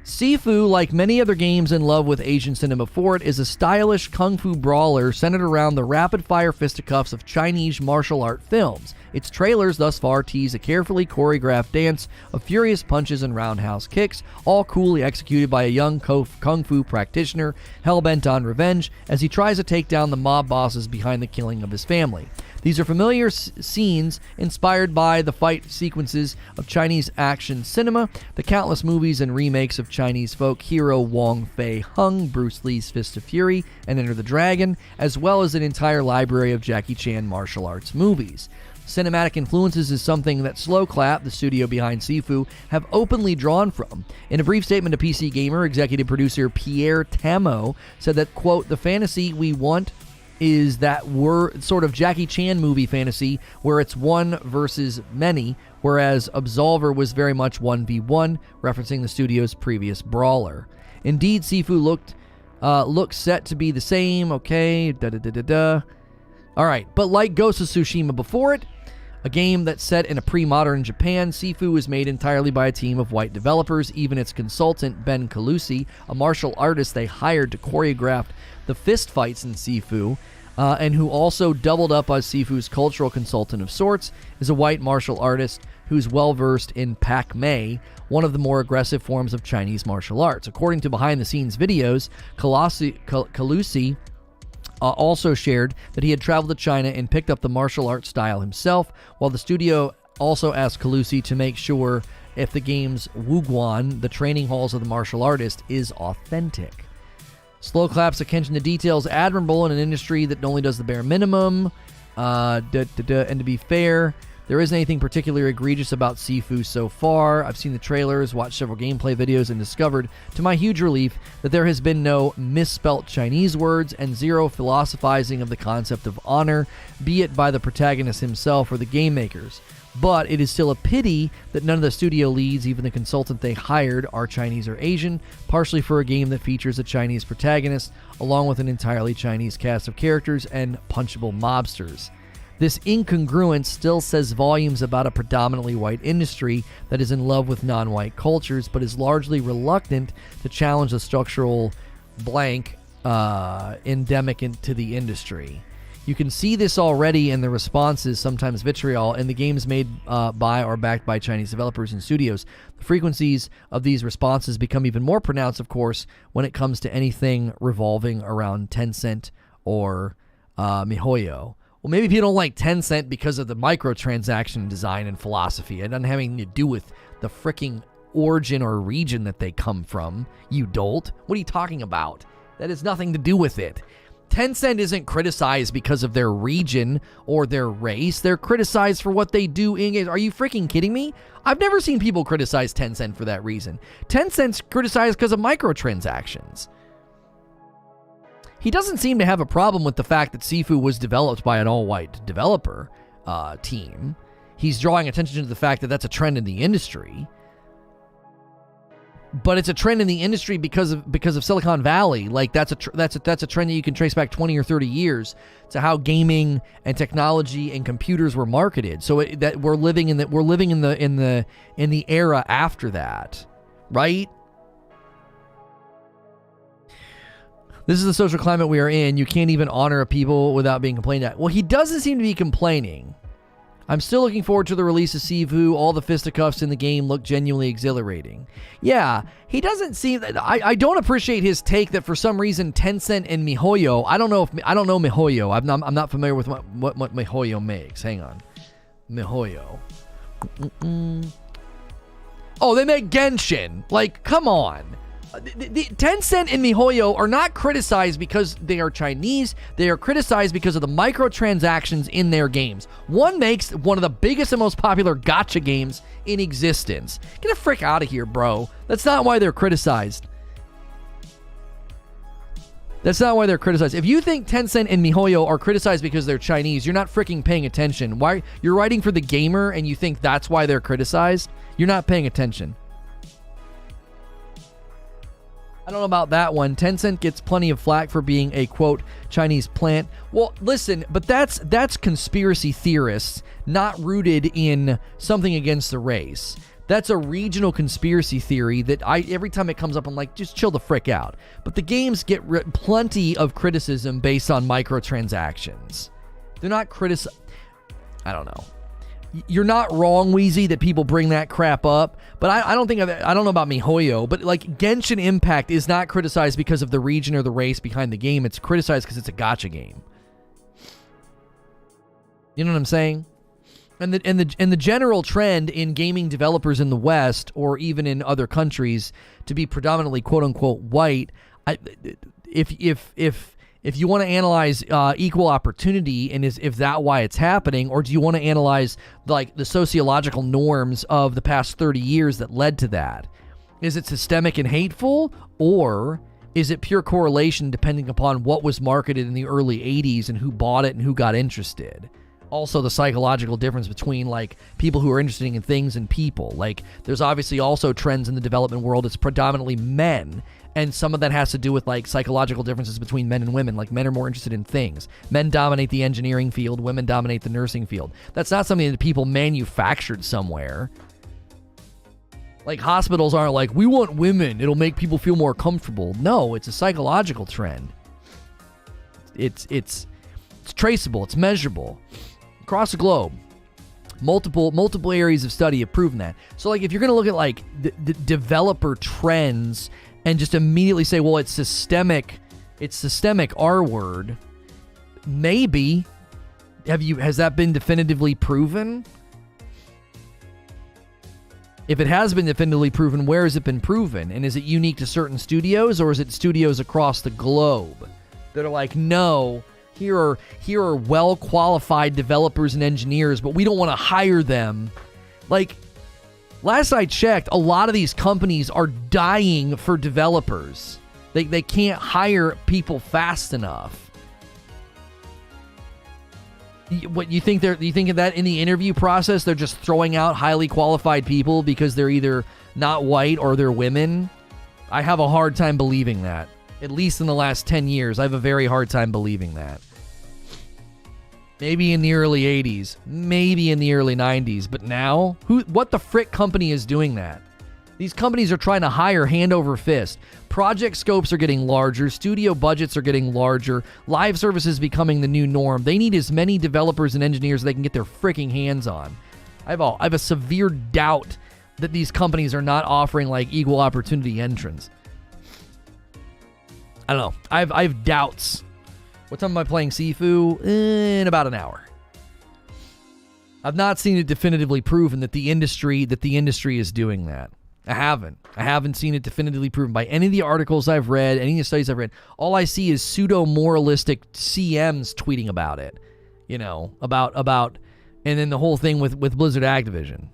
Sifu, like many other games in love with Asian cinema for it, is a stylish kung fu brawler centered around the rapid-fire fisticuffs of Chinese martial art films. Its trailers thus far tease a carefully choreographed dance of furious punches and roundhouse kicks, all coolly executed by a young kung fu practitioner hell-bent on revenge as he tries to take down the mob bosses behind the killing of his family. These are familiar scenes inspired by the fight sequences of Chinese action cinema, the countless movies and remakes of Chinese folk hero Wong Fei Hung, Bruce Lee's Fist of Fury, and Enter the Dragon, as well as an entire library of Jackie Chan martial arts movies. Cinematic influences is something that Slow Clap, the studio behind Sifu, have openly drawn from. In a brief statement to PC Gamer, executive producer Pierre Tamo said that, quote, "The fantasy we want is that we're sort of Jackie Chan movie fantasy where it's one versus many, whereas Absolver was very much 1v1, referencing the studio's previous brawler. Indeed, Sifu looks set to be the same, okay, Alright, but like Ghost of Tsushima before it, a game that's set in a pre-modern Japan, Sifu is made entirely by a team of white developers. Even its consultant, Ben Calusi, a martial artist they hired to choreograph the fist fights in Sifu, and who also doubled up as Sifu's cultural consultant of sorts, is a white martial artist who's well-versed in Pak Mei, one of the more aggressive forms of Chinese martial arts. According to behind-the-scenes videos, Calusi also shared that he had traveled to China and picked up the martial arts style himself, while the studio also asked Calusi to make sure if the game's Wuguan, the training halls of the martial artist, is authentic. Slow Clap's attention to details admirable in an industry that only does the bare minimum. And to be fair, there isn't anything particularly egregious about Sifu so far. I've seen the trailers, watched several gameplay videos, and discovered, to my huge relief, that there has been no misspelt Chinese words and zero philosophizing of the concept of honor, be it by the protagonist himself or the game makers. But it is still a pity that none of the studio leads, even the consultant they hired, are Chinese or Asian, partially for a game that features a Chinese protagonist, along with an entirely Chinese cast of characters and punchable mobsters. This incongruence still says volumes about a predominantly white industry that is in love with non-white cultures, but is largely reluctant to challenge the structural blank endemic to the industry. You can see this already in the responses, sometimes vitriol, in the games made by or backed by Chinese developers and studios. The frequencies of these responses become even more pronounced, of course, when it comes to anything revolving around Tencent or MiHoYo. Well, maybe people don't like Tencent because of the microtransaction design and philosophy. It doesn't have anything to do with the freaking origin or region that they come from, you dolt. What are you talking about? That has nothing to do with it. Tencent isn't criticized because of their region or their race. They're criticized for what they do in games. Are you freaking kidding me? I've never seen people criticize Tencent for that reason. Tencent's criticized because of microtransactions. He doesn't seem to have a problem with the fact that Sifu was developed by an all-white developer team. He's drawing attention to the fact that that's a trend in the industry. but it's a trend in the industry because of Silicon Valley. Like that's a trend that you can trace back 20 or 30 years to how gaming and technology and computers were marketed. So that we're living in the era after that, right? This is the social climate we are in. You can't even honor people without being complained at. Well, he doesn't seem to be complaining. I'm still looking forward to the release of Sifu. All the fisticuffs in the game look genuinely exhilarating. Yeah, he doesn't seem... I don't appreciate his take that for some reason Tencent and MiHoYo... I don't know MiHoYo. I'm not familiar with what MiHoYo makes. Hang on. MiHoYo. Oh, they make Genshin. Like, come on. The Tencent and MiHoYo are not criticized because they are Chinese. They are criticized because of the microtransactions in their games. One makes one of the biggest and most popular gacha games in existence. Get the frick out of here, bro. That's not why they're criticized. That's not why they're criticized. If you think Tencent and MiHoYo are criticized because they're Chinese, you're not freaking paying attention. Why you're writing for the gamer and you think that's why they're criticized? You're not paying attention. I don't know about that one. Tencent gets plenty of flack for being a, quote, Chinese plant. Well, listen, but that's conspiracy theorists not rooted in something against the race. That's a regional conspiracy theory that every time it comes up, I'm like, just chill the frick out. But the games get plenty of criticism based on microtransactions. They're not I don't know. You're not wrong, Wheezy, that people bring that crap up, but I don't know about MiHoYo, but like Genshin Impact is not criticized because of the region or the race behind the game. It's criticized because it's a gacha game. You know what I'm saying? And the general trend in gaming developers in the West or even in other countries to be predominantly quote unquote white, if you want to analyze equal opportunity and if that why it's happening, or do you want to analyze like the sociological norms of the past 30 years that led to that? Is it systemic and hateful, or is it pure correlation depending upon what was marketed in the early 80s and who bought it and who got interested? Also the psychological difference between like people who are interested in things and people. Like there's obviously also trends in the development world. It's predominantly men. And some of that has to do with like psychological differences between men and women. Like men are more interested in things. Men dominate the engineering field. Women dominate the nursing field. That's not something that people manufactured somewhere. Like hospitals aren't like, we want women. It'll make people feel more comfortable. No, it's a psychological trend. It's traceable. It's measurable. Across the globe. Multiple areas of study have proven that. So like if you're going to look at like the developer trends and just immediately say, well, it's systemic R word, maybe. Has that been definitively proven? If it has been definitively proven, where has it been proven? And is it unique to certain studios, or is it studios across the globe that are like, no, here are well-qualified developers and engineers, but we don't want to hire them. Like, last I checked, a lot of these companies are dying for developers. They can't hire people fast enough. What you think you think of that in the interview process? They're just throwing out highly qualified people because they're either not white or they're women? I have a hard time believing that. At least in the last 10 years, I have a very hard time believing that. Maybe in the early 80s, maybe in the early 90s, but now? What the frick company is doing that? These companies are trying to hire hand over fist. Project scopes are getting larger, studio budgets are getting larger, live services becoming the new norm. They need as many developers and engineers as they can get their freaking hands on. I have a severe doubt that these companies are not offering like equal opportunity entrants. I don't know. I have doubts. What time am I playing Sifu? In about an hour. I've not seen it definitively proven that the industry is doing that. I haven't seen it definitively proven by any of the articles I've read, any of the studies I've read. All I see is pseudo-moralistic CMs tweeting about it. You know, about and then the whole thing with Blizzard Activision.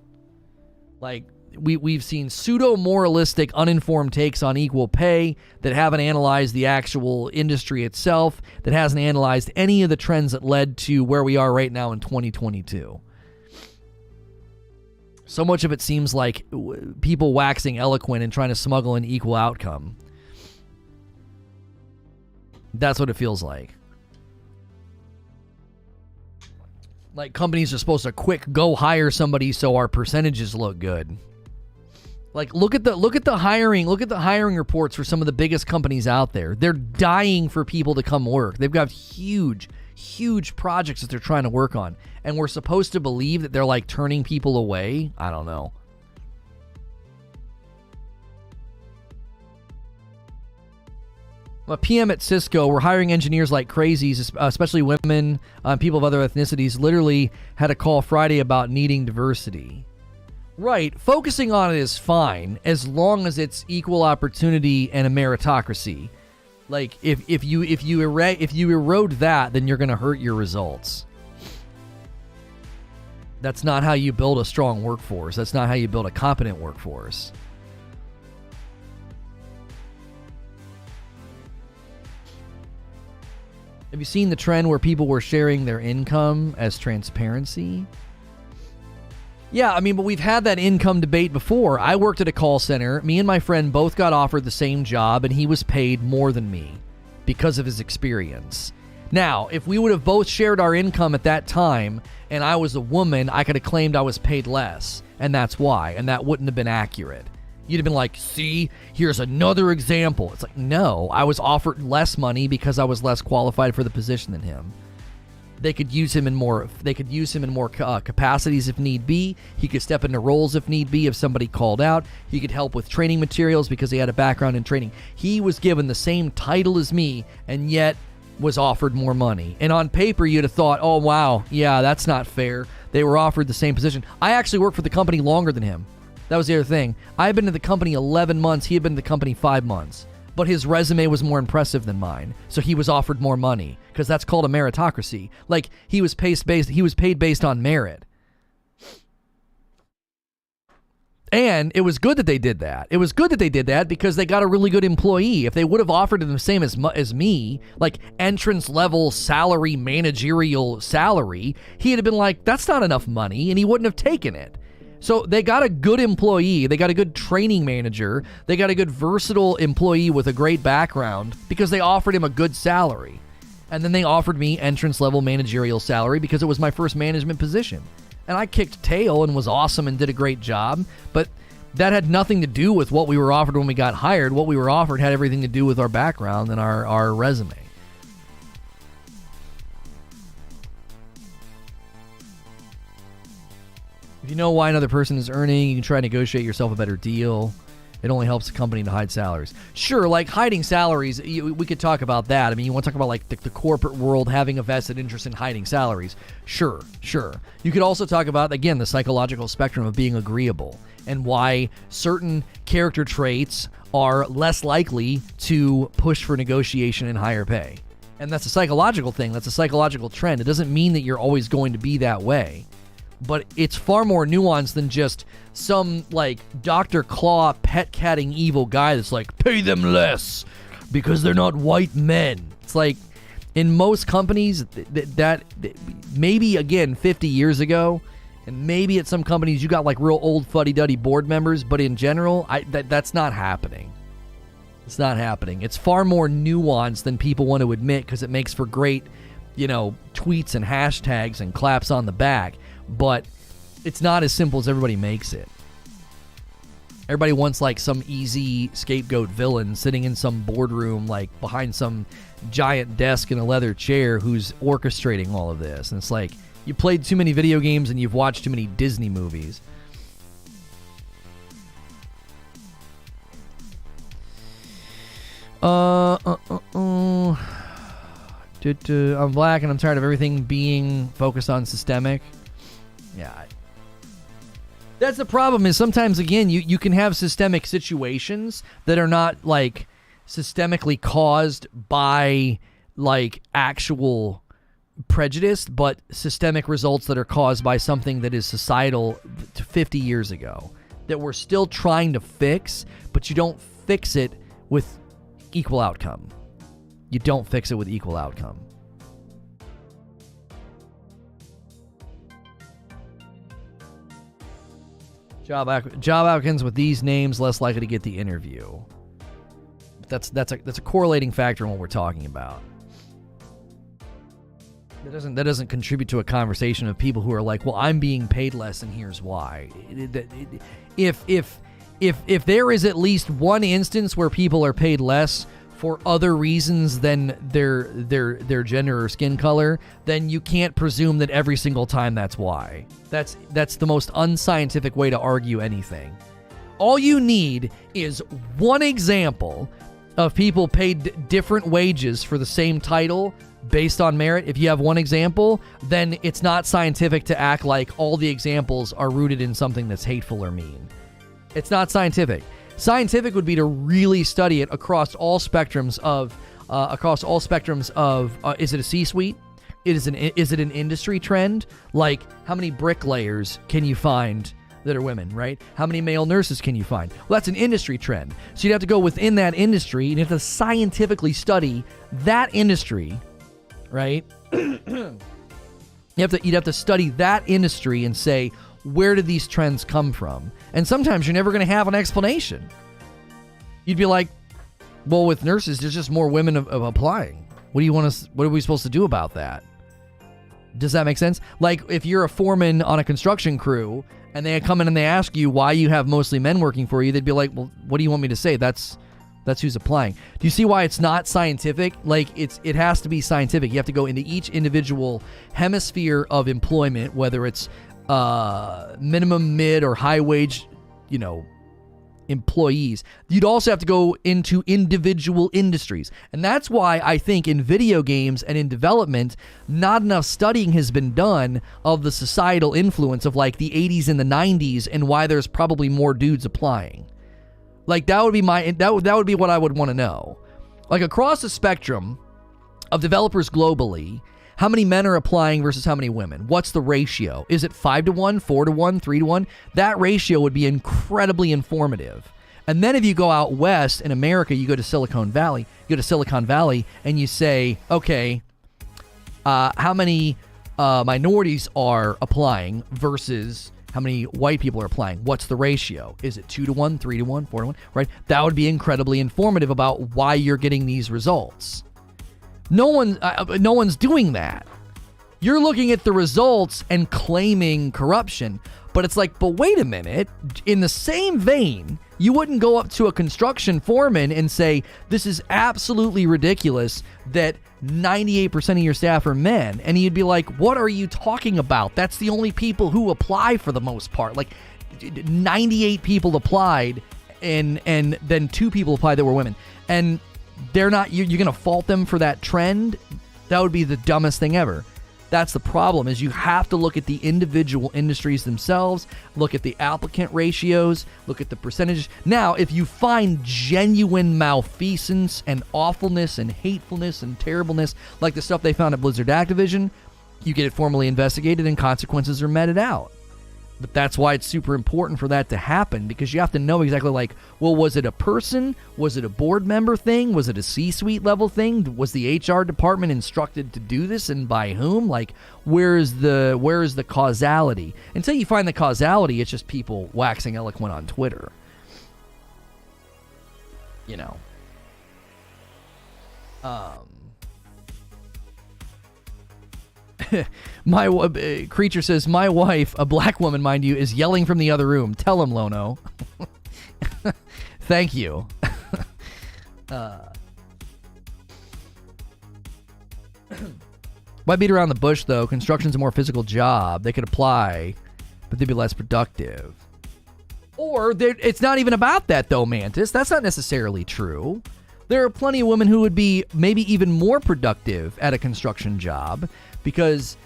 Like, we've seen pseudo-moralistic, uninformed takes on equal pay that haven't analyzed the actual industry itself, that hasn't analyzed any of the trends that led to where we are right now in 2022. So much of it seems like people waxing eloquent and trying to smuggle an equal outcome. That's what it feels like. Like companies are supposed to go hire somebody so our percentages look good. Like look at the hiring reports for some of the biggest companies out there. They're dying for people to come work. They've got huge projects that they're trying to work on, and we're supposed to believe that they're like turning people away. I don't know. A PM at Cisco, we're hiring engineers like crazies, especially women, people of other ethnicities. Literally had a call Friday about needing diversity. Right, focusing on it is fine as long as it's equal opportunity and a meritocracy. Like if you erode that, then you're going to hurt your results. That's not how you build a strong workforce. That's not how you build a competent workforce. Have you seen the trend where people were sharing their income as transparency? Yeah, I mean, but we've had that income debate before. I worked at a call center. Me and my friend both got offered the same job, and he was paid more than me because of his experience. Now, if we would have both shared our income at that time, and I was a woman, I could have claimed I was paid less, and that's why, and that wouldn't have been accurate. You'd have been like, see, here's another example. It's like, no, I was offered less money because I was less qualified for the position than him. They could use him in more. Capacities if need be. He could step into roles if need be. If somebody called out, he could help with training materials because he had a background in training. He was given the same title as me, and yet was offered more money. And on paper, you'd have thought, oh wow, yeah, that's not fair. They were offered the same position. I actually worked for the company longer than him. That was the other thing. I had been in the company 11 months. He had been in the company 5 months. But his resume was more impressive than mine, so he was offered more money because that's called a meritocracy. Like he was paid based on merit. And it was good that they did that. It was good that they did that because they got a really good employee. If they would have offered him the same as me, like entrance level salary, managerial salary, he'd have been like, that's not enough money, and he wouldn't have taken it. So they got a good employee, they got a good training manager, they got a good versatile employee with a great background because they offered him a good salary. And then they offered me entrance level managerial salary because it was my first management position. And I kicked tail and was awesome and did a great job, but that had nothing to do with what we were offered when we got hired. What we were offered had everything to do with our background and our resume. If you know why another person is earning, you can try to negotiate yourself a better deal. It only helps the company to hide salaries. Sure, like hiding salaries, we could talk about that. I mean, you want to talk about like the corporate world having a vested interest in hiding salaries. Sure. You could also talk about, again, the psychological spectrum of being agreeable and why certain character traits are less likely to push for negotiation and higher pay. And that's a psychological thing. That's a psychological trend. It doesn't mean that you're always going to be that way. But it's far more nuanced than just some, like, Dr. Claw pet-catting evil guy that's like, pay them less because they're not white men. It's like, in most companies, that maybe, again, 50 years ago, and maybe at some companies you got, like, real old fuddy-duddy board members, but in general, that's not happening. It's not happening. It's far more nuanced than people want to admit because it makes for great, tweets and hashtags and claps on the back. But it's not as simple as everybody makes it. Everybody wants like some easy scapegoat villain sitting in some boardroom, like behind some giant desk in a leather chair who's orchestrating all of this. And it's like, you played too many video games and you've watched too many Disney movies. I'm black and I'm tired of everything being focused on systemic. Yeah. That's the problem is sometimes, again, you can have systemic situations that are not, like, systemically caused by, like, actual prejudice, but systemic results that are caused by something that is societal 50 years ago that we're still trying to fix, but you don't fix it with equal outcome. You don't fix it with equal outcome. Job applicants with these names less likely to get the interview. That's a correlating factor in what we're talking about. That doesn't contribute to a conversation of people who are like, well, I'm being paid less and here's why. If there is at least one instance where people are paid less for other reasons than their gender or skin color, then you can't presume that every single time that's why. That's the most unscientific way to argue anything. All you need is one example of people paid different wages for the same title based on merit. If you have one example, then it's not scientific to act like all the examples are rooted in something that's hateful or mean. It's not scientific. Scientific would be to really study it across all spectrums of is it a C-suite? Is it an industry trend? Like, how many bricklayers can you find that are women, right? How many male nurses can you find? Well, that's an industry trend. So you'd have to go within that industry and you have to scientifically study that industry, right? You'd have to study that industry and say, where did these trends come from? And sometimes you're never going to have an explanation. You'd be like, well, with nurses, there's just more women of applying. What are we supposed to do about that? Does that make sense? Like, if you're a foreman on a construction crew and they come in and they ask you why you have mostly men working for you, they'd be like, well, what do you want me to say? That's who's applying. Do you see why it's not scientific? Like, it has to be scientific. You have to go into each individual hemisphere of employment, whether it's minimum, mid, or high wage, employees. You'd also have to go into individual industries. And that's why I think in video games and in development, not enough studying has been done of the societal influence of like the 80s and the 90s and why there's probably more dudes applying. Like, that would be that would be what I would want to know. Like, across the spectrum of developers globally, how many men are applying versus how many women? What's the ratio? Is it 5-1, 4-1, 3-1? That ratio would be incredibly informative. And then if you go out west in America, you go to Silicon Valley. You go to Silicon Valley and you say, okay, how many minorities are applying versus how many white people are applying? What's the ratio? Is it 2-1, 3-1, 4-1? Right? That would be incredibly informative about why you're getting these results. No one's doing that. You're looking at the results and claiming corruption, but it's like, but wait a minute. In the same vein, you wouldn't go up to a construction foreman and say, this is absolutely ridiculous that 98% of your staff are men. And he'd be like, what are you talking about? That's the only people who apply for the most part. Like, 98 people applied and then 2 people applied that were women. And they're not, you're going to fault them for that trend? That would be the dumbest thing ever. That's the problem, is you have to look at the individual industries themselves, look at the applicant ratios, look at the percentages. Now, if you find genuine malfeasance and awfulness and hatefulness and terribleness, like the stuff they found at Blizzard Activision, you get it formally investigated and consequences are meted out. But that's why it's super important for that to happen, because you have to know exactly, like, well, was it a person? Was it a board member thing? Was it a C-suite level thing? Was the HR department instructed to do this, and by whom? Like, where is the causality? Until you find the causality, it's just people waxing eloquent on Twitter. My Creature says, my wife, a black woman, mind you, is yelling from the other room. Tell him, Lono. Thank you. Why beat around the bush, though? Construction's a more physical job. They could apply, but they'd be less productive. Or it's not even about that, though, Mantis. That's not necessarily true. There are plenty of women who would be maybe even more productive at a construction job because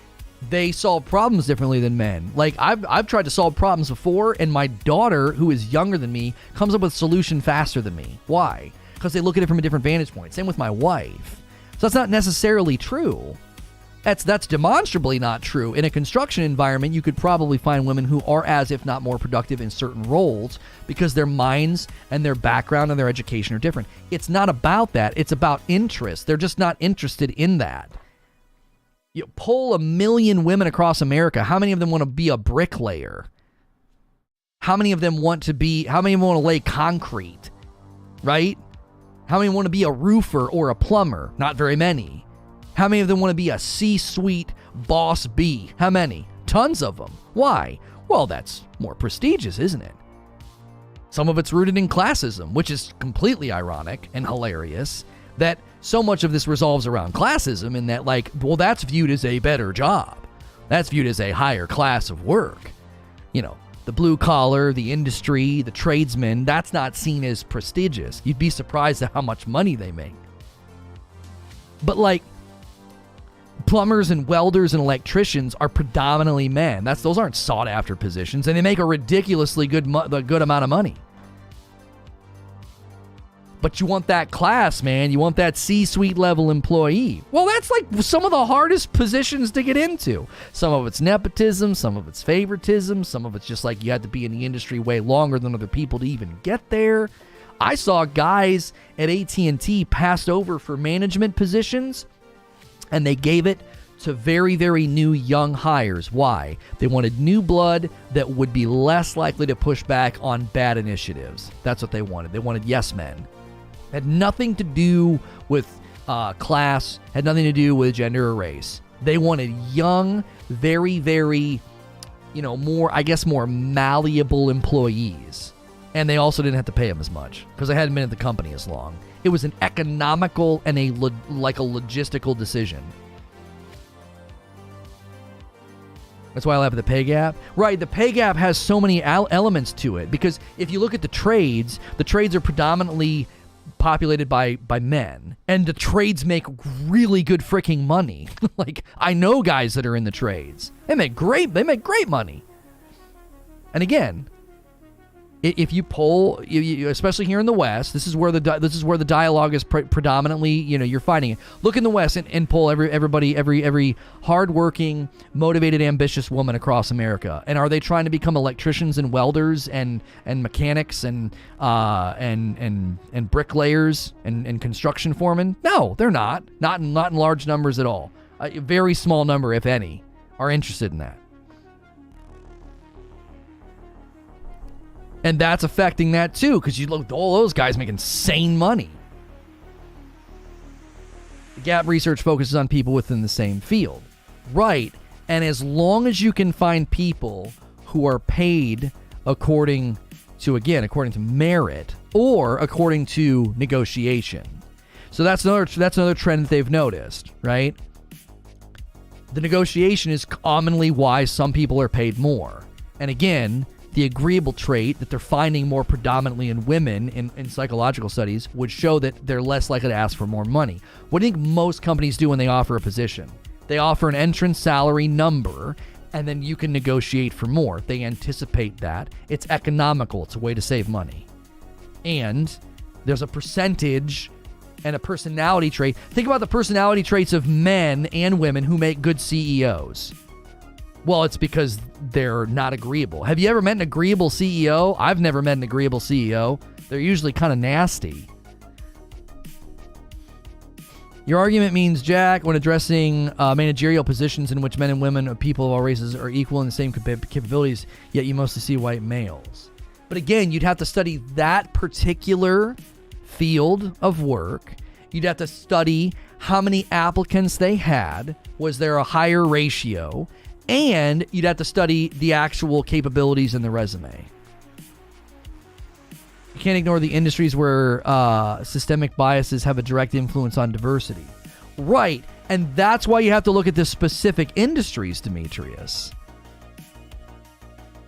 they solve problems differently than men. Like, I've tried to solve problems before, and my daughter, who is younger than me, comes up with a solution faster than me. Why? Because they look at it from a different vantage point. Same with my wife. So that's not necessarily true. That's demonstrably not true. In a construction environment, you could probably find women who are as, if not more, productive in certain roles because their minds and their background and their education are different. It's not about that. It's about interest. They're just not interested in that. You poll 1 million women across America. How many of them want to be a bricklayer? How many of them want to lay concrete, right? How many want to be a roofer or a plumber? Not very many. How many of them want to be a C-suite boss B? How many? Tons of them. Why? Well, that's more prestigious, isn't it? Some of it's rooted in classism, which is completely ironic and hilarious that so much of this resolves around classism in that, like, well, that's viewed as a better job. That's viewed as a higher class of work. You know, the blue collar, the industry, the tradesman, that's not seen as prestigious. You'd be surprised at how much money they make. But, like, plumbers and welders and electricians are predominantly men. Those aren't sought after positions, and they make a ridiculously good amount of money. But you want that class, man. You want that C-suite level employee. Well, that's like some of the hardest positions to get into. Some of it's nepotism, some of it's favoritism, some of it's just like you had to be in the industry way longer than other people to even get there. I saw guys at AT&T passed over for management positions, and they gave it to very, very new young hires. Why? They wanted new blood that would be less likely to push back on bad initiatives. That's what they wanted. They wanted yes men. Had nothing to do with class, had nothing to do with gender or race. They wanted young, very, very, more malleable employees. And they also didn't have to pay them as much because they hadn't been at the company as long. It was an economical and a logistical decision. That's why I laugh at the pay gap. Right, the pay gap has so many elements to it because if you look at the trades are predominantly populated by men, and the trades make really good freaking money. Like, I know guys that are in the trades. They make great money. And again, if you poll, especially here in the West, this is where the dialogue is predominantly. You're finding it. Look in the West and poll every hardworking, motivated, ambitious woman across America. And are they trying to become electricians and welders and mechanics and bricklayers and construction foremen? No, they're not. Not in large numbers at all. A very small number, if any, are interested in that. And that's affecting that too, because you look at all those guys make insane money. The Gap research focuses on people within the same field. Right. And as long as you can find people who are paid according to merit or according to negotiation. So that's another trend that they've noticed, right? The negotiation is commonly why some people are paid more. And again, the agreeable trait that they're finding more predominantly in women in psychological studies would show that they're less likely to ask for more money. What do you think most companies do when they offer a position? They offer an entrance salary number, and then you can negotiate for more. They anticipate that. It's economical. It's a way to save money. And there's a percentage and a personality trait. Think about the personality traits of men and women who make good CEOs. Well, it's because they're not agreeable. Have you ever met an agreeable CEO? I've never met an agreeable CEO. They're usually kind of nasty. Your argument means, Jack, when addressing managerial positions in which men and women of people of all races are equal in the same capabilities, yet you mostly see white males. But again, you'd have to study that particular field of work. You'd have to study how many applicants they had. Was there a higher ratio? And you'd have to study the actual capabilities in the resume. You can't ignore the industries where systemic biases have a direct influence on diversity. Right, and that's why you have to look at the specific industries, Demetrius.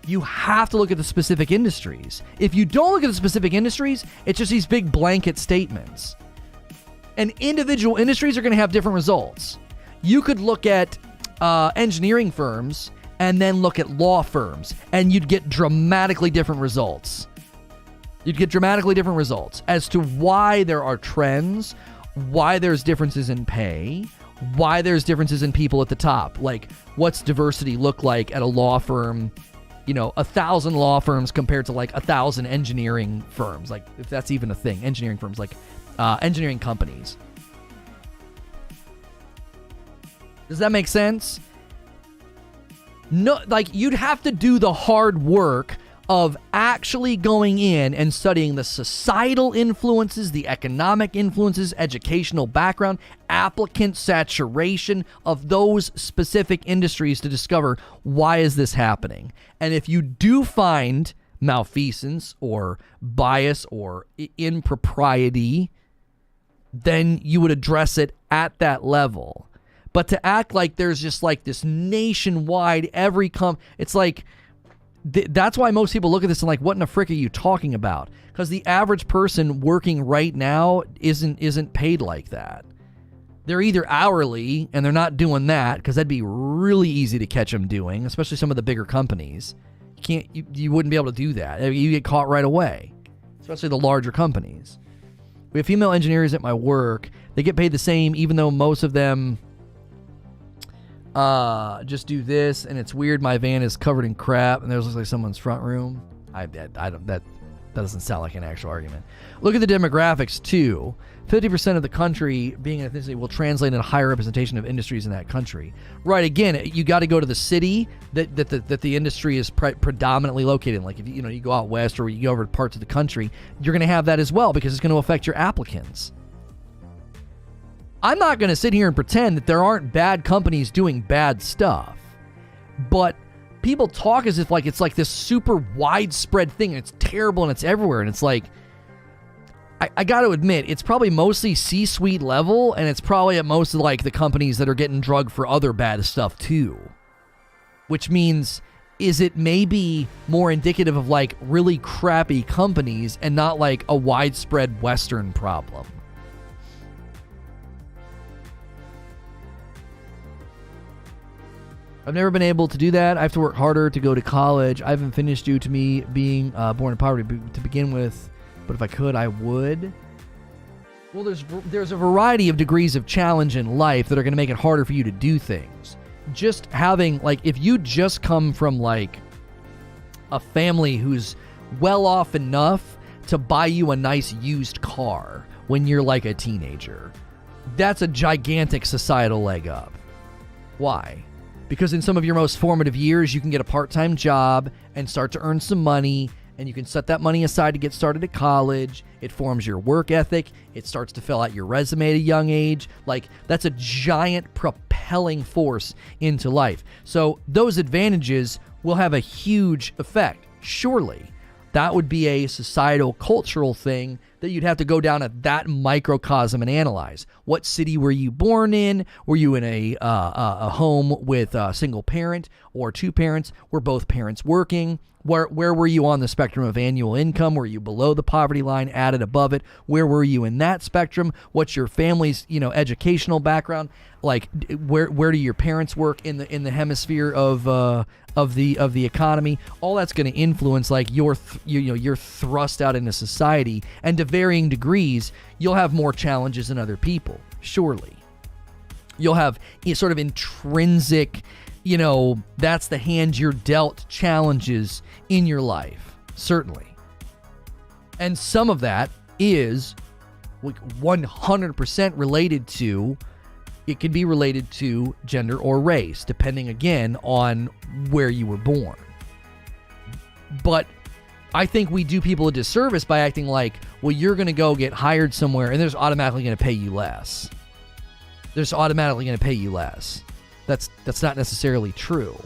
You have to look at the specific industries. If you don't look at the specific industries, it's just these big blanket statements. And individual industries are going to have different results. You could look at engineering firms and then look at law firms, and you'd get dramatically different results. You'd get dramatically different results as to why there are trends, why there's differences in pay, why there's differences in people at the top. Like, what's diversity look like at a law firm? 1,000 law firms compared to like 1,000 engineering firms. Like, if that's even a thing, engineering firms, like engineering companies. Does that make sense? No, like, you'd have to do the hard work of actually going in and studying the societal influences, the economic influences, educational background, applicant saturation of those specific industries to discover why is this happening. And if you do find malfeasance or bias or impropriety, then you would address it at that level. But to act like there's just like this nationwide, it's like, that's why most people look at this and like, what in the frick are you talking about? Because the average person working right now isn't paid like that. They're either hourly, and they're not doing that, because that'd be really easy to catch them doing, especially some of the bigger companies. You wouldn't be able to do that. You get caught right away, especially the larger companies. We have female engineers at my work. They get paid the same, even though most of them just do this, and it's weird. My van is covered in crap, and there's looks like someone's front room. That doesn't sound like an actual argument. Look at the demographics too. 50% of the country being an ethnicity will translate into higher representation of industries in that country. Right. Again, you got to go to the city that the industry is predominantly located in. Like if you go out west or you go over to parts of the country, you're going to have that as well, because it's going to affect your applicants. I'm not going to sit here and pretend that there aren't bad companies doing bad stuff, but people talk as if like it's like this super widespread thing, and it's terrible and it's everywhere, and it's like, I got to admit, it's probably mostly C-suite level, and it's probably at most of like the companies that are getting drugged for other bad stuff too. Which means, is it maybe more indicative of like really crappy companies and not like a widespread Western problem? I've never been able to do that. I have to work harder to go to college. I haven't finished due to me being born in poverty to begin with. But if I could, I would. Well, there's a variety of degrees of challenge in life that are going to make it harder for you to do things. Just having, like, if you just come from, like, a family who's well off enough to buy you a nice used car when you're, like, a teenager, that's a gigantic societal leg up. Why? Because in some of your most formative years, you can get a part-time job and start to earn some money, and you can set that money aside to get started at college. It forms your work ethic. It starts to fill out your resume at a young age. Like, that's a giant propelling force into life. So those advantages will have a huge effect, surely. That would be a societal, cultural thing that you'd have to go down at that microcosm and analyze. What city were you born in? Were you in a home with a single parent or two parents? Were both parents working? Where were you on the spectrum of annual income? Were you below the poverty line, added above it? Where were you in that spectrum? What's your family's, educational background? Like, where do your parents work in the hemisphere of the economy? All that's going to influence like your thrust out into society, and to varying degrees, you'll have more challenges than other people. Surely, you'll have sort of intrinsic, that's the hand you're dealt challenges in your life, certainly. And some of that is like 100% related to, it could be related to gender or race, depending again on where you were born. But I think we do people a disservice by acting like, well, you're going to go get hired somewhere and there's automatically going to pay you less. There's automatically going to pay you less. That's not necessarily true.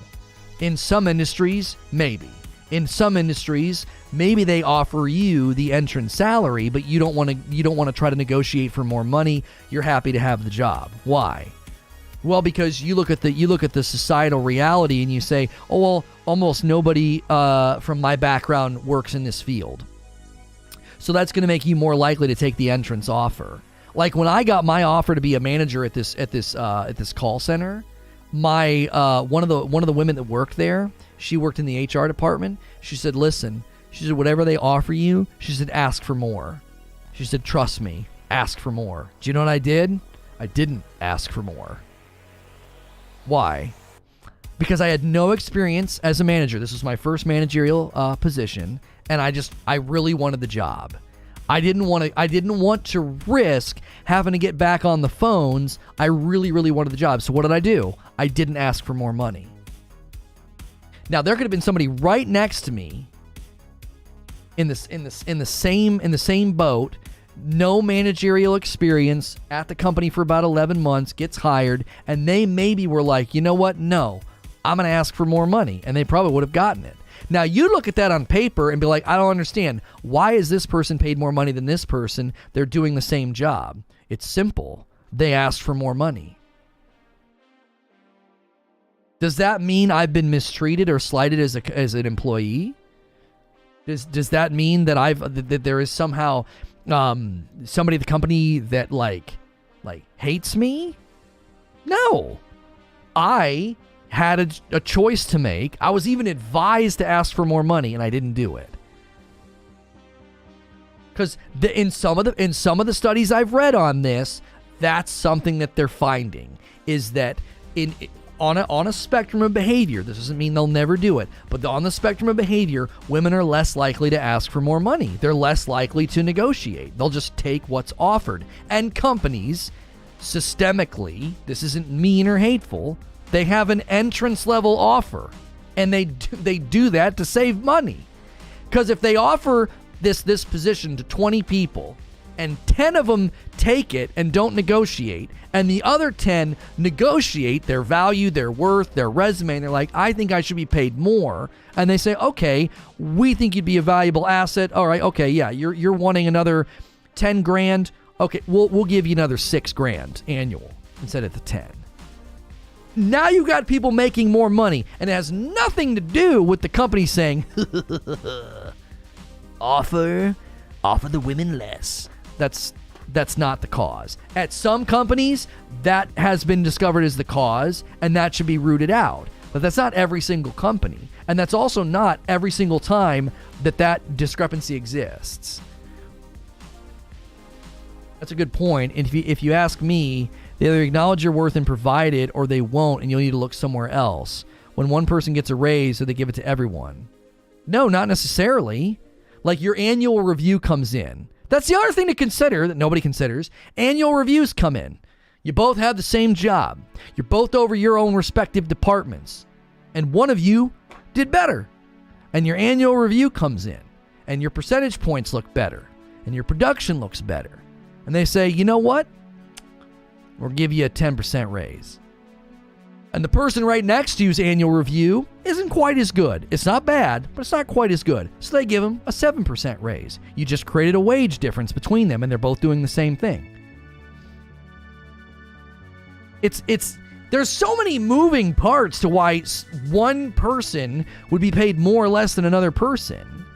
In some industries, maybe. In some industries, maybe they offer you the entrance salary, but you don't want to try to negotiate for more money. You're happy to have the job. Why? Well, because you look at the societal reality and you say, oh well, almost nobody from my background works in this field. So that's going to make you more likely to take the entrance offer. Like when I got my offer to be a manager at this call center, my one of the women that worked there, she worked in the HR department. She said, listen, she said, whatever they offer you, she said, ask for more. She said, trust me, ask for more. Do you know what I did? I didn't ask for more. Why? Because I had no experience as a manager. This was my first managerial position, and I really wanted the job. I didn't want to risk having to get back on the phones. I really, really wanted the job. So what did I do? I didn't ask for more money. Now, there could have been somebody right next to me in the same boat, no managerial experience at the company for about 11 months, gets hired, and they maybe were like, you know what? No, I'm going to ask for more money, and they probably would have gotten it. Now, you look at that on paper and be like, I don't understand. Why is this person paid more money than this person? They're doing the same job. It's simple. They asked for more money. Does that mean I've been mistreated or slighted as an employee? Does that mean that that there is somehow somebody at the company that like hates me? No. I had a choice to make. I was even advised to ask for more money, and I didn't do it. Because in some of the studies I've read on this, that's something that they're finding, is that on a spectrum of behavior, this doesn't mean they'll never do it, but on the spectrum of behavior, women are less likely to ask for more money. They're less likely to negotiate. They'll just take what's offered. And companies, systemically, this isn't mean or hateful, they have an entrance level offer, and they do that to save money. Because if they offer this position to 20 people, and 10 of them take it and don't negotiate, and the other 10 negotiate their value, their worth, their resume, and they're like, I think I should be paid more, and they say, okay, we think you'd be a valuable asset. All right, okay, yeah, you're wanting another 10 grand. Okay, we'll give you another 6 grand annual instead of the 10. Now you've got people making more money, and it has nothing to do with the company saying, offer the women less. That's not the cause. At some companies, that has been discovered as the cause, and that should be rooted out. But that's not every single company, and that's also not every single time that discrepancy exists. That's a good point. And if you ask me, they either acknowledge your worth and provide it, or they won't, and you'll need to look somewhere else. When one person gets a raise, so they give it to everyone. No, not necessarily. Like, your annual review comes in. That's the other thing to consider that nobody considers. Annual reviews come in. You both have the same job. You're both over your own respective departments. And one of you did better. And your annual review comes in. And your percentage points look better. And your production looks better. And they say, you know what? We'll give you a 10% raise. And the person right next to you's annual review isn't quite as good. It's not bad, but it's not quite as good. So they give them a 7% raise. You just created a wage difference between them, and they're both doing the same thing. There's so many moving parts to why one person would be paid more or less than another person.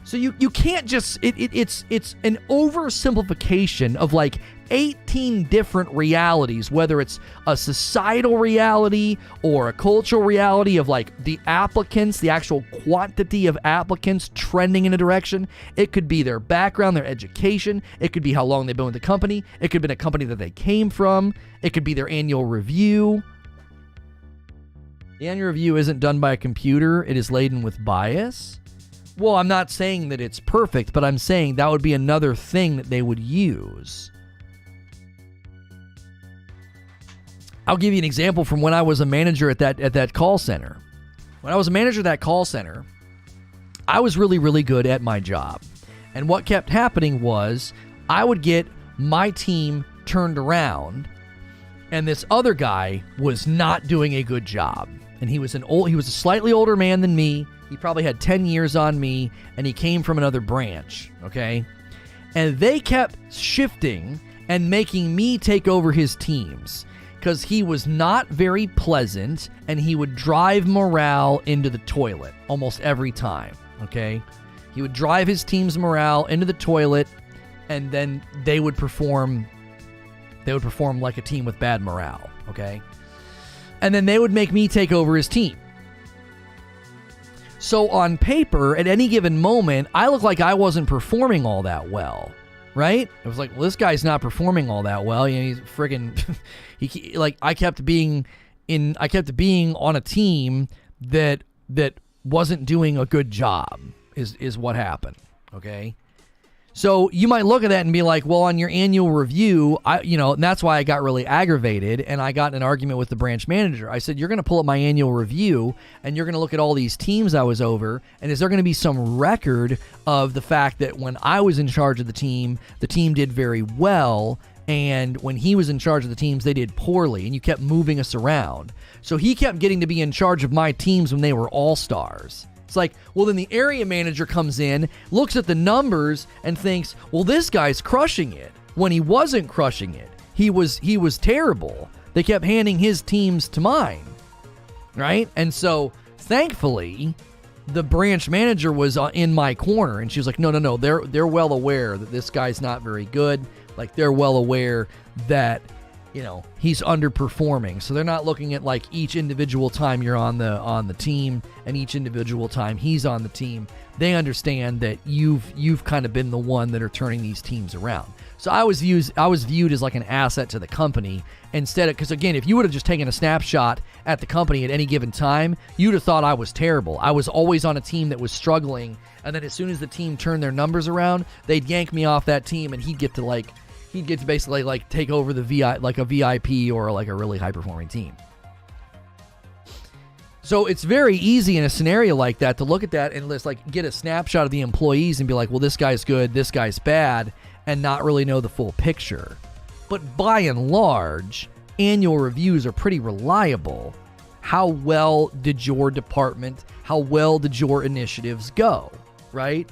So you can't just, it's an oversimplification of like 18 different realities, whether it's a societal reality or a cultural reality of like the applicants, the actual quantity of applicants trending in a direction. It could be their background, their education. It could be how long they've been with the company. It could have been a company that they came from. It could be their annual review. The annual review isn't done by a computer. It is laden with bias. Well, I'm not saying that it's perfect, but I'm saying that would be another thing that they would use. I'll give you an example from when I was a manager at that call center. When I was a manager at that call center, I was really, really good at my job. And what kept happening was I would get my team turned around, and this other guy was not doing a good job. And he was a slightly older man than me. He probably had 10 years on me, and he came from another branch, okay? And they kept shifting and making me take over his teams because he was not very pleasant, and he would drive morale into the toilet almost every time, okay? He would drive his team's morale into the toilet, and then they would perform like a team with bad morale, okay? And then they would make me take over his team. So on paper, at any given moment, I looked like I wasn't performing all that well, right? It was like, well, this guy's not performing all that well. You know, he's friggin', I kept being on a team that wasn't doing a good job is what happened, okay? So you might look at that and be like, well, on your annual review, and that's why I got really aggravated, and I got in an argument with the branch manager. I said, you're going to pull up my annual review, and you're going to look at all these teams I was over, and is there going to be some record of the fact that when I was in charge of the team did very well, and when he was in charge of the teams, they did poorly, and you kept moving us around. So he kept getting to be in charge of my teams when they were all-stars. It's like, well, then the area manager comes in, looks at the numbers, and thinks, well, this guy's crushing it. When he wasn't crushing it, he was terrible. They kept handing his teams to mine, right? And so, thankfully, the branch manager was in my corner, and she was like, no, they're well aware that this guy's not very good. Like, they're well aware that, he's underperforming. So they're not looking at like each individual time you're on the team and each individual time he's on the team. They understand that you've kind of been the one that are turning these teams around. So I was viewed as like an asset to the company instead of, because again, if you would have just taken a snapshot at the company at any given time, you'd have thought I was terrible. I was always on a team that was struggling, and then as soon as the team turned their numbers around, they'd yank me off that team, and he'd get to basically like take over the like a VIP or like a really high performing team. So it's very easy in a scenario like that to look at that and just like get a snapshot of the employees and be like, well, this guy's good, this guy's bad, and not really know the full picture. But by and large, annual reviews are pretty reliable. How well did your department, how well did your initiatives go, right?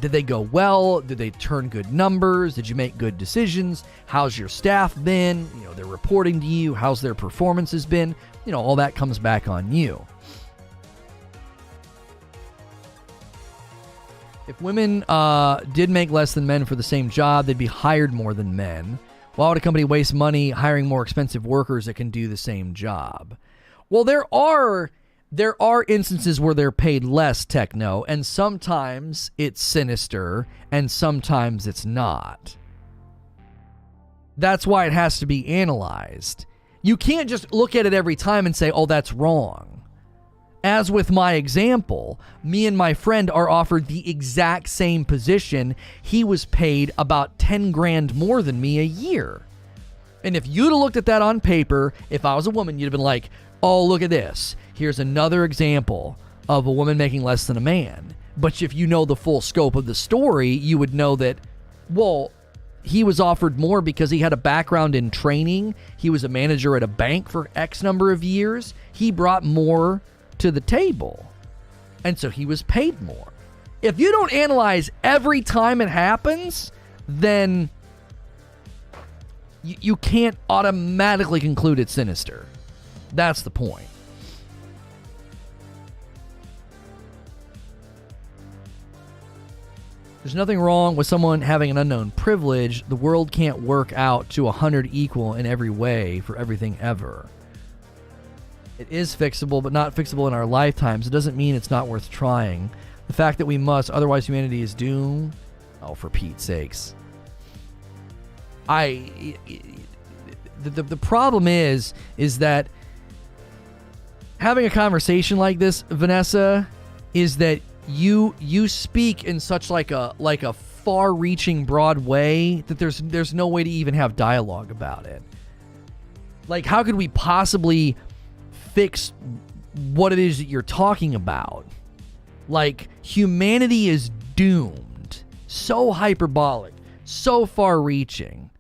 Did they go well? Did they turn good numbers? Did you make good decisions? How's your staff been? They're reporting to you. How's their performances been? All that comes back on you. If women did make less than men for the same job, they'd be hired more than men. Why would a company waste money hiring more expensive workers that can do the same job? Well, there are instances where they're paid less, Techno, and sometimes it's sinister, and sometimes it's not. That's why it has to be analyzed. You can't just look at it every time and say, oh, that's wrong. As with my example, me and my friend are offered the exact same position. He was paid about 10 grand more than me a year. And if you'd have looked at that on paper, if I was a woman, you'd have been like, oh, look at this. Here's another example of a woman making less than a man. But if you know the full scope of the story, you would know that, well, he was offered more because he had a background in training. He was a manager at a bank for X number of years. He brought more to the table. And so he was paid more. If you don't analyze every time it happens, then you can't automatically conclude it's sinister. That's the point. There's nothing wrong with someone having an unknown privilege. The world can't work out to 100 equal in every way for everything ever. It is fixable, but not fixable in our lifetimes. It doesn't mean it's not worth trying. The fact that we must, otherwise humanity is doomed. Oh, for Pete's sakes. The problem is that having a conversation like this, Vanessa, is that you speak in such like a far-reaching broad way that there's no way to even have dialogue about it. Like, how could we possibly fix what it is that you're talking about? Like, humanity is doomed. So hyperbolic, so far-reaching.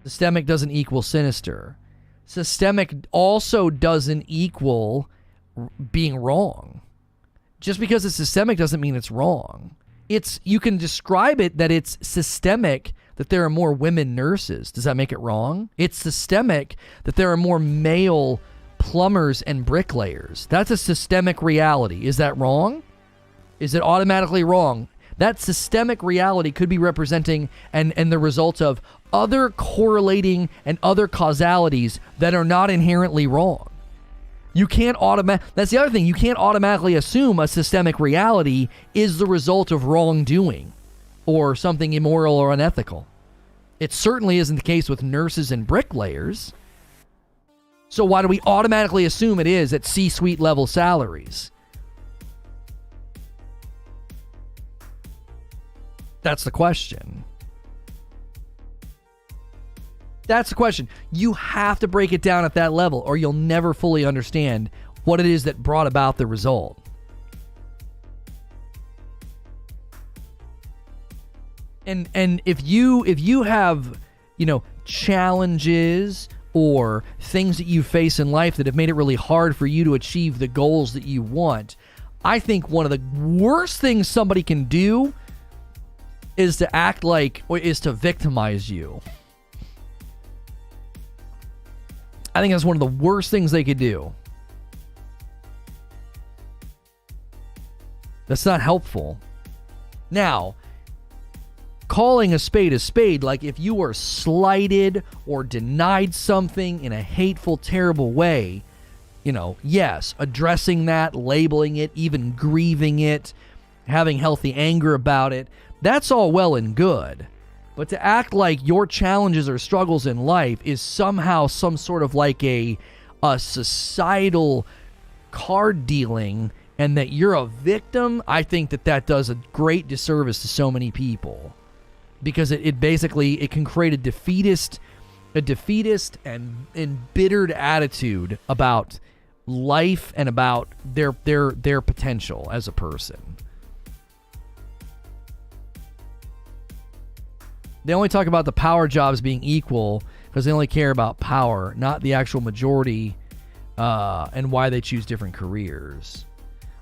Systemic doesn't equal sinister. Systemic also doesn't equal being wrong. Just because it's systemic doesn't mean it's wrong. You can describe it that it's systemic that there are more women nurses. Does that make it wrong? It's systemic that there are more male plumbers and bricklayers. That's a systemic reality. Is that wrong? Is it automatically wrong? That systemic reality could be representing and the result of other correlating and other causalities that are not inherently wrong. You can't that's the other thing. You can't automatically assume a systemic reality is the result of wrongdoing or something immoral or unethical. It certainly isn't the case with nurses and bricklayers. So why do we automatically assume it is at C-suite level salaries? That's the question. That's the question. You have to break it down at that level, or you'll never fully understand what it is that brought about the result. And if you have, challenges or things that you face in life that have made it really hard for you to achieve the goals that you want, I think one of the worst things somebody can do is to act like, or is to victimize you. I think that's one of the worst things they could do. That's not helpful. Now, calling a spade, like if you were slighted or denied something in a hateful, terrible way, yes, addressing that, labeling it, even grieving it, having healthy anger about it, that's all well and good. But to act like your challenges or struggles in life is somehow some sort of like a societal card dealing, and that you're a victim, I think that does a great disservice to so many people. Because it basically can create a defeatist and embittered attitude about life and about their potential as a person. They only talk about the power jobs being equal because they only care about power, not the actual majority, and why they choose different careers.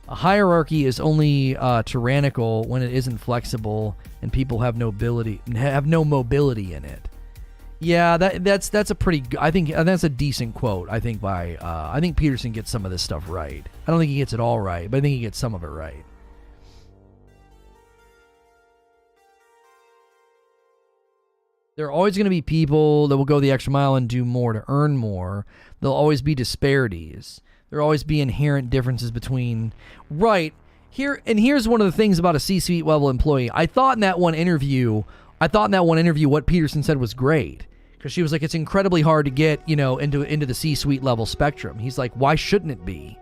A hierarchy is only tyrannical when it isn't flexible and people have no mobility in it. Yeah, that's a pretty. I think that's a decent quote. I think I think Peterson gets some of this stuff right. I don't think he gets it all right, but I think he gets some of it right. There are always going to be people that will go the extra mile and do more to earn more. There'll always be disparities. There'll always be inherent differences between... Right. Here's one of the things about a C-suite level employee. I thought in that one interview what Peterson said was great. Because she was like, it's incredibly hard to get, into the C-suite level spectrum. He's like, why shouldn't it be?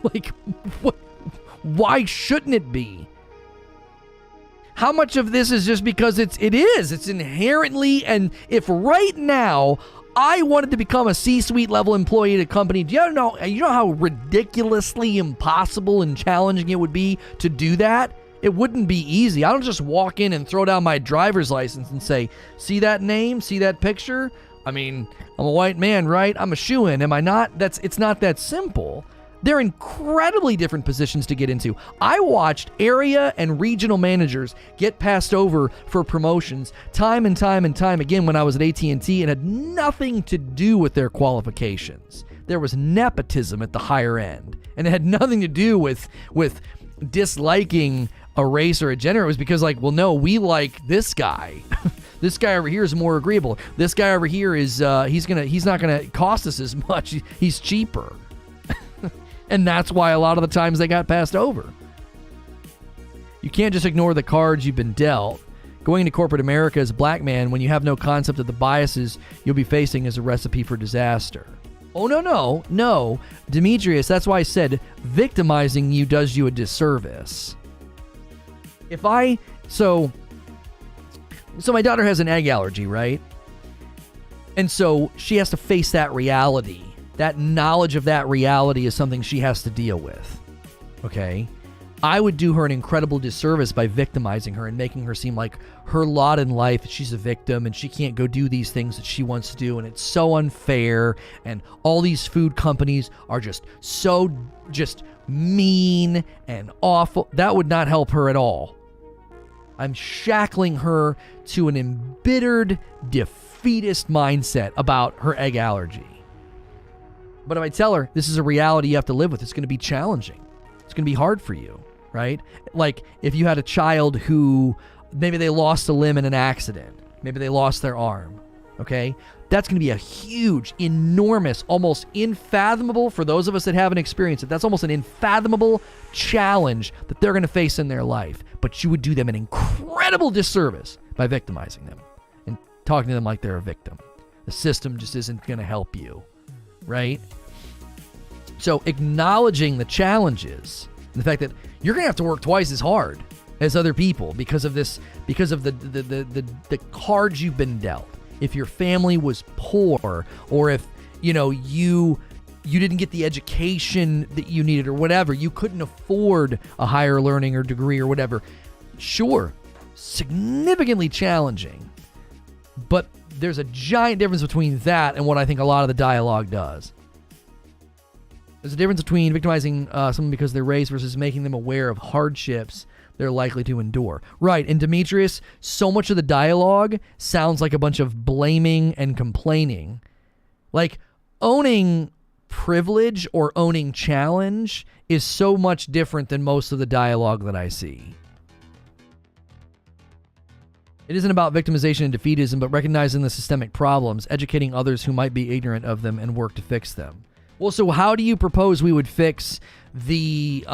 Like, what? Why shouldn't it be? How much of this is just because it is? It's inherently, and if right now I wanted to become a C-suite level employee at a company, do you know how ridiculously impossible and challenging it would be to do that? It wouldn't be easy. I don't just walk in and throw down my driver's license and say, see that name? See that picture? I mean, I'm a white man, right? I'm a shoo-in, am I not? It's not that simple. They're incredibly different positions to get into. I watched area and regional managers get passed over for promotions time and time and time again when I was at AT&T. It had nothing to do with their qualifications. There was nepotism at the higher end, and it had nothing to do with disliking a race or a gender. It was because, like, well, no, we like this guy. This guy over here is more agreeable. This guy over here is he's not gonna cost us as much. He's cheaper. And that's why a lot of the times they got passed over. You can't just ignore the cards you've been dealt. Going into corporate America as a black man when you have no concept of the biases you'll be facing is a recipe for disaster. Oh, no. Demetrius, that's why I said victimizing you does you a disservice. So my daughter has an egg allergy, right? And so she has to face that reality. That knowledge of that reality is something she has to deal with. Okay? I would do her an incredible disservice by victimizing her and making her seem like her lot in life, she's a victim and she can't go do these things that she wants to do, and it's so unfair, and all these food companies are just mean and awful. That would not help her at all. I'm shackling her to an embittered, defeatist mindset about her egg allergy. But if I tell her, this is a reality you have to live with, it's going to be challenging. It's going to be hard for you, right? Like if you had a child who maybe they lost a limb in an accident, maybe they lost their arm, okay? That's going to be a huge, enormous, almost unfathomable, for those of us that haven't experienced it, that's almost an unfathomable challenge that they're going to face in their life. But you would do them an incredible disservice by victimizing them and talking to them like they're a victim. The system just isn't going to help you. Right? So acknowledging the challenges, and the fact that you're going to have to work twice as hard. as other people because of this, because of the cards you've been dealt. If your family was poor, or if, you didn't get the education that you needed or whatever, you couldn't afford a higher learning or degree or whatever. Sure, significantly challenging, but there's a giant difference between that and what I think a lot of the dialogue does. There's a difference between victimizing someone because of their race versus making them aware of hardships they're likely to endure. Right, and Demetrius, so much of the dialogue sounds like a bunch of blaming and complaining. Like, owning privilege or owning challenge is so much different than most of the dialogue that I see. It isn't about victimization and defeatism, but recognizing the systemic problems, educating others who might be ignorant of them, and work to fix them. Well, so how do you propose we would fix the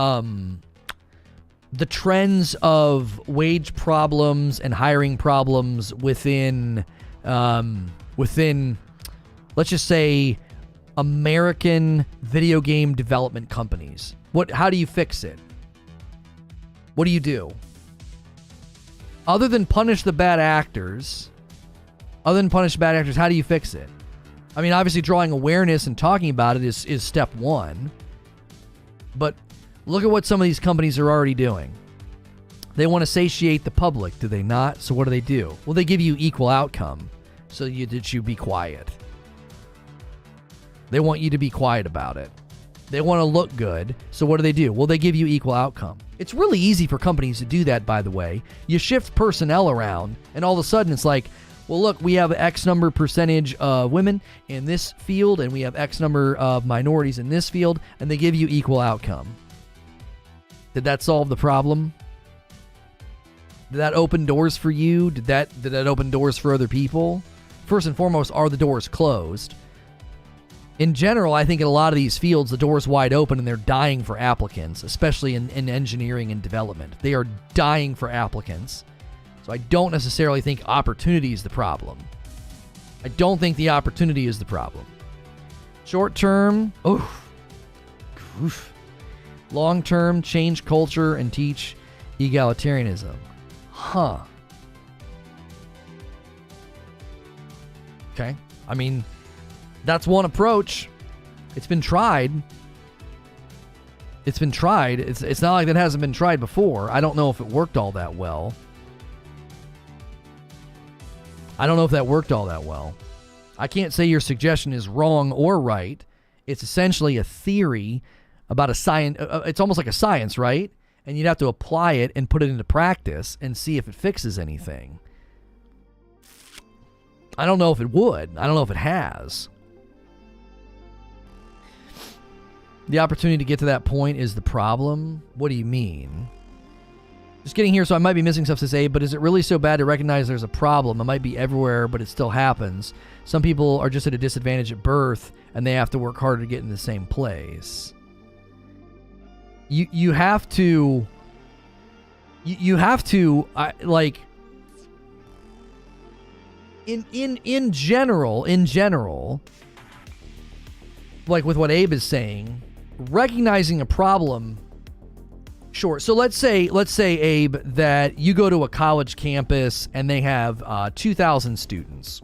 trends of wage problems and hiring problems within, let's just say, American video game development companies? How do you fix it? What do you do? Other than punish the bad actors, how do you fix it? I mean, obviously drawing awareness and talking about it is step one. But look at what some of these companies are already doing. They want to satiate the public, do they not? So what do? Well, they give you equal outcome so that you be quiet. They want you to be quiet about it. They want to look good, so what do? Well, they give you equal outcome. It's really easy for companies to do that, by the way. You shift personnel around, and all of a sudden it's like, well, look, we have X number percentage of women in this field, and we have X number of minorities in this field, and they give you equal outcome. Did that solve the problem? Did that open doors for you? Did that open doors for other people? First and foremost, are the doors closed? In general, I think in a lot of these fields, the door's wide open and they're dying for applicants, especially in engineering and development. They are dying for applicants. So I don't necessarily think opportunity is the problem. I don't think the opportunity is the problem. Short term, long term, change culture and teach egalitarianism. Okay. I mean, that's one approach. It's been tried. It's not like that hasn't been tried before. I don't know if it worked all that well. I can't say your suggestion is wrong or right. It's essentially a theory about a science. It's almost like a science, right? And you'd have to apply it and put it into practice and see if it fixes anything. I don't know if it would. I don't know if it has. The opportunity to get to that point is the problem? What do you mean? Just getting here, so I might be missing stuff to say, but is it really so bad to recognize there's a problem? It might be everywhere, but it still happens. Some people are just at a disadvantage at birth, and they have to work harder to get in the same place. You have to, like, in general, like with what Abe is saying, recognizing a problem. Sure. So let's say, Abe, that you go to a college campus and they have 2,000 students.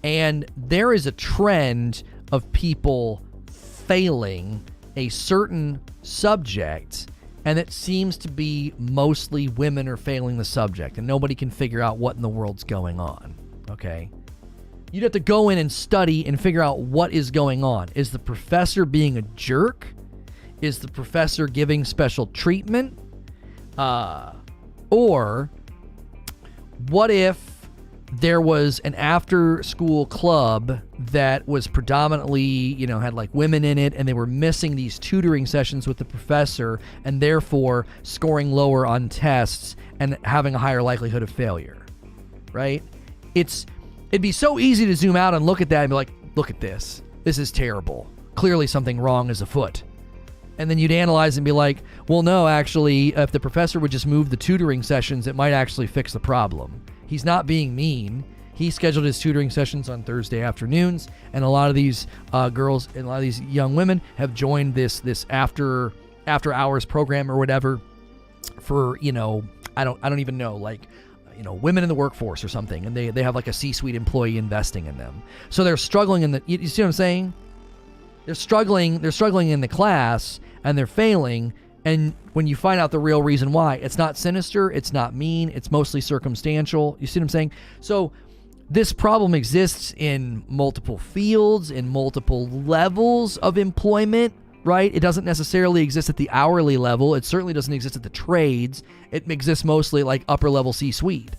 And there is a trend of people failing a certain subject, and it seems to be mostly women are failing the subject, and nobody can figure out what in the world's going on. Okay? You'd have to go in and study and figure out what is going on. Is the professor being a jerk? Is the professor giving special treatment? Or what if there was an after-school club that was predominantly, had like women in it, and they were missing these tutoring sessions with the professor and therefore scoring lower on tests and having a higher likelihood of failure, right? It'd be so easy to zoom out and look at that and be like, look at this. This is terrible. Clearly something wrong is afoot. And then you'd analyze and be like, well, no, actually, if the professor would just move the tutoring sessions, it might actually fix the problem. He's not being mean. He scheduled his tutoring sessions on Thursday afternoons, and a lot of these girls and a lot of these young women have joined this after hours program or whatever. for, I don't even know, like, women in the workforce or something, and they have like a C-suite employee investing in them. So they're struggling you see what I'm saying? They're struggling in the class, and they're failing, and when you find out the real reason why, it's not sinister, it's not mean, it's mostly circumstantial. You see what I'm saying? So this problem exists in multiple fields, in multiple levels of employment, right? It doesn't necessarily exist at the hourly level. It certainly doesn't exist at the trades. It exists mostly like upper level C-suite.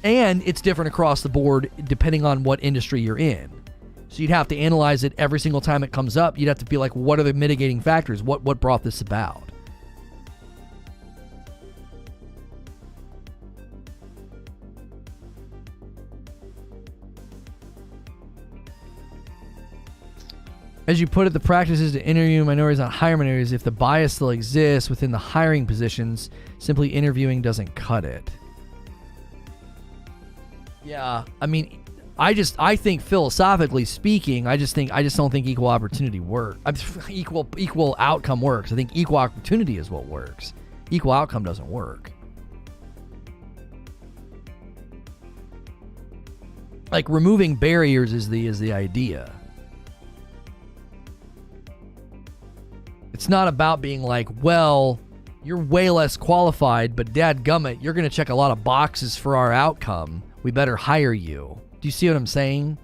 And it's different across the board depending on what industry you're in. So you'd have to analyze it every single time it comes up. You'd have to be like, what are the mitigating factors? What brought this about? As you put it, the practice is to interview minorities, not hire minorities. If the bias still exists within the hiring positions, simply interviewing doesn't cut it. Yeah, I mean, I think philosophically speaking, I just don't think equal opportunity works. Equal outcome works. I think equal opportunity is what works. Equal outcome doesn't work. Like removing barriers is the idea. It's not about being like, well, you're way less qualified, but dadgummit, you're going to check a lot of boxes for our outcome. We better hire you. Do you see what I'm saying?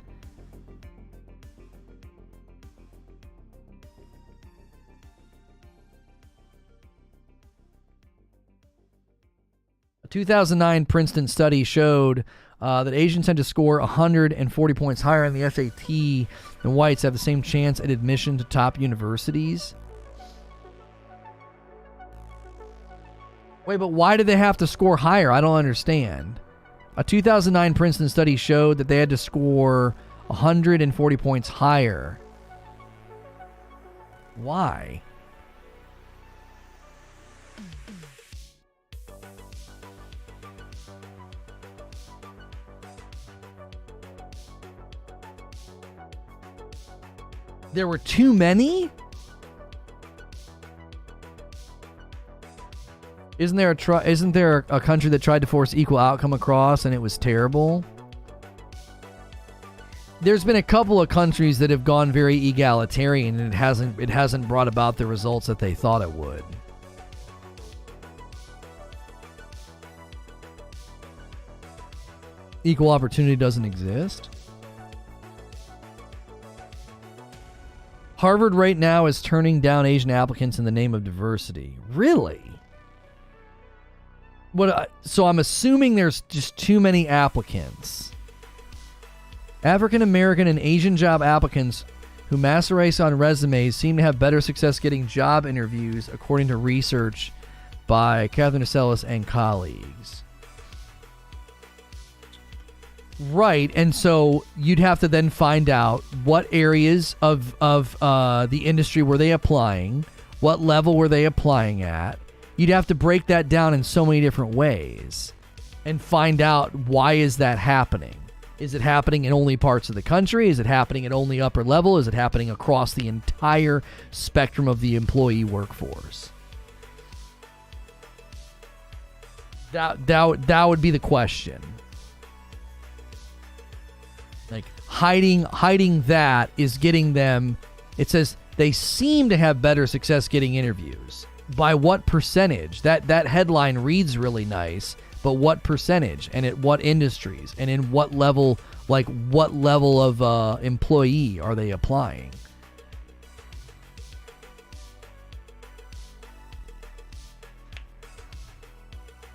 A 2009 Princeton study showed that Asians tend to score 140 points higher on the SAT than whites have the same chance at admission to top universities. Wait, but why did they have to score higher? I don't understand. A 2009 Princeton study showed that they had to score 140 points higher. Why? There were too many? Isn't there a country that tried to force equal outcome across and it was terrible? There's been a couple of countries that have gone very egalitarian and it hasn't brought about the results that they thought it would. Equal opportunity doesn't exist. Harvard right now is turning down Asian applicants in the name of diversity. Really? So I'm assuming there's just too many applicants. African American and Asian job applicants who mass race on resumes seem to have better success getting job interviews, according to research by Catherine Aselis and colleagues. Right, and so you'd have to then find out what areas of the industry were they applying, what level were they applying at. You'd have to break that down in so many different ways and find out why is that happening. Is it happening in only parts of the country? Is it happening at only upper level? Is it happening across the entire spectrum of the employee workforce? That would be the question. Like hiding that is getting them. It says they seem to have better success getting interviews. By what percentage? That headline reads really nice, but what percentage and at what industries and in what level? Like what level of employee are they applying?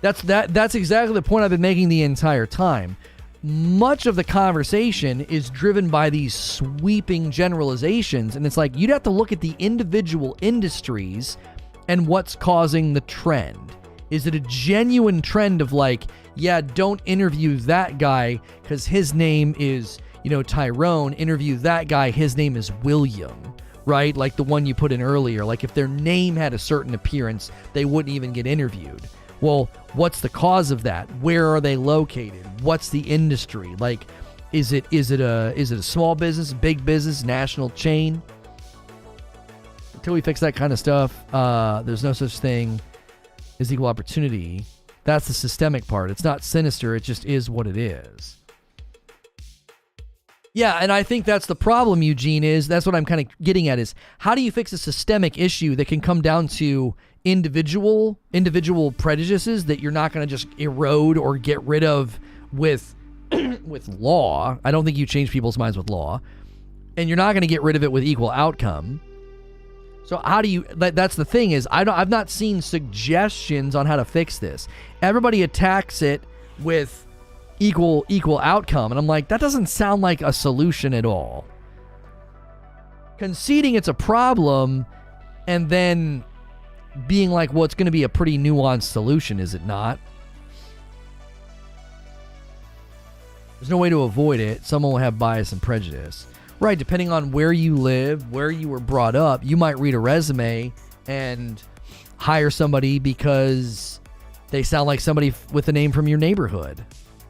That's exactly the point I've been making the entire time. Much of the conversation is driven by these sweeping generalizations, and it's like you'd have to look at the individual industries and what's causing the trend. Is it a genuine trend of like, yeah, don't interview that guy because his name is, Tyrone. Interview that guy, his name is William, right? Like the one you put in earlier. Like if their name had a certain appearance, they wouldn't even get interviewed. Well, what's the cause of that? Where are they located? What's the industry? Like, is it a small business, big business, national chain? Until we fix that kind of stuff, there's no such thing is equal opportunity. That's the systemic part. It's not sinister. It just is what it is. Yeah, and I think that's the problem, Eugene, that's what I'm kind of getting at is how do you fix a systemic issue that can come down to individual prejudices that you're not going to just erode or get rid of with with law. I don't think you change people's minds with law. And you're not going to get rid of it with equal outcome. So how do you, that's the thing is, I've not seen suggestions on how to fix this. Everybody attacks it with equal outcome. And I'm like, that doesn't sound like a solution at all. Conceding it's a problem and then being like, well, it's going to be a pretty nuanced solution, is it not? There's no way to avoid it. Someone will have bias and prejudice. Right, depending on where you live, where you were brought up, you might read a resume and hire somebody because they sound like somebody with a name from your neighborhood.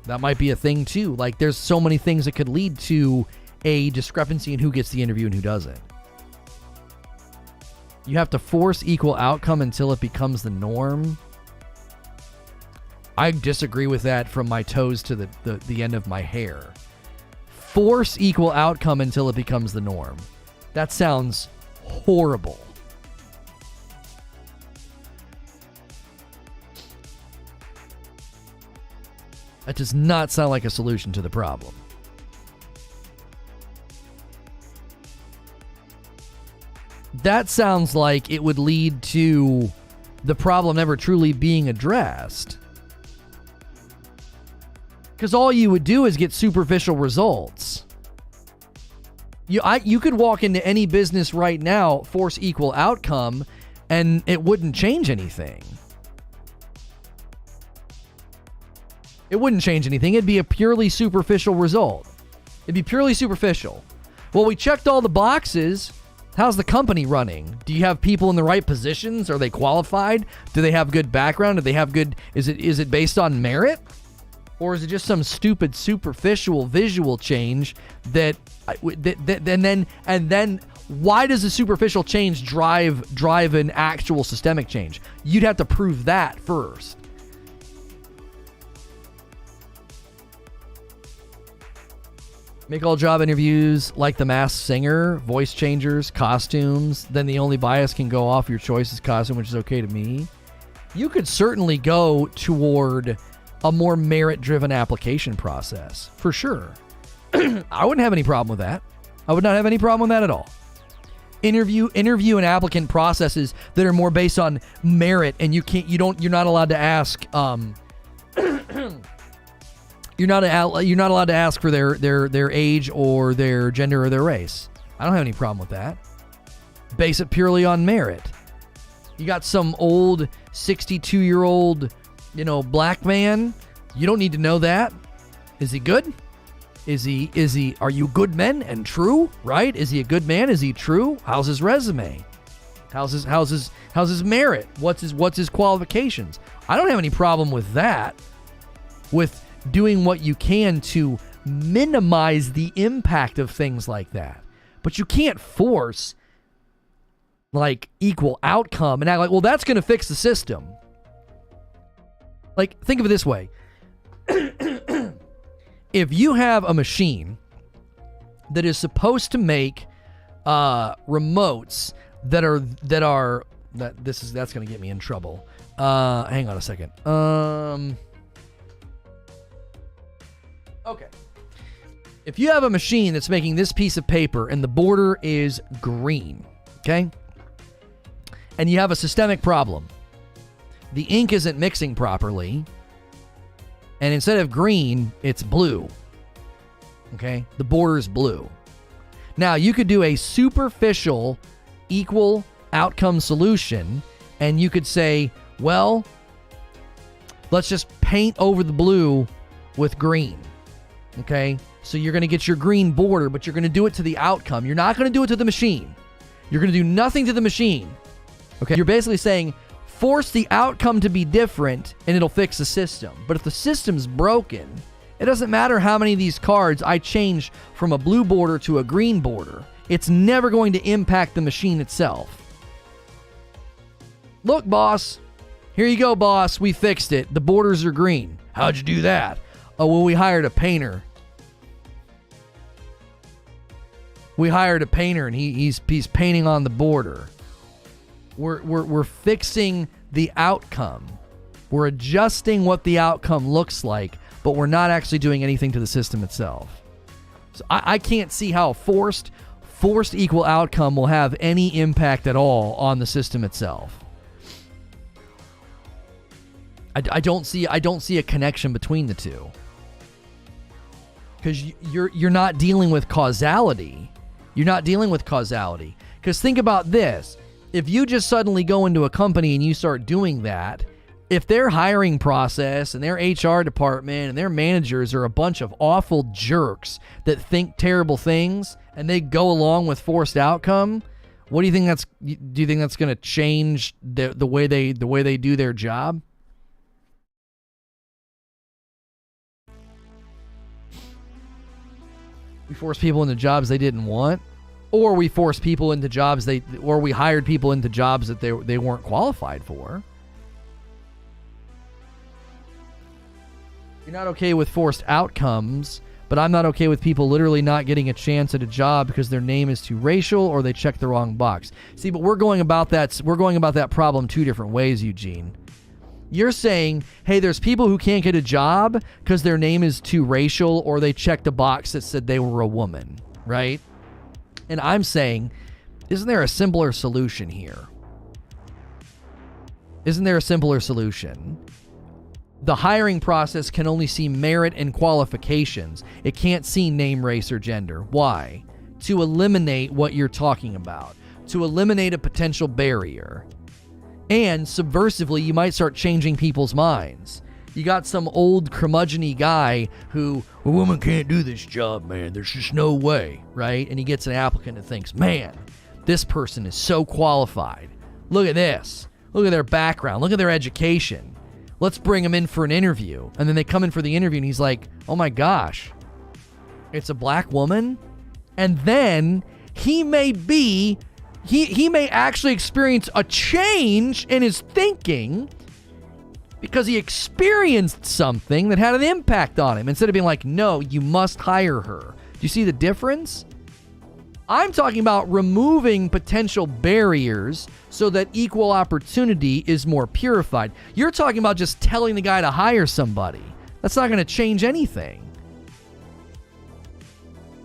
That might be a thing too. Like, there's so many things that could lead to a discrepancy in who gets the interview and who doesn't. You have to force equal outcome until it becomes the norm. I disagree with that from my toes to the end of my hair. Force equal outcome until it becomes the norm. That sounds horrible. That does not sound like a solution to the problem. That sounds like it would lead to the problem never truly being addressed. Because all you would do is get superficial results. You could walk into any business right now, force equal outcome, and it wouldn't change anything. It wouldn't change anything. It'd be a purely superficial result. It'd be purely superficial. Well, we checked all the boxes. How's the company running? Do you have people in the right positions? Are they qualified? Do they have good background? Do they have good... Is it based on merit? Or is it just some stupid superficial visual change and then why does the superficial change drive an actual systemic change? You'd have to prove that first. Make all job interviews like The Masked Singer, voice changers, costumes, then the only bias can go off your choice is costume, which is okay to me. You could certainly go toward a more merit-driven application process, for sure. I wouldn't have any problem with that. I would not have any problem with that at all. Interview and applicant processes that are more based on merit, and you're not allowed to ask. You're not allowed to ask for their age or their gender or their race. I don't have any problem with that. Base it purely on merit. You got some old 62-year-old, black man. You don't need to know that. Is he good? Are you good men and true? Right? Is he a good man? Is he true? How's his resume? How's his merit? What's his qualifications? I don't have any problem with that. With doing what you can to minimize the impact of things like that. But you can't force like equal outcome and act like, well, that's going to fix the system. Like, think of it this way. If you have a machine that is supposed to make remotes that's going to get me in trouble. Hang on a second. Okay. If you have a machine that's making this piece of paper and the border is green, okay? And you have a systemic problem. The ink isn't mixing properly. And instead of green, it's blue. Okay? The border is blue. Now, you could do a superficial equal outcome solution, and you could say, well, let's just paint over the blue with green. Okay? So you're going to get your green border, but you're going to do it to the outcome. You're not going to do it to the machine. You're going to do nothing to the machine. Okay? You're basically saying, force the outcome to be different and it'll fix the system. But if the system's broken, it doesn't matter how many of these cards I change from a blue border to a green border. It's never going to impact the machine itself. Look, boss, Here you go, boss. We fixed it. The borders are green. How'd you do that? Oh, well, we hired a painter. We hired a painter, and he's painting on the border. We're fixing the outcome. We're adjusting what the outcome looks like, but we're not actually doing anything to the system itself. So I can't see how forced equal outcome will have any impact at all on the system itself. I don't see a connection between the two, because you're not dealing with causality. You're not dealing with causality. Because think about this: if you just suddenly go into a company and you start doing that, if their hiring process and their HR department and their managers are a bunch of awful jerks that think terrible things and they go along with forced outcome, what do you think that's going to change the way they do their job? We force people into jobs they didn't want, or we force people into jobs or we hired people into jobs that they weren't qualified for. You're not okay with forced outcomes, but I'm not okay with people literally not getting a chance at a job because their name is too racial or they checked the wrong box. See, but we're going about that problem two different ways, Eugene. You're saying, hey, there's people who can't get a job because their name is too racial or they checked a box that said they were a woman, right? And I'm saying, isn't there a simpler solution here? Isn't there a simpler solution? The hiring process can only see merit and qualifications. It can't see name, race, or gender. Why? To eliminate what you're talking about. To eliminate a potential barrier. And subversively, you might start changing people's minds. You got some old curmudgeon-y guy who, a woman can't do this job, man. There's just no way, right? And he gets an applicant and thinks, man, this person is so qualified. Look at this. Look at their background. Look at their education. Let's bring them in for an interview. And then they come in for the interview and he's like, oh my gosh, it's a black woman? And then he may actually experience a change in his thinking because he experienced something that had an impact on him, instead of being like, no, you must hire her. Do you see the difference? I'm talking about removing potential barriers so that equal opportunity is more purified. You're talking about just telling the guy to hire somebody. That's not going to change anything.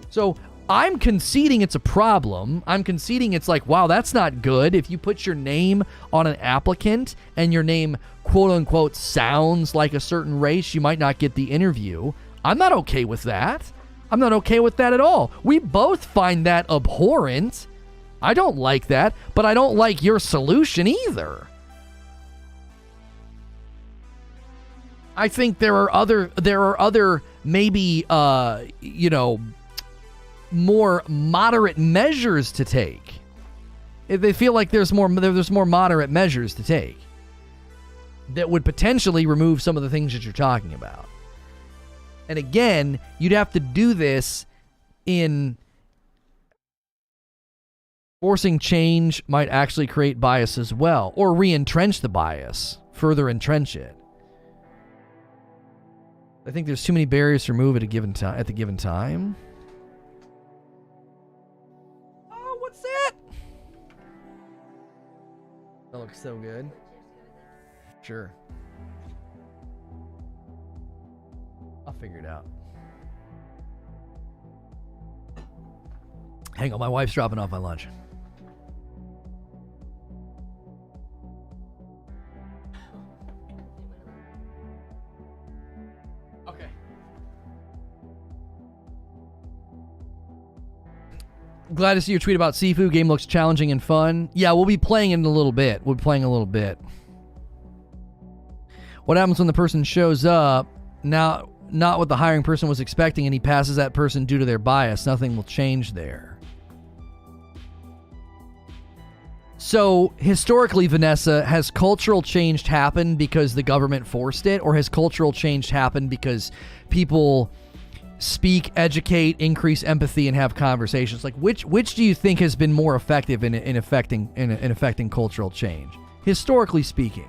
So I'm conceding it's a problem. I'm conceding it's like, wow, that's not good. If you put your name on an applicant and your name, quote unquote, sounds like a certain race, you might not get the interview. I'm not okay with that. I'm not okay with that at all. We both find that abhorrent. I don't like that, but I don't like your solution either. I think there are other maybe more moderate measures to take. If they feel like there's more moderate measures to take that would potentially remove some of the things that you're talking about. And again, you'd have to do this in forcing change might actually create bias as well, or re-entrench the bias, further entrench it. I think there's too many barriers to remove at the given time. Oh, what's that? That looks so good. Sure. I'll figure it out. Hang on, my wife's dropping off my lunch. Okay. Glad to see your tweet about Sifu. Game looks challenging and fun. Yeah, we'll be playing it in a little bit. What happens when the person shows up? Now, not what the hiring person was expecting, and he passes that person due to their bias. Nothing will change there. So, historically, Vanessa, has cultural change happened because the government forced it, or has cultural change happened because people speak, educate, increase empathy, and have conversations? Like, which do you think has been more effective in affecting cultural change, historically speaking?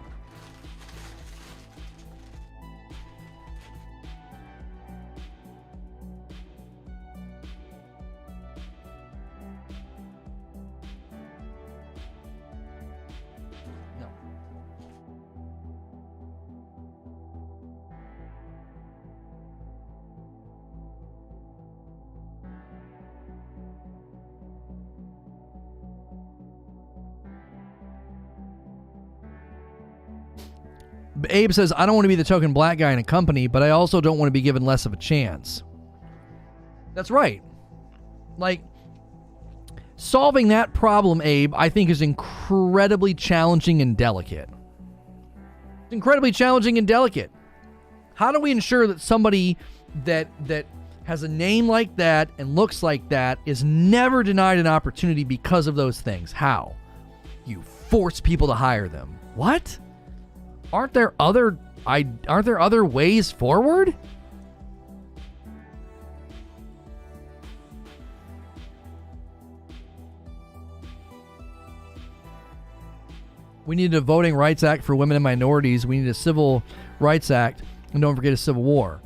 Abe says, I don't want to be the token black guy in a company, but I also don't want to be given less of a chance. That's right. Like, solving that problem, Abe, I think is incredibly challenging and delicate. It's incredibly challenging and delicate. How do we ensure that somebody that has a name like that and looks like that is never denied an opportunity because of those things? How? You force people to hire them. What? Aren't there other ways forward? We need a Voting Rights Act for women and minorities. We need a Civil Rights Act. And don't forget a Civil War.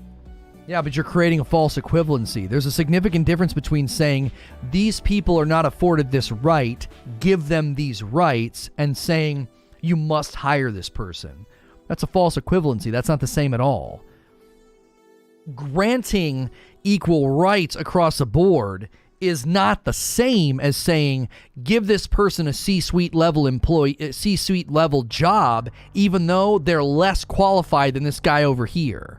Yeah, but you're creating a false equivalency. There's a significant difference between saying these people are not afforded this right, give them these rights, and saying you must hire this person. That's a false equivalency. That's not the same at all. Granting equal rights across the board is not the same as saying give this person a C-suite level C-suite level job, even though they're less qualified than this guy over here.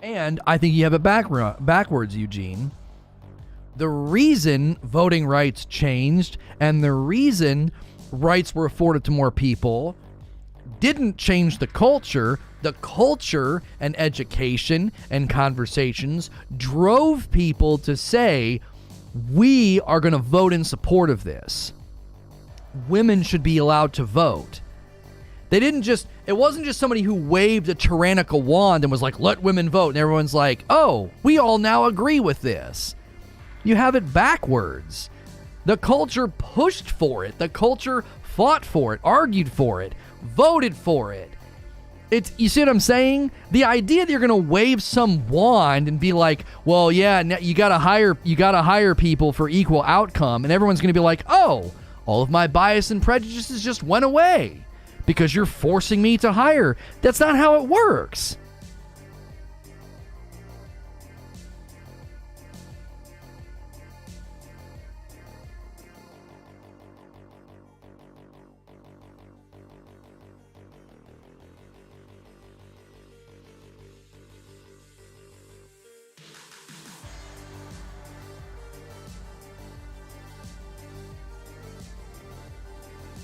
And I think you have it backwards, Eugene. The reason voting rights changed and the reason rights were afforded to more people didn't change the culture. The culture and education and conversations drove people to say, we are going to vote in support of this. Women should be allowed to vote. It wasn't just somebody who waved a tyrannical wand and was like, let women vote. And everyone's like, oh, we all now agree with this. You have it backwards. The culture pushed for it. The culture fought for it, argued for it, voted for it. You see what I'm saying? The idea that you're going to wave some wand and be like, well, yeah, you got to hire people for equal outcome. And everyone's going to be like, oh, all of my bias and prejudices just went away because you're forcing me to hire. That's not how it works.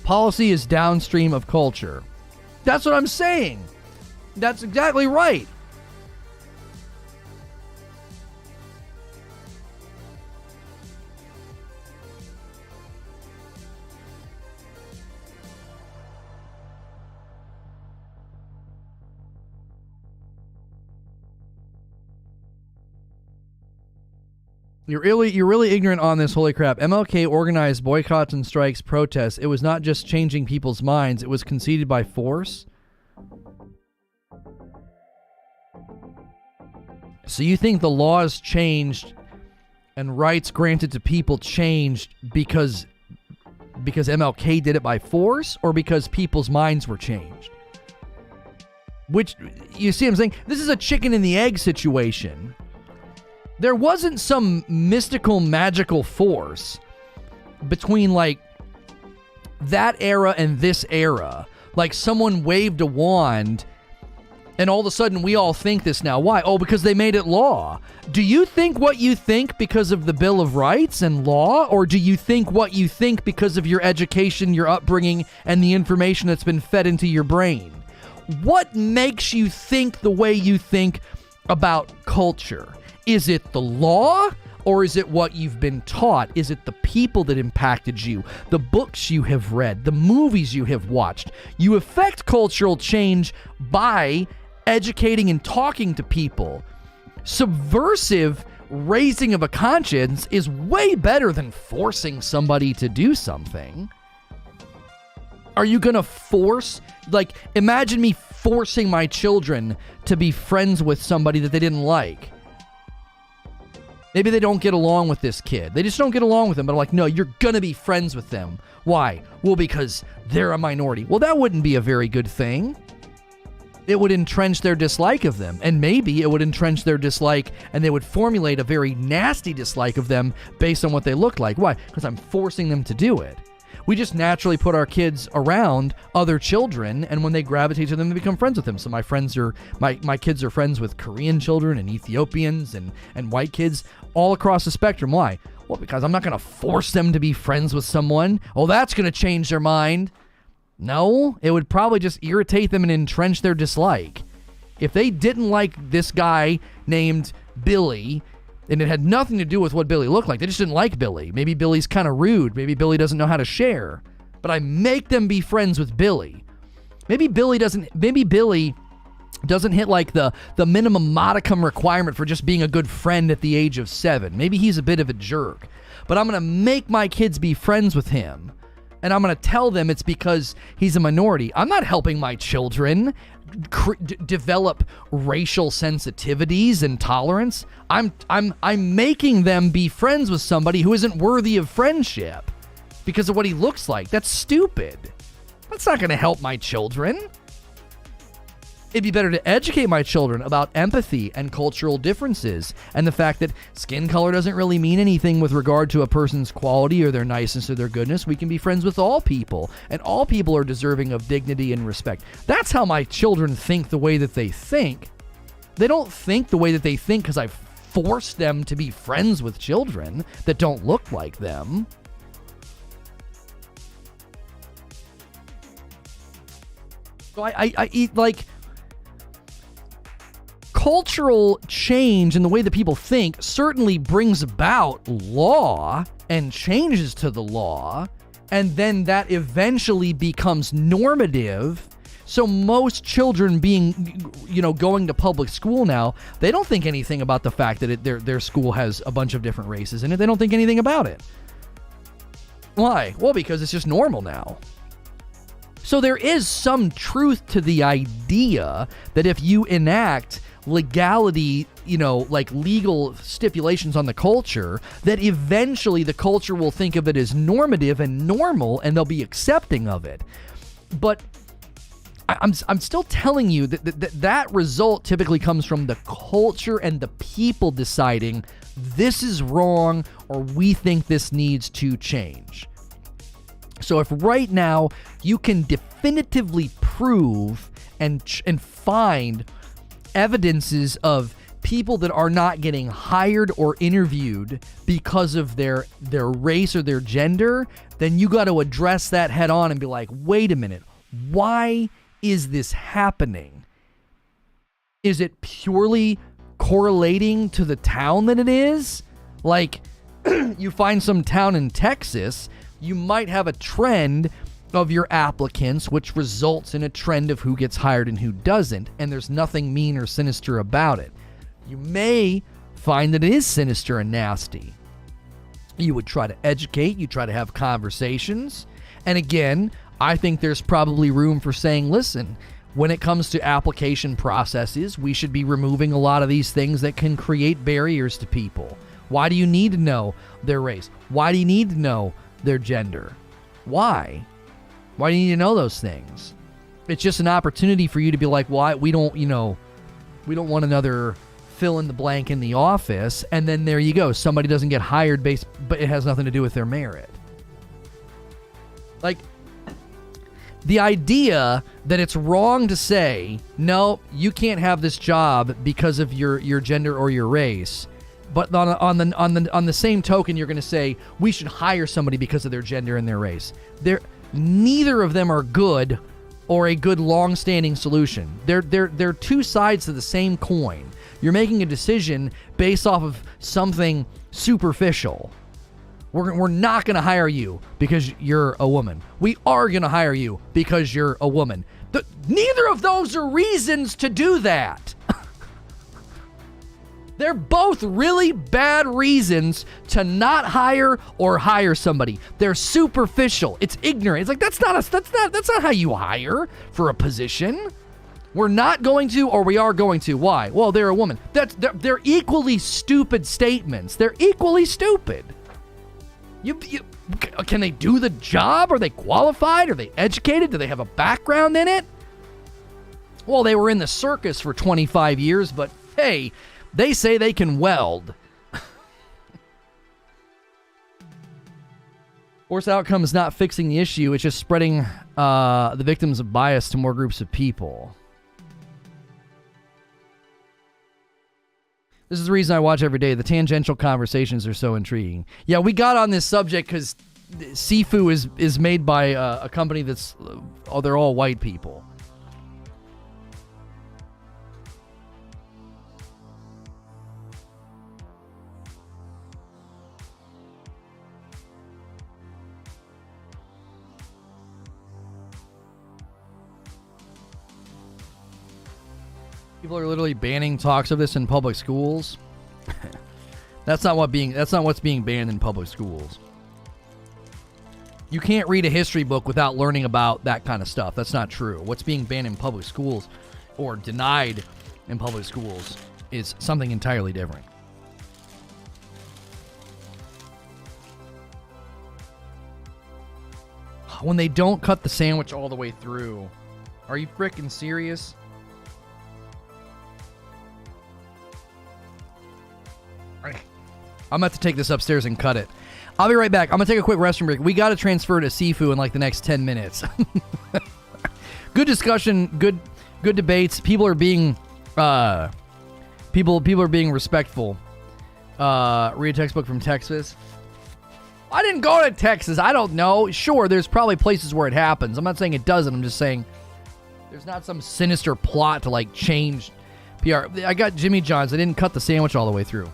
Policy is downstream of culture. That's what I'm saying. That's exactly right. You're really ignorant on this. Holy crap. MLK organized boycotts and strikes, protests. It was not just changing people's minds. It was conceded by force. So you think the laws changed and rights granted to people changed because MLK did it by force or because people's minds were changed? Which, you see what I'm saying? This is a chicken and the egg situation. There wasn't some mystical, magical force between, like, that era and this era. Like, someone waved a wand, and all of a sudden we all think this now. Why? Oh, because they made it law. Do you think what you think because of the Bill of Rights and law, or do you think what you think because of your education, your upbringing, and the information that's been fed into your brain? What makes you think the way you think about culture? Is it the law, or is it what you've been taught? Is it the people that impacted you, the books you have read, the movies you have watched? You affect cultural change by educating and talking to people. Subversive raising of a conscience is way better than forcing somebody to do something. Are you going to force, like, imagine me forcing my children to be friends with somebody that they didn't like. Maybe they don't get along with this kid. They just don't get along with him, but I'm like, no, you're going to be friends with them. Why? Well, because they're a minority. Well, that wouldn't be a very good thing. It would entrench their dislike of them. And maybe it would entrench their dislike and they would formulate a very nasty dislike of them based on what they look like. Why? Because I'm forcing them to do it. We just naturally put our kids around other children, and when they gravitate to them, they become friends with them. So my kids are friends with Korean children and Ethiopians and white kids all across the spectrum. Why? Well, because I'm not going to force them to be friends with someone. Oh, that's going to change their mind. No, it would probably just irritate them and entrench their dislike. If they didn't like this guy named Billy, and it had nothing to do with what Billy looked like. They just didn't like Billy. Maybe Billy's kind of rude. Maybe Billy doesn't know how to share. But I make them be friends with Billy. Maybe Billy doesn't hit like the minimum modicum requirement for just being a good friend at the age of 7. Maybe he's a bit of a jerk. But I'm going to make my kids be friends with him. And I'm going to tell them it's because he's a minority. I'm not helping my children develop racial sensitivities and tolerance. I'm making them be friends with somebody who isn't worthy of friendship because of what he looks like. That's stupid. That's not going to help my children. It'd be better to educate my children about empathy and cultural differences and the fact that skin color doesn't really mean anything with regard to a person's quality or their niceness or their goodness. We can be friends with all people, and all people are deserving of dignity and respect. That's how my children think the way that they think. They don't think the way that they think because I've forced them to be friends with children that don't look like them. So I eat like... Cultural change in the way that people think certainly brings about law and changes to the law, and then that eventually becomes normative. So most children going to public school now, they don't think anything about the fact that their school has a bunch of different races in it. They don't think anything about it. Why? Well, because it's just normal now. So there is some truth to the idea that if you enact legality, like legal stipulations on the culture, that eventually the culture will think of it as normative and normal, and they'll be accepting of it. But I'm still telling you that result typically comes from the culture and the people deciding this is wrong or we think this needs to change. So if right now you can definitively prove and find evidences of people that are not getting hired or interviewed because of their race or their gender, then you got to address that head on and be like, wait a minute, why is this happening? Is it purely correlating to the town that it is? Like, you find some town in Texas, you might have a trend of your applicants, which results in a trend of who gets hired and who doesn't, and there's nothing mean or sinister about it. You may find that it is sinister and nasty. You would try to educate, you try to have conversations, and again, I think there's probably room for saying, listen, when it comes to application processes, we should be removing a lot of these things that can create barriers to people. Why do you need to know their race? Why do you need to know their gender? Why? Why do you need to know those things? It's just an opportunity for you to be like, well, we don't want another fill in the blank in the office. And then there you go. Somebody doesn't get hired but it has nothing to do with their merit. Like, the idea that it's wrong to say, no, you can't have this job because of your gender or your race. But on the same token, you're going to say we should hire somebody because of their gender and their race. Neither of them are good or a good long-standing solution. They're two sides to the same coin. You're making a decision based off of something superficial. We're not going to hire you because you're a woman. We are going to hire you because you're a woman. Neither of those are reasons to do that. They're both really bad reasons to not hire or hire somebody. They're superficial. It's ignorant. It's like that's not how you hire for a position. We're not going to, or we are going to. Why? Well, they're a woman. They're equally stupid statements. They're equally stupid. Can they do the job? Are they qualified? Are they educated? Do they have a background in it? Well, they were in the circus for 25 years, but hey, they say they can weld. Forced outcome is not fixing the issue. It's just spreading the victims of bias to more groups of people. This is the reason I watch every day. The tangential conversations are so intriguing. Yeah, we got on this subject because Sifu is made by a company that's... they're all white people. People are literally banning talks of this in public schools. That's not what's being banned in public schools. You can't read a history book without learning about that kind of stuff. That's not true. What's being banned in public schools or denied in public schools is something entirely different. When they don't cut the sandwich all the way through. Are you freaking serious? I'm about to take this upstairs and cut it. I'll be right back. I'm going to take a quick restroom break. We got to transfer to Sifu in like the next 10 minutes. Good discussion, good debates. People are being people are being respectful. Read a textbook from Texas. I didn't go to Texas. I don't know. Sure, there's probably places where it happens. I'm not saying it doesn't. I'm just saying there's not some sinister plot to like change PR. I got Jimmy John's. I didn't cut the sandwich all the way through.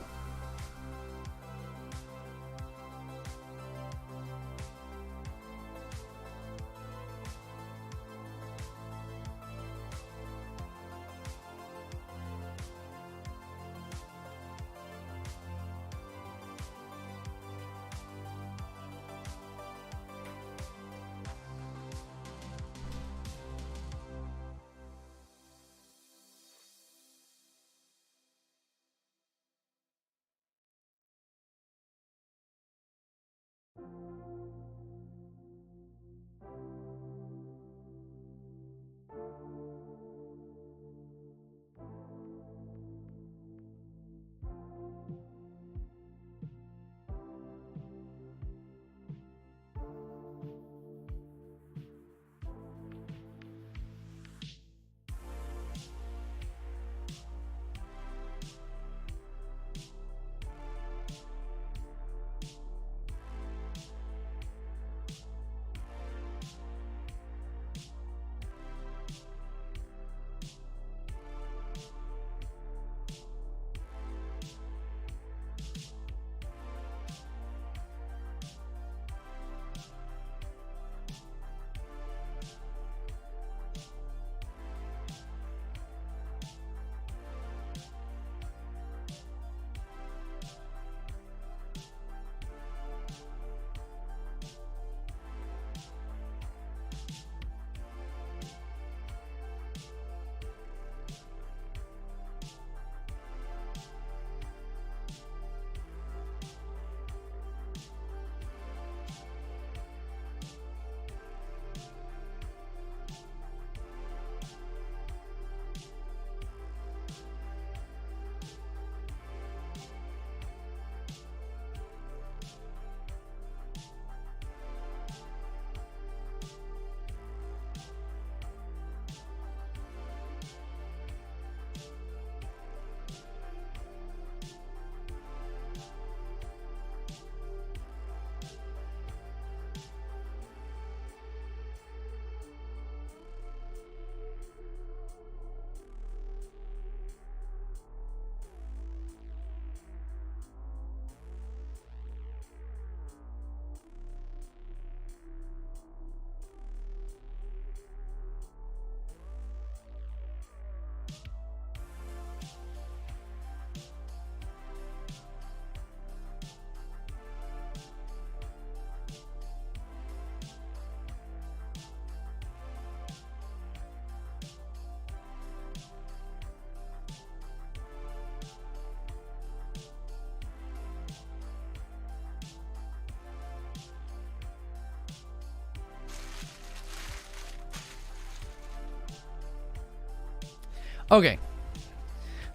Okay.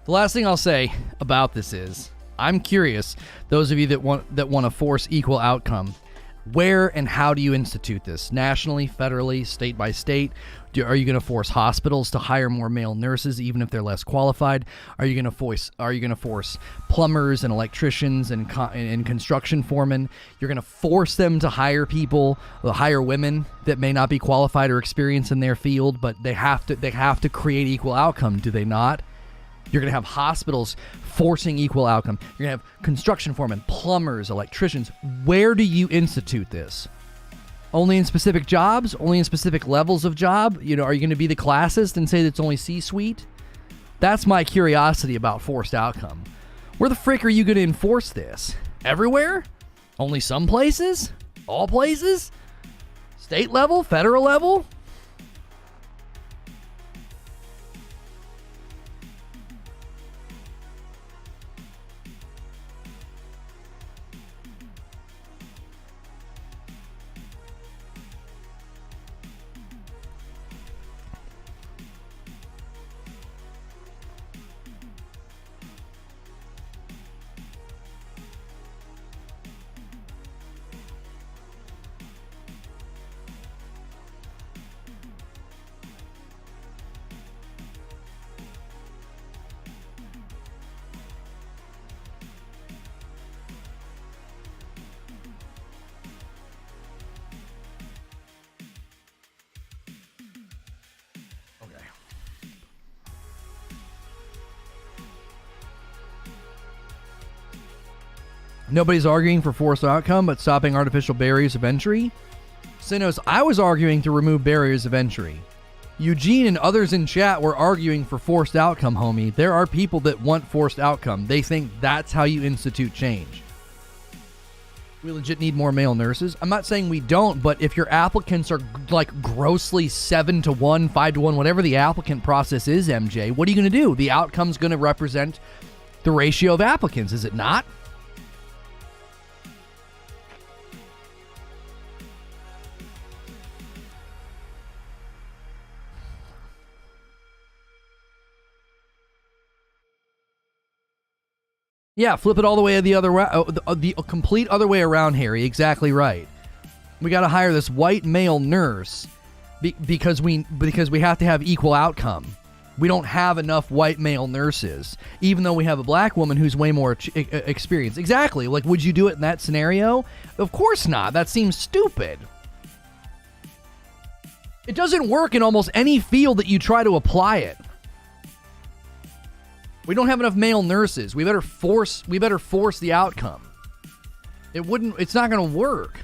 The last thing I'll say about this is, I'm curious, those of you that want to force equal outcome, where and how do you institute this? Nationally, federally, state by state? Are you going to force hospitals to hire more male nurses even if they're less qualified? Are you going to force plumbers and electricians and construction foremen? You're going to force them to hire women that may not be qualified or experienced in their field, but they have to create equal outcome, do they not? You're going to have hospitals forcing equal outcome. You're going to have construction foremen, plumbers, electricians. Where do you institute this? Only in specific jobs? Only in specific levels of job? You know, are you going to be the classist and say that it's only C-suite? That's my curiosity about forced outcome. Where the frick are you going to enforce this? Everywhere? Only some places? All places? State level? Federal level? Nobody's arguing for forced outcome, but stopping artificial barriers of entry. Sinos, I was arguing to remove barriers of entry. Eugene and others in chat were arguing for forced outcome, homie. There are people that want forced outcome. They think that's how you institute change. We legit need more male nurses. I'm not saying we don't, but if your applicants are like grossly 7-1, 5-1, whatever the applicant process is, MJ, what are you going to do? The outcome's going to represent the ratio of applicants, is it not? Yeah, flip it all the way the other way, the complete other way around, Harry. Exactly right. We got to hire this white male nurse because we have to have equal outcome. We don't have enough white male nurses, even though we have a black woman who's way more experienced. Exactly. Like, would you do it in that scenario? Of course not. That seems stupid. It doesn't work in almost any field that you try to apply it. We don't have enough male nurses. We better force the outcome. It's not going to work.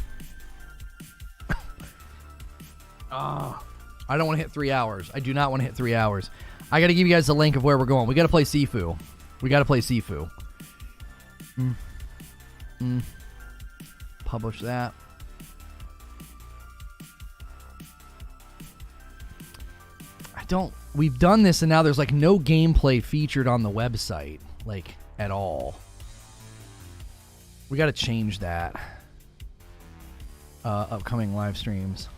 I don't want to hit 3 hours. I do not want to hit 3 hours. I got to give you guys the link of where we're going. We got to play Sifu. Publish that. We've done this, and now there's like no gameplay featured on the website, like at all. We got to change that. Upcoming live streams.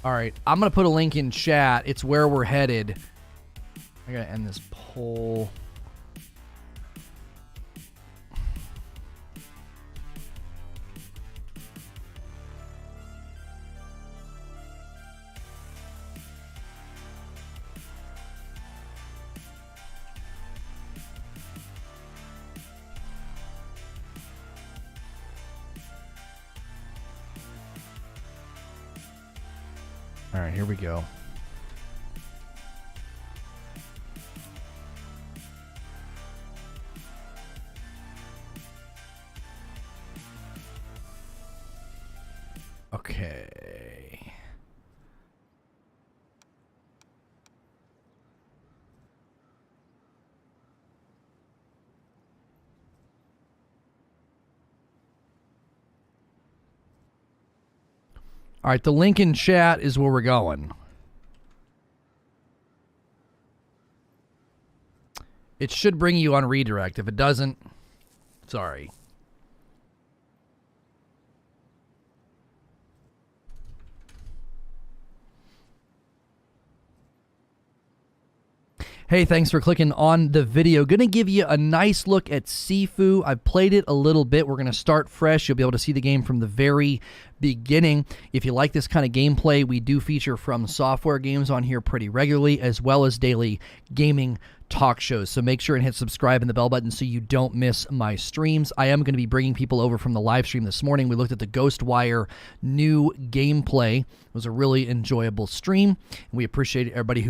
All right, I'm gonna put a link in chat. It's where we're headed. I gotta end this poll. All right, here we go. Okay. All right, the link in chat is where we're going. It should bring you on redirect. If it doesn't, sorry. Hey, thanks for clicking on the video. Going to give you a nice look at Sifu. I've played it a little bit. We're going to start fresh. You'll be able to see the game from the very beginning. If you like this kind of gameplay, we do feature From Software games on here pretty regularly, as well as daily gaming talk shows. So make sure and hit subscribe and the bell button so you don't miss my streams. I am going to be bringing people over from the live stream this morning. We looked at the Ghostwire new gameplay. It was a really enjoyable stream. We appreciate everybody who